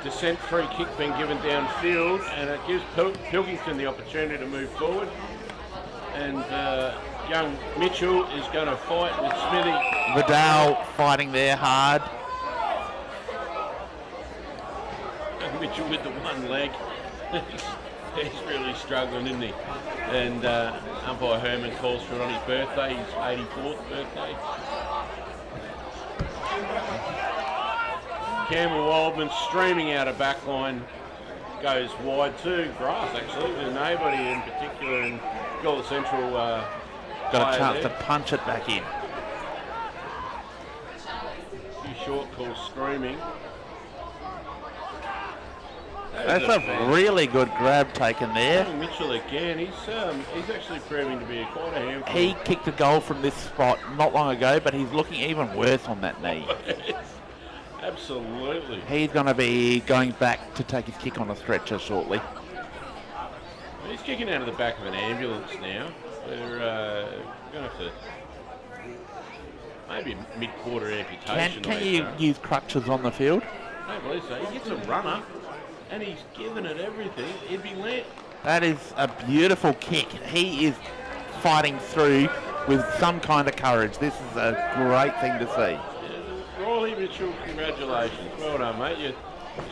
descent free kick being given downfield, and it gives Pilkington the opportunity to move forward. And young Mitchell is going to fight with Smithy. Vidal fighting there hard. And Mitchell with the one leg. He's really struggling, isn't he? And umpire Herman calls for it on his birthday, his 84th birthday. Campbell Waldman streaming out of backline, goes wide to grass actually, with nobody in particular, and Gawler Central Got a chance there. to punch it back in. A few short calls screaming. That's a really good grab taken there. Mitchell again, he's actually proving to be quite a handful. He kicked a goal from this spot not long ago, but he's looking even worse on that knee. Absolutely. He's going to be going back to take his kick on a stretcher shortly. He's kicking out of the back of an ambulance now. They're going to have to maybe mid-quarter amputation. Can you use crutches on the field? I don't believe so. He gets a runner, and he's given it everything. He'd be lit. That is a beautiful kick. He is fighting through with some kind of courage. This is a great thing to see. Riley Mitchell, congratulations. Well done, mate.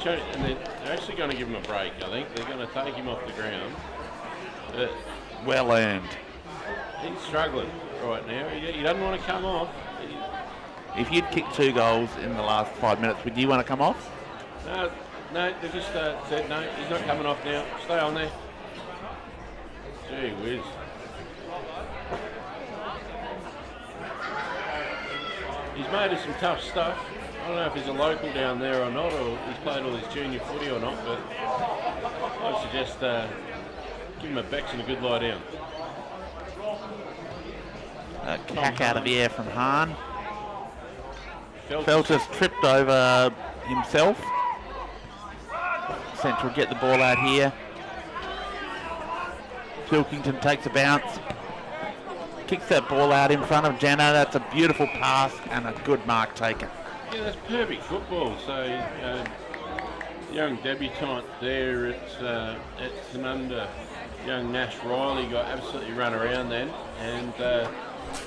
And they're actually going to give him a break, I think. They're going to take him off the ground. Well earned. He's struggling right now. He doesn't want to come off. If you'd kicked 2 goals in the last 5 minutes, would you want to come off? No, they just said, no, he's not coming off now. Stay on there. Gee whiz. He's made us some tough stuff. I don't know if he's a local down there or not, or he's played all his junior footy or not, but I suggest give him a Bex and a good lie down. A cack out of the air from Hahn. Feltus tripped over himself. Central get the ball out here. Pilkington takes a bounce. Kicks that ball out in front of Jenna. That's a beautiful pass and a good mark taken. Yeah, that's perfect football. So, young debutant there at Tanunda, young Nash Riley got absolutely run around then, and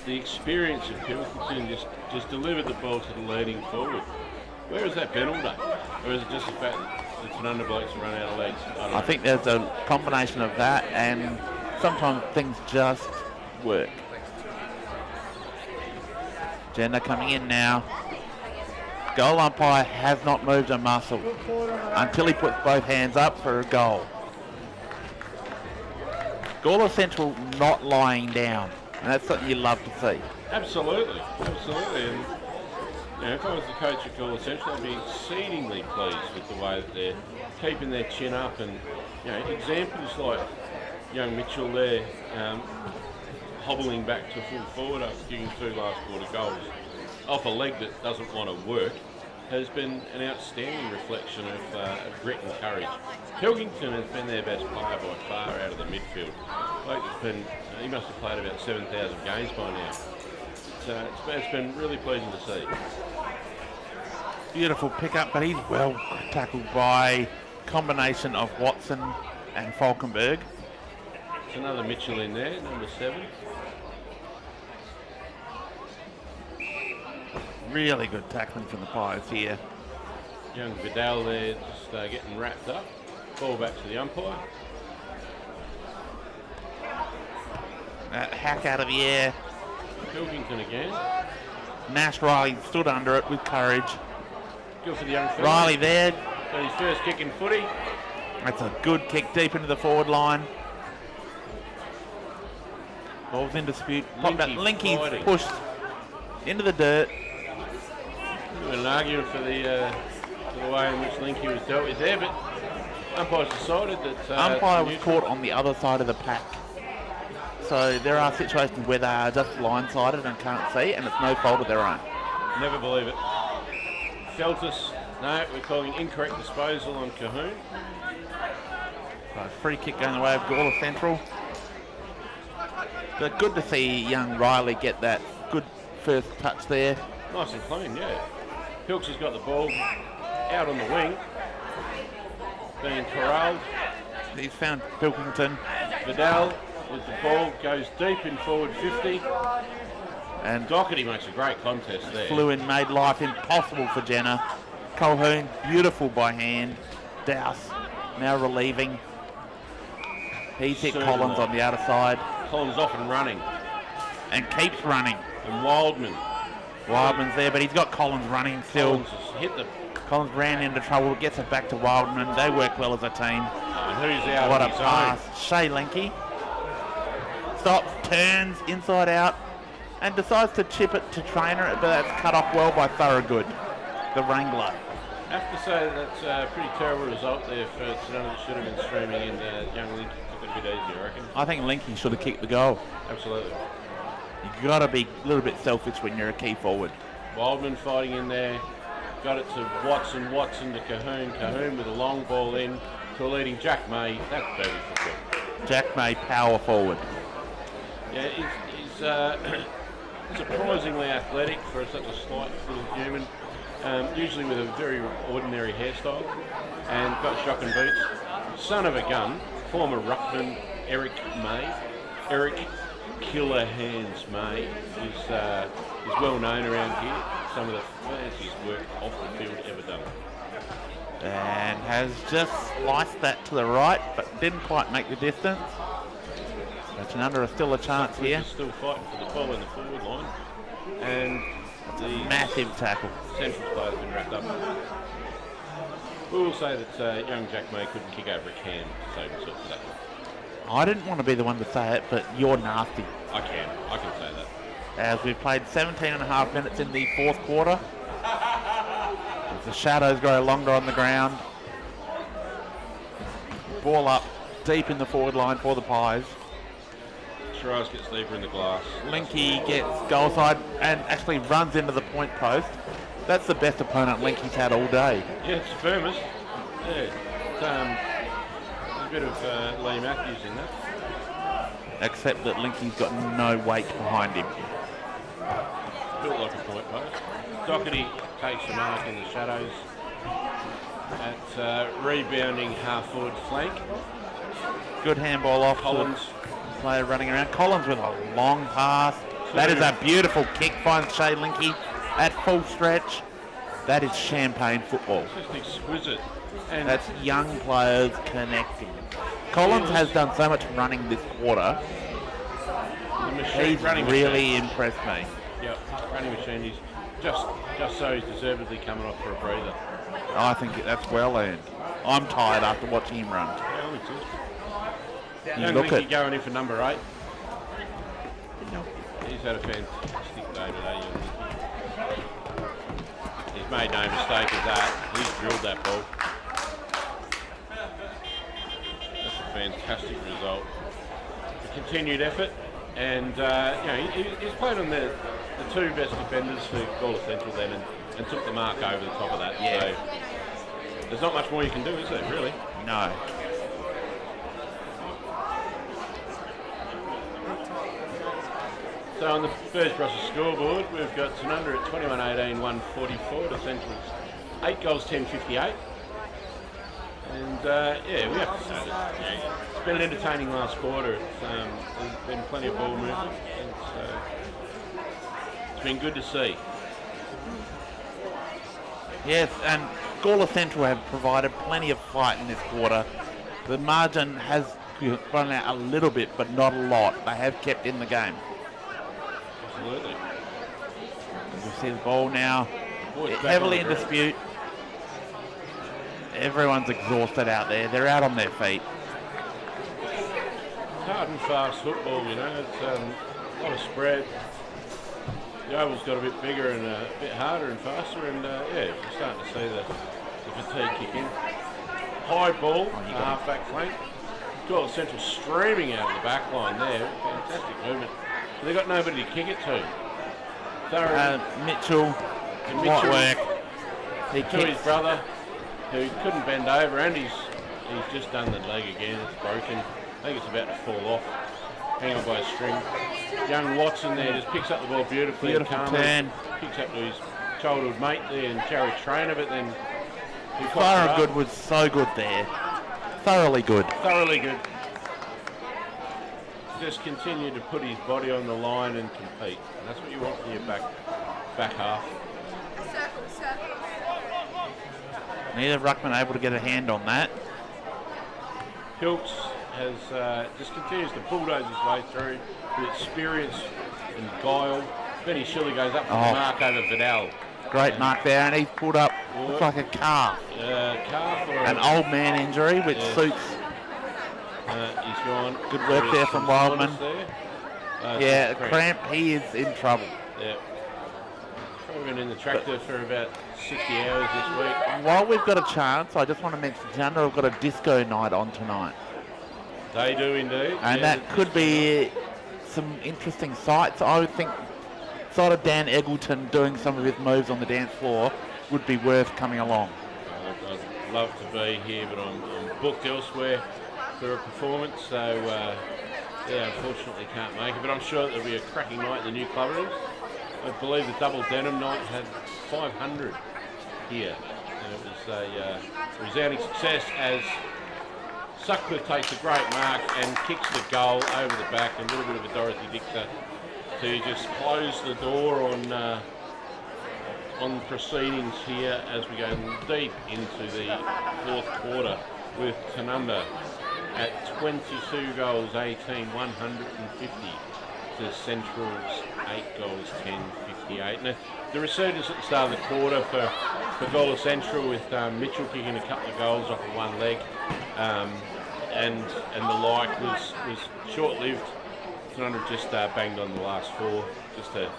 the experience of Pilkington just delivered the ball to the leading forward. Where is that penalty? Or is it just the fact that the Tanunda blokes run out of legs? I think there's a combination of that, and sometimes things just work. Jenna coming in now. Goal umpire has not moved a muscle until he puts both hands up for a goal. Gawler Central not lying down. And that's something you love to see. Absolutely. And if I was the coach at Gawler Central, I'd be exceedingly pleased with the way that they're keeping their chin up, and examples like young Mitchell there, hobbling back to full forward after kicking 2 last quarter goals off a leg that doesn't want to work, has been an outstanding reflection of grit and courage. Pilkington has been their best player by far out of the midfield. He must have played about 7,000 games by now. So it's been really pleasing to see. Beautiful pickup, but he's well tackled by combination of Watson and Falkenberg. There's another Mitchell in there, number 7. Really good tackling from the Pies here. Young Vidal there just getting wrapped up. Ball back to the umpire. That hack out of the air. Pilkington again. Nash Riley stood under it with courage. Good for the young fella. Riley there. Got his first kick in footy. That's a good kick deep into the forward line. Ball's in dispute. Linky's fighting. pushed into the dirt. Bit of an argument for the way in which Linky was dealt with there, but umpire's decided that... Umpire was caught on the other side of the pack. So there are situations where they are just blindsided and can't see, and it's no fault of their own. Never believe it. Feltus, no, we're calling incorrect disposal on Cahoon. So free kick going the way of Gawler Central. But good to see young Riley get that good first touch there. Nice and clean, yeah. Pilks has got the ball out on the wing, being corralled. He's found Pilkington. Vidal with the ball goes deep in forward 50. And Doherty makes a great contest there. flew in, made life impossible for Jenner. Colhoun, beautiful by hand. Douse now relieving. He's hit Soon Collins on the outer side Collins off and running. and keeps running. And Wildman's Wildman's there, but he's got Collins running still. Collins has hit the... Collins ran into trouble, gets it back to Wildman. They work well as a team. And who's out What a on his pass. Shea Linky stops, turns inside out, and decides to chip it to Trainer, but that's cut off well by Thorogood, the Wrangler. I have to say that's a pretty terrible result there for Tanunda that should have been streaming, and young Linky took it a bit easy, I reckon. I think Linky should have kicked the goal. Absolutely. You've got to be a little bit selfish when you're a key forward. Wildman fighting in there. Got it to Watson to Cahoon with a long ball in to a leading Jack May. That's baby football. Jack May, power forward. Yeah, he's surprisingly athletic for such a slight little human. Usually with a very ordinary hairstyle, and got shocking boots. Son of a gun, former ruckman Eric Killer Hands May is well known around here. Some of the fanciest work off the field ever done. And has just sliced that to the right, but didn't quite make the distance. Tanunda is still a chance here. He's still fighting for the ball in the forward line, and the Massive tackle. Central player's been wrapped up. We will say that young Jack May couldn't kick over a can to save himself for that one. I didn't want to be the one to say it, but you're nasty. I can say that. As we've played 17 and a half minutes in the fourth quarter. As the shadows grow longer on the ground. Ball up deep in the forward line for the Pies. Shiraz gets deeper in the glass. Linky gets goal side and actually runs into the point post. That's the best opponent Linky's had all day. Yeah, it's the firmest. Yeah. There's a bit of Lee Matthews in that. Except that Linky's got no weight behind him. Built like a point post. Doherty takes the mark in the shadows at rebounding half-forward flank. Good handball off Collins. the player running around. Collins with a long pass. That is a beautiful kick. Finds Shea Linky at full stretch. That is champagne football. It's just exquisite. And That's young players connecting. Collins has done so much running this quarter. the machine, He's running really machine. impressed me. Yep, running machine. He's just so he's deservedly coming off for a breather. I think that's well earned. I'm tired after watching him run. Yeah, I'm exhausted. You Don't look think at he's going in for number 8. No. had a fantastic day today, young Nicky. He's made no mistake of that. He's drilled that ball. That's a fantastic result. A continued effort, and he's played on the two best defenders for Gawler Central then, and took the mark over the top of that. Yeah. So there's not much more you can do, is there, really? No. So on the Burge Brothers scoreboard, we've got Tanunda at 21-18, 144 to Central's 8 goals, 10-58. And we have to say that it's been an entertaining last quarter. There's been plenty of ball movement, and so it's been good to see. Yes, and Gawler Central have provided plenty of fight in this quarter. The margin has run out a little bit, but not a lot. They have kept in the game. Absolutely. You see the ball now, Boys back heavily on in the ground. dispute. Everyone's exhausted out there. They're out on their feet. It's hard and fast football, you know. It's a lot of spread. The oval's got a bit bigger and a bit harder and faster, and you're starting to see the fatigue kick in. High ball, half-back flank. Gawler Central streaming out of the back line there. Fantastic movement. But they've got nobody to kick it to. Mitchell, what work. He To his kicks. brother, who couldn't bend over, and he's just done the leg again. It's broken. I think it's about to fall off. Hang on by a string. Young Watson there just picks up the ball beautifully. Beautiful and calmly turn. Picks up to his childhood mate there and Jared Trainer, but then he cocked it Farah up. Good was so good there. Thoroughly good. Thoroughly good. Just continue to put his body on the line and compete. And that's what you want from your back half. Neither ruckman able to get a hand on that. Hilks has just continues to bulldoze his way through with experience and guile. Benny Shirley goes up for the mark over Vidal. Great mark there, and he's pulled up, looks like a calf. Calf or An old man injury, which suits. he's gone. Good work there from Wildman. There. Cramp, he is in trouble. Yeah. Probably been in the tractor for about 60 hours this week. While we've got a chance, I just want to mention Tanunda have got a disco night on tonight. They do indeed. And Yeah, that could be some interesting sights. I would think sort of Dan Eggleton doing some of his moves on the dance floor would be worth coming along. I'd love to be here, but I'm booked elsewhere for a performance, so unfortunately can't make it. But I'm sure there'll be a cracking night in the new club rooms. I believe the double denim night had 500 here, and it was a resounding success as Sutcliffe takes a great mark and kicks the goal over the back, a little bit of a Dorothy Dixer to just close the door on proceedings here as we go deep into the fourth quarter with Tanunda at 22 goals, 18, 150 to Central's 8 goals, 10, 58. And the resurgence at the start of the quarter for Gawler Central with Mitchell kicking a couple of goals off of one leg and the like was short-lived. Tanunda just banged on the last four just to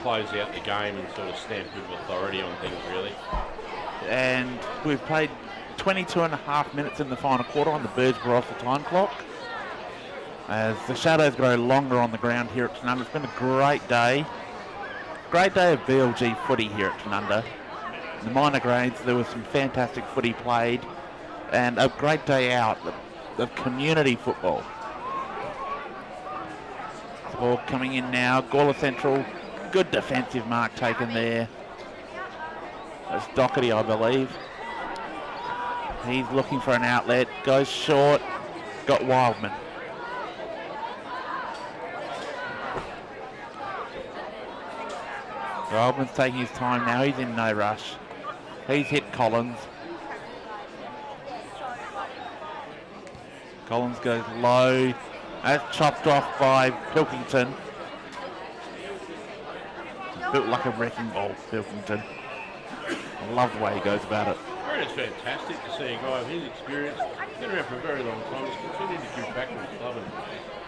close out the game and sort of stamp with authority on things, really. And we've played 22 and a half minutes in the final quarter on the Burge Barossa time clock. As the shadows grow longer on the ground here at Tanunda. It's been a great day. Great day of BL&G footy here at Tanunda. In the minor grades, there was some fantastic footy played and a great day out of community football. The ball coming in now. Gawler Central, good defensive mark taken there. That's Doherty, I believe. He's looking for an outlet, goes short, got Wildman. Wildman's taking his time now, he's in no rush. He's hit Collins. Collins goes low. That's chopped off by Pilkington. Built like a wrecking ball, Pilkington. I love the way he goes about it. Traina's fantastic to see a guy of his experience. He's been around for a very long time. He's continued to give back to his club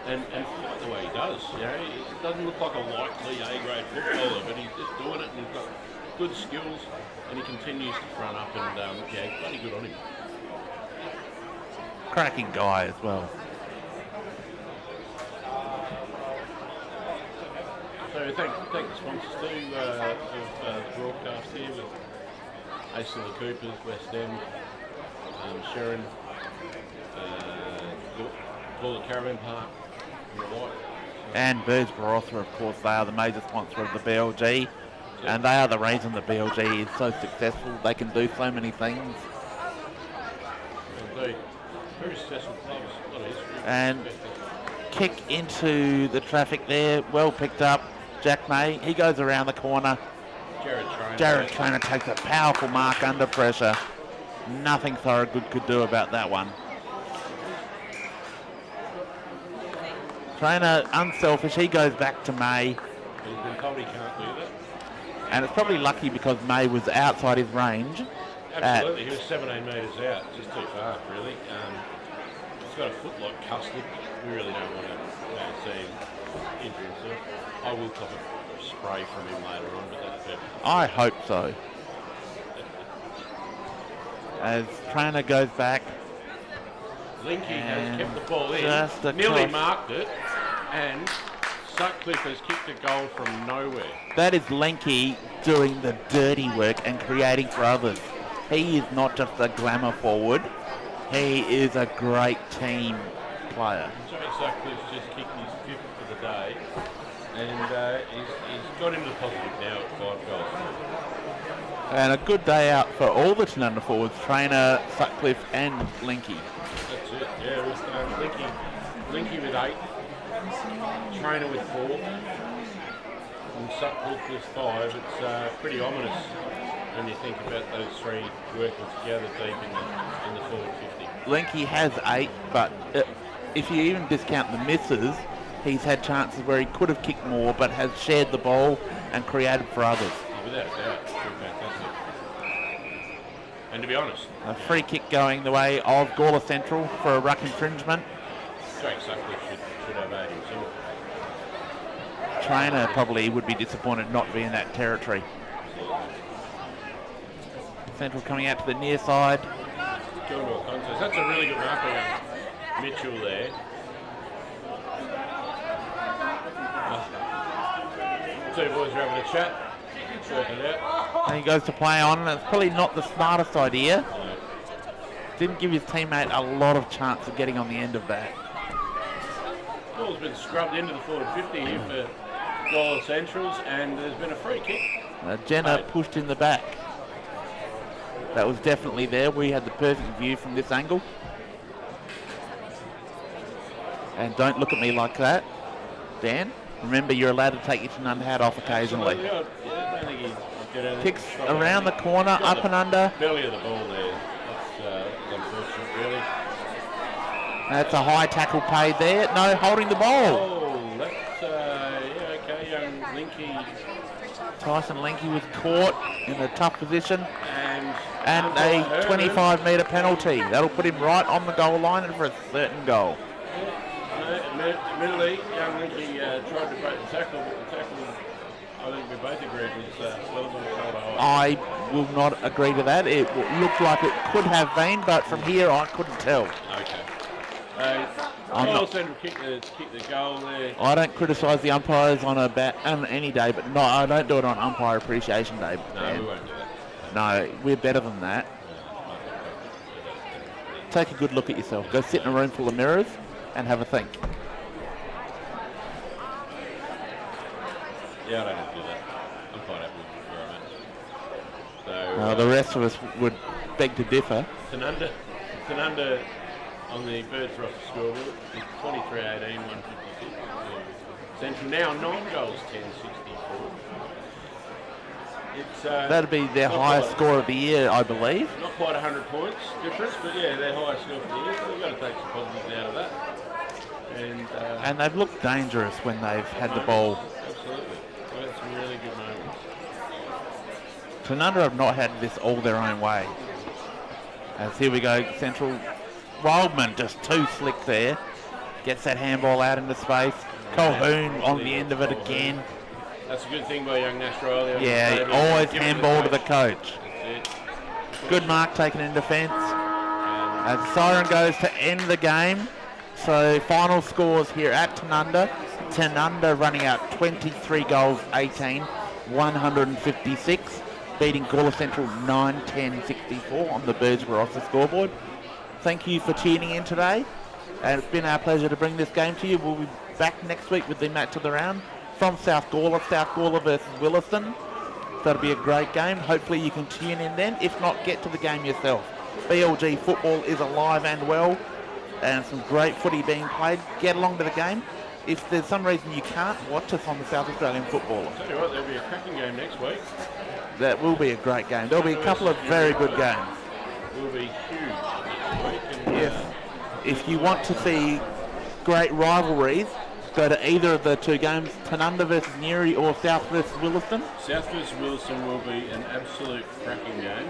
and fight the way he does. You know, he doesn't look like a likely A-grade footballer, but he's just doing it and he's got good skills and he continues to front up and yeah, bloody good on him. Cracking guy as well. So thank the sponsors too of the broadcast here with Aston Coopers, West End, Sharon, Gawler Caravan Park, and the like. And Birds Barossa, of course, they are the major sponsor of the BLG. And they are the reason the BLG is so successful. They can do so many things. Indeed. Very successful clubs, a lot of history. And kick into the traffic there, well picked up. Jack May, he goes around the corner. Jared Trainer takes a powerful mark under pressure. Nothing Thorogood could do about that one. Trainer unselfish, he goes back to May. He's been told he can't do that. And it's probably lucky because May was outside his range. Absolutely, he was 17 metres out, just too far really. He's got a foot like custard. We really don't want to see him injure himself. I will top a spray from him later on, but that's it. I hope so. As Trainer goes back. Linky has kept the ball just in, nearly across. marked it, and Sutcliffe has kicked a goal from nowhere. That is Lenky doing the dirty work and creating for others. He is not just a glamour forward, he is a great team player. Joey Sutcliffe's just kicked his fifth for the day, and he's got into the positive now at 5 goals. And a good day out for all the Tanunda forwards, Trainer, Sutcliffe and Lenky. That's it, yeah, it was Linky with 8, Trainer with 4, and Sutcliffe with 5. It's pretty ominous when you think about those three working together deep in the forward 50. Lenky has 8, but if you even discount the misses, he's had chances where he could have kicked more, but has shared the ball and created for others. Without a doubt, it's been fantastic. And to be honest, A free kick going the way of Gawler Central for a ruck infringement. Jake Sutcliffe should have 8 himself. Trainer probably would be disappointed not to be in that territory. Central coming out to the near side. Going to a contest. That's a really good mark by Mitchell there. Two boys are having a chat. Working it out. And he goes to play on, and it's probably not the smartest idea. Didn't give his teammate a lot of chance of getting on the end of that. Ball's been scrubbed into the forward 50 here for Gawler Centrals, and there's been a free kick. Jenner pushed in the back. That was definitely there. We had the perfect view from this angle. And don't look at me like that, Dan. Remember, you're allowed to take your Tanunda hat off occasionally. Yeah, I don't think he did anything. Kicks around the corner, up and under. Belly of the ball there. That's unfortunate, really. That's a high tackle paid there. No, holding the ball. Oh, that's, yeah, okay, young Linky. Tyson Lenky was caught in a tough position. And a 25-metre penalty. That'll put him right on the goal line and for a certain goal. Admittedly, young Linky tried to break the tackle, but the tackle, I think we both agreed, was well above the shoulder height. I will not agree to that. It looked like it could have been, but from here I couldn't tell. Okay. Gawler Central kick the goal there. I don't criticise the umpires on any day, but no, I don't do it on Umpire Appreciation Day. No, we won't do that. No, we're better than that. Take a good look at yourself. Go sit in a room full of mirrors and have a think. Yeah, I don't have to do that. I'm quite happy with where I'm at. So, The rest of us would beg to differ. Tanunda on the Birds Barossa scoreboard is 23-18, 156. Central now 9 goals, 10-64. It's, That'd be their highest score of the year, I believe. Not quite 100 points difference, but yeah, their highest score for the year. So we've got to take some positives out of that. And they've looked dangerous when they've had the ball. Absolutely. We've had some really good moments. Tanunda have not had this all their own way. As here we go, Central. Wildman just too slick there. Gets that handball out into space. Colhoun on the end of it again. That's a good thing by young Nash Riley. Yeah, always handball to the coach. That's it. Good mark taken in defence. As the siren goes to end the game. So final scores here at Tanunda. Tanunda running out 23 goals, 18, 156. Beating Gawler Central 9-10-64 on the Birds Barossa scoreboard. Thank you for tuning in today. And it's been our pleasure to bring this game to you. We'll be back next week with the match of the round from South Gawler versus Williston. That'll be a great game. Hopefully you can tune in then. If not, get to the game yourself. BL&G football is alive and well, and some great footy being played. Get along to the game. If there's some reason you can't, watch us on the South Australian Footballer. Tell you what, there'll be a cracking game next week. That will be a great game. There'll be a couple of very good games. It will be huge next week. And, Yes. If you want to see great rivalries, go to either of the two games, Tanunda versus Newry or South versus Williston. South versus Williston will be an absolute cracking game,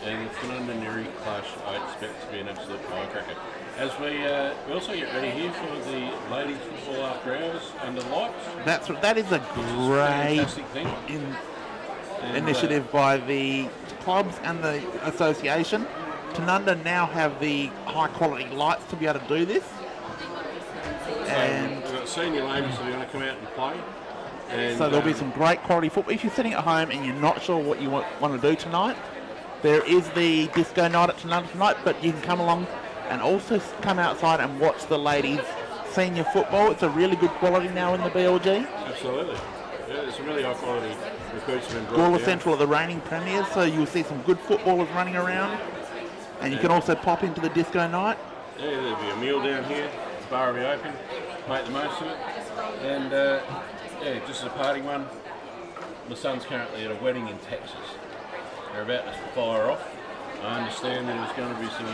and the Tanunda Newry clash I expect to be an absolute firecracker. As we also get ready here for the ladies football after hours under lights. That is a great Fantastic thing. initiative by the clubs and the association. Tanunda now have the high quality lights to be able to do this. And we've got senior ladies that are going to come out and play. And, so there'll be some great quality football. If you're sitting at home and you're not sure what you want to do tonight, there is the disco night at Tanunda tonight, but you can come along and also come outside and watch the ladies senior football. It's a really good quality now in the BL&G. Absolutely. Yeah, there's some really high quality recruits have been brought Gawler down. Central are the reigning premiers, so you'll see some good footballers running around. And you can also pop into the disco night. Yeah, there'll be a meal down here. The bar will be open. Make the most of it. And yeah, just as a parting one, my son's currently at a wedding in Texas. They're about to fire off. I understand there's going to be some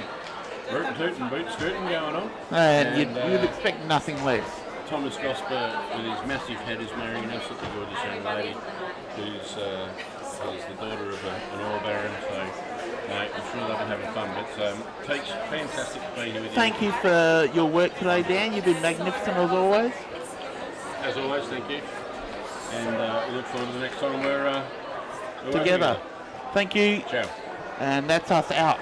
root and toot and boot scooting going on. And you'd expect nothing less. Thomas Gosper, with his massive head, is marrying an absolutely gorgeous young lady who's the daughter of an oil baron. So I'm sure they'll be having fun. But Teach, fantastic to be here with you. Thank you for your work today, Dan. You've been magnificent as always. As always, thank you. And we look forward to the next time we're Together. Thank you. Ciao. And that's us out.